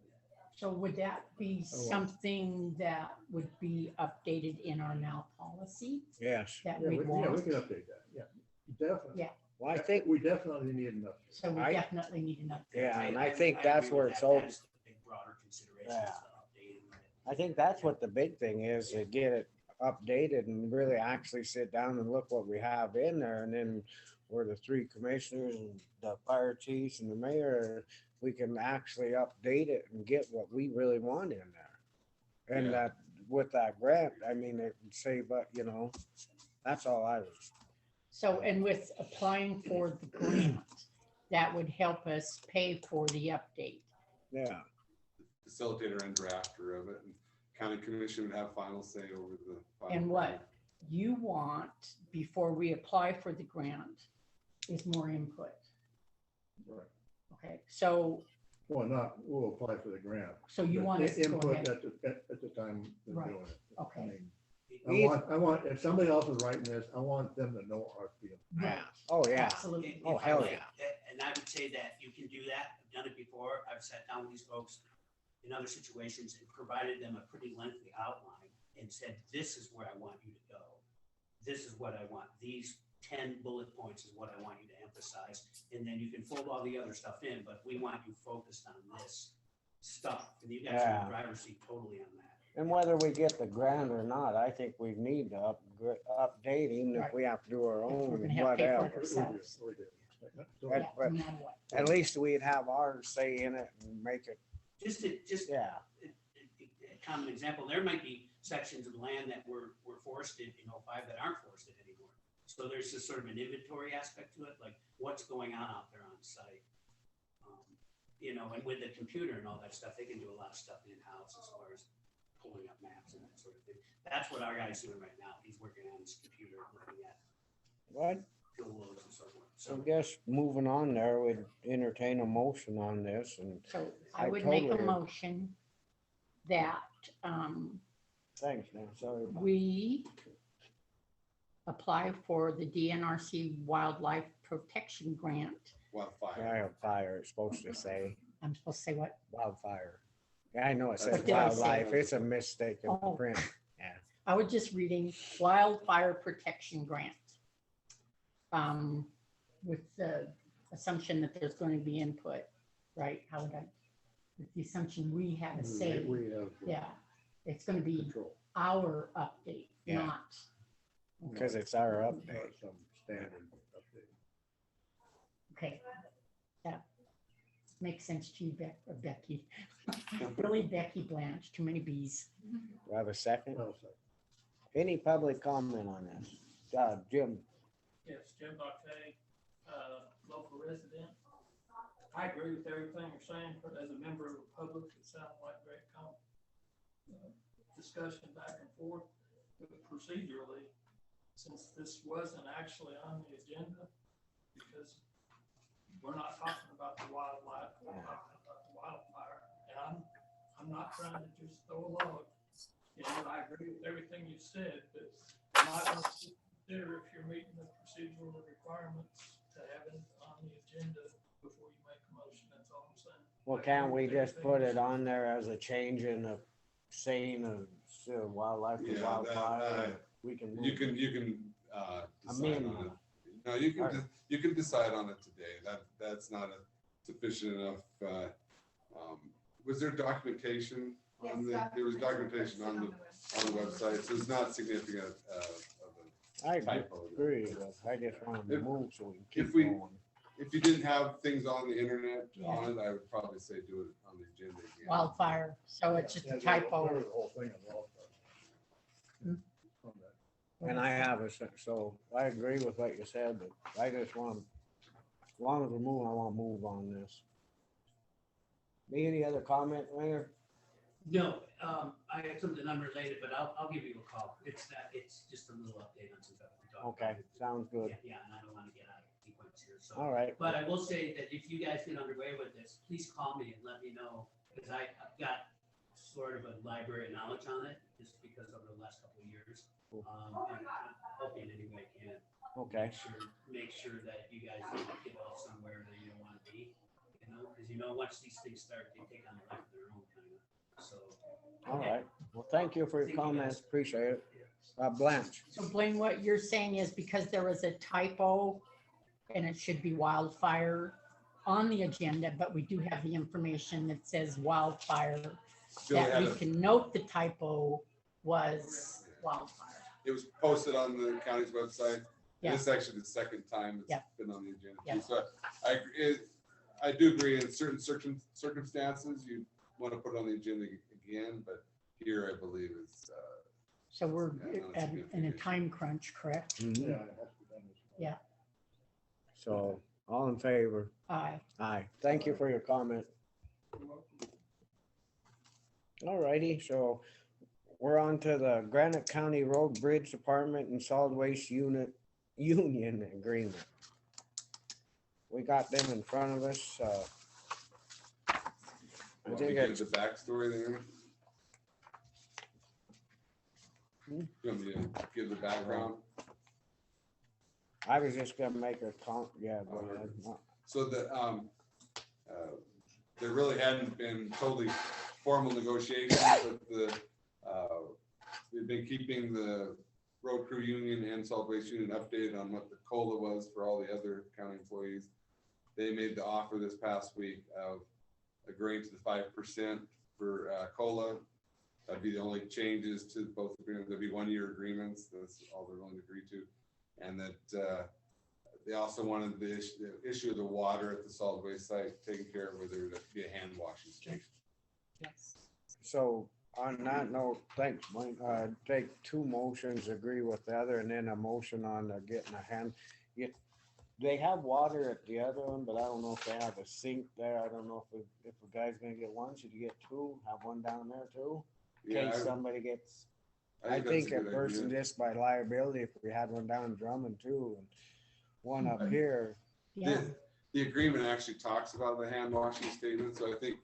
So would that be something that would be updated in our now policy Yes. that Yeah, we we want? can update that, yeah, definitely. Yeah. Well, I think, We definitely need enough. So we definitely need an update. yeah, and I agree think that's with where that. it's all, That's the big broader consideration, is Yeah. the updating. I think that's what the big thing is, to get it updated and really actually sit down and look what we have in there. And then where the three commissioners and the fire chiefs and the mayor, we can actually update it and get what we really want in there. And Yeah. that, with that grant, I mean, it would save, but you know, that's all I was. So, and with applying for the grant, that would help us pay for the update. Yeah. Facilitator and drafter of it, and county commission would have final say over the. final And what product. you want before we apply for the grant is more input. Right. Okay, so, Well, we'll apply for the grant. so you but want us to go input ahead. at the time they're Right. doing it. Okay. I mean, I want, if somebody else is writing this, I want them to know our feeling. Right. Oh, yeah. Absolutely. Oh, If I hell may, yeah. And I would say that you can do that. I've done it before. I've sat down with these folks in other situations and provided them a pretty lengthy outline and said, this is where I want you to go. This is what I want. These 10 bullet points is what I want you to emphasize. And then you can fold all the other stuff in, but we want you focused on this stuff. And you guys are in Yeah. the driver's seat totally on that. And whether we get the grant or not, I think we need to update, even if Right. we have to do our If own, we're gonna have to pay for it whatever. ourselves. We do. So- But- Yeah, but no matter what. At least we'd have our say in it and make it, Just yeah. a common example, there might be sections of land that were forested in 05 that aren't forested anymore. So there's just sort of an inventory aspect to it, like what's going on out there on site. You know, and with the computer and all that stuff, they can do a lot of stuff in-house as far as pulling up maps and that sort of thing. That's what our guy's doing right now. He's working on his computer, looking at What? fuel loads and so forth. So I So guess moving on there, we'd entertain a motion on this and So I I would make a totally- motion that thanks, man, sorry. about- we apply for the DNRC Wildlife Protection Grant. Wildfire. Wildfire, it's supposed to say I'm supposed to say what? wildfire. Yeah, I know it says What did I say? wildlife, it's a mistake in the Oh. print, yeah. I was just reading Wildfire Protection Grant. With the assumption that there's going to be input, right? How would I, with the assumption we have a say, We have yeah, it's going to be control. our update, Yeah. not. Because it's our Not update. some standard update. Okay, that makes sense to you, Becky. Really, Becky Blanche, too many Bs. Do I have a second? Well said. Any public comment on this? Jim, Yes, Jim Buckhay, local resident. I agree with everything you're saying, but as a member of the public, it sounds like great discussion back and forth, but procedurally, since this wasn't actually on the agenda, because we're not talking about the wildlife, we're talking about the wildfire, and I'm not trying to just throw a log. You know, I agree with everything you said, but you might want to consider if you're meeting the procedural requirements to have it on the agenda before you make a motion, that's all I'm saying. Well, can't we just put it on there as a change in the saying of wildlife to Yeah, wildfire? We can. You move can, it. you can, decide mean, on it. No, you can decide on it today. That's not a sufficient enough, was there documentation on Yes, there was documentation documentation on the website, so it's not significant, of I a typo. agree, but I just want to move so we can If keep we- going. If you didn't have things on the internet Yeah. on it, I would probably say do it on the agenda again. Wildfire, so it's just a typo. The whole thing is all. And I have a, so I agree with what you said, but I just want, as long as we move, I want to move on this. Any other comment, Mayor? No, I have something unrelated, but I'll give you a call. It's just a little update on some stuff we talked about. Okay, sounds good. Yeah, and I don't want to get out of sequence here, so. All right. But I will say that if you guys get underway with this, please call me and let me know, because I've got sort of a library of knowledge on it, just because over the last couple of years. And I'm hoping any way I can. Okay. Make sure that you guys don't get off somewhere that you don't want to be, because once these things start, they take on a life of their own kind of, so. All right. Well, thank you for your comments. Appreciate it. Blanche. So Blaine, what you're saying is because there was a typo and it should be wildfire on the agenda, but we do have the information that says wildfire, Billy that had we a- can note the typo was wildfire. It was posted on the county's website. Yeah. This is actually the second time it's Yeah. been on the agenda. Yeah. So I do agree in certain circumstances, you want to put it on the agenda again, but here I believe it's, So we're Yeah, no, it's at- a good in a condition. time crunch, correct? Mhm. Yeah, it has to be done this way. Yeah. So all in favor? Aye. Aye. Thank you for your comment. All righty, so we're on to the Granite County Road Bridge Department and Solid Waste Unit Union Agreement. We got them in front of us. I want think to give it's, the backstory there. You want me to give the background? I was just gonna make a comment, yeah, go ahead. So there really hadn't been totally formal negotiations, but we've been keeping the road crew union and solid waste union updated on what the COLA was for all the other county employees. They made the offer this past week of agreeing to the 5% for COLA. That'd be the only changes to both agreements. There'd be 1-year agreements. That's all they're willing to agree to. And that they also wanted the issue of the water at the solid waste site taken care of, where there would be a hand washing station. Yes. So on that note, thanks, Mike. Take two motions, agree with the other, and then a motion on getting a hand. They have water at the other one, but I don't know if they have a sink there. I don't know if a guy's gonna get one, should you get two? Have one down there too? In Yeah, case somebody gets, I that's think a good person idea. just by liability, if we had one down in Drummond too, and one up here. Yeah. The agreement actually talks about the hand washing statement, so I think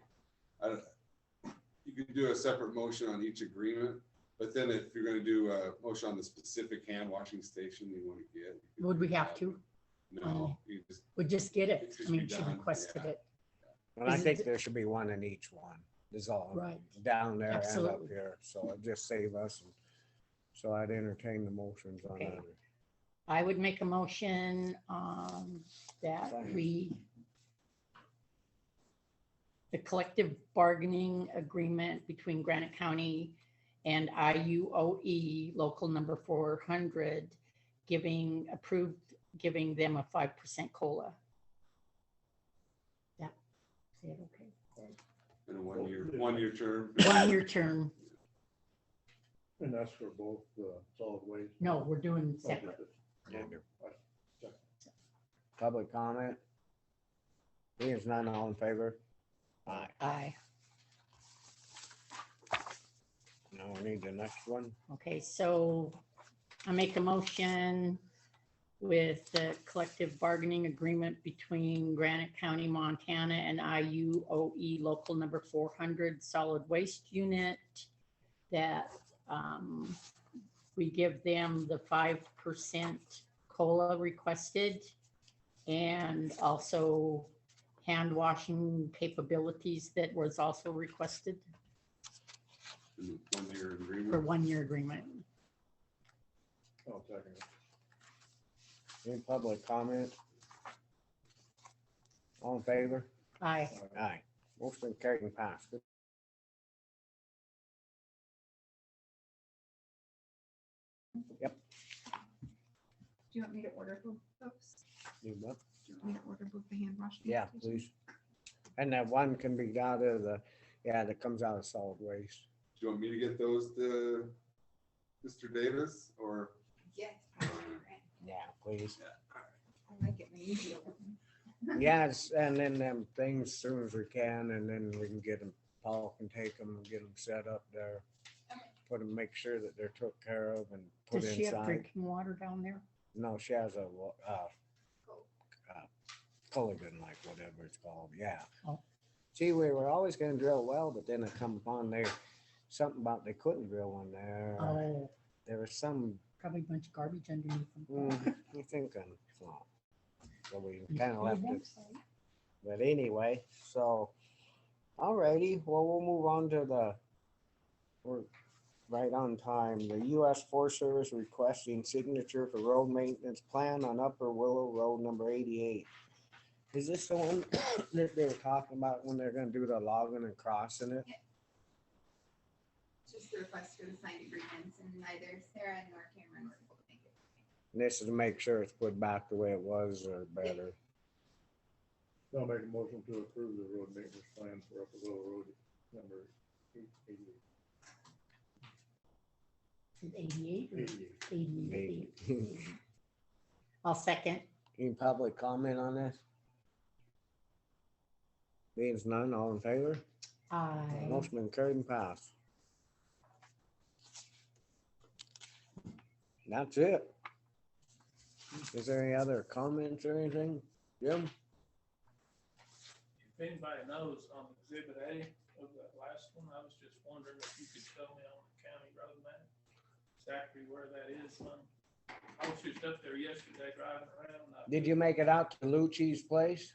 you could do a separate motion on each agreement, but then if you're gonna do a motion on the specific hand washing station you want to get. you could Would we do have that. to? No, you just, We just get it. It should I mean, be she done, requested yeah. it. And I Is it- think there should be one in each one, is all. Right. Down there and up Absolutely. here, so it just save us. So I'd entertain the motions on Okay. that. I would make a motion that the collective bargaining agreement between Granite County and IUOE local number 400, giving them a 5% COLA. Yeah. Is that okay? in a 1-year term. 1-year term. And that's for both solid waste. No, we're doing separate. Public comment? Here's none, all in favor? Aye. Aye. the next one. Okay, so I make a motion with the collective bargaining agreement between Granite County, Montana and IUOE Local Number 400 Solid Waste Unit that we give them the 5% COLA requested and also hand washing capabilities that was also requested in the 1 year for agreement. 1-year agreement. I'll second it. Any public comment? All in favor? Aye. Aye. Motion carried and passed. Yep. Do you want me to order both those? You what? Do you want me to order both the hand wash? Yeah, please. And that one can be out of the, yeah, that comes out of solid waste. Do you want me to get those to Mr. Davis or? Yes. Yeah, please. I like it when you do it. Yes, and then them things as soon as we can, and then we can get them, Paul can take them and get them set up there. Put them, make sure that they're took care of and put Does she have inside. drinking water down there? No, she has a, Culligan, like whatever it's called, yeah. Oh. See, we were always gonna drill a well, but then it come upon there, something about they couldn't drill one there. Oh, There was some, probably a bunch of garbage underneath them. I'm thinking, well, so we kind of left it. But anyway, so, alrighty, well, we'll move on to we're right on time. The US Forest Service requesting signature for road maintenance plan on Upper Willow Road number 88. Is this the one that they were talking about when they're gonna do the logging and crossing it? Just the request for the signed agreements, and neither Sarah nor Cameron were able to make it. And this is to make sure it's put back the way it was or better. I'll make a motion to approve the road maintenance plan for Upper Willow Road number 88. 88 or 88. 88? I'll second. Any public comment on this? Being none, all in favor? Aye. Motion been carried and passed. That's it. Is there any other comments or anything? Jim? If anybody knows on exhibit A of that last one, I was just wondering if you could tell me on the county road map exactly where that is. I was just up there yesterday driving around. Did you make it out to Lucci's place?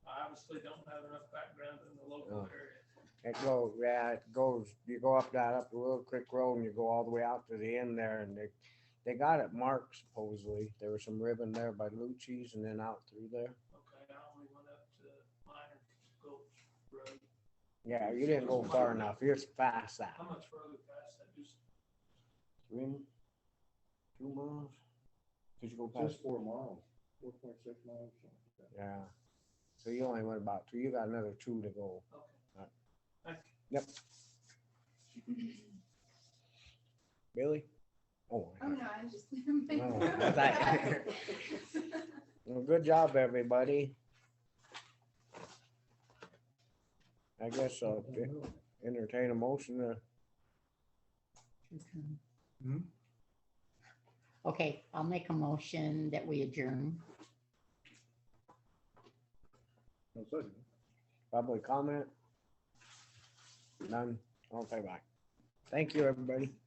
I obviously don't have enough background in the local Oh. area. It goes, yeah, it goes, you go up that up the Little Creek Road and you go all the way out to the end there and they got it marked supposedly. There was some ribbon there by Lucci's and then out through there. Okay, I only went up to Minor Gulch Road. Yeah, you didn't go far enough. You're past that. How much further past that? Just 2 miles? Did you go past? Just 4 miles, 4.6 miles. something like that. Yeah. So you only went about 2. You got another 2 to go. okay. Right. Thank Yep. Billy? Oh. Oh, no, I was just. Oh, I thought- Well, good job, everybody. I guess I'll entertain a motion to, Okay, I'll make a motion that we adjourn. No second. public comment. None. All in favor? Aye. Thank you, everybody.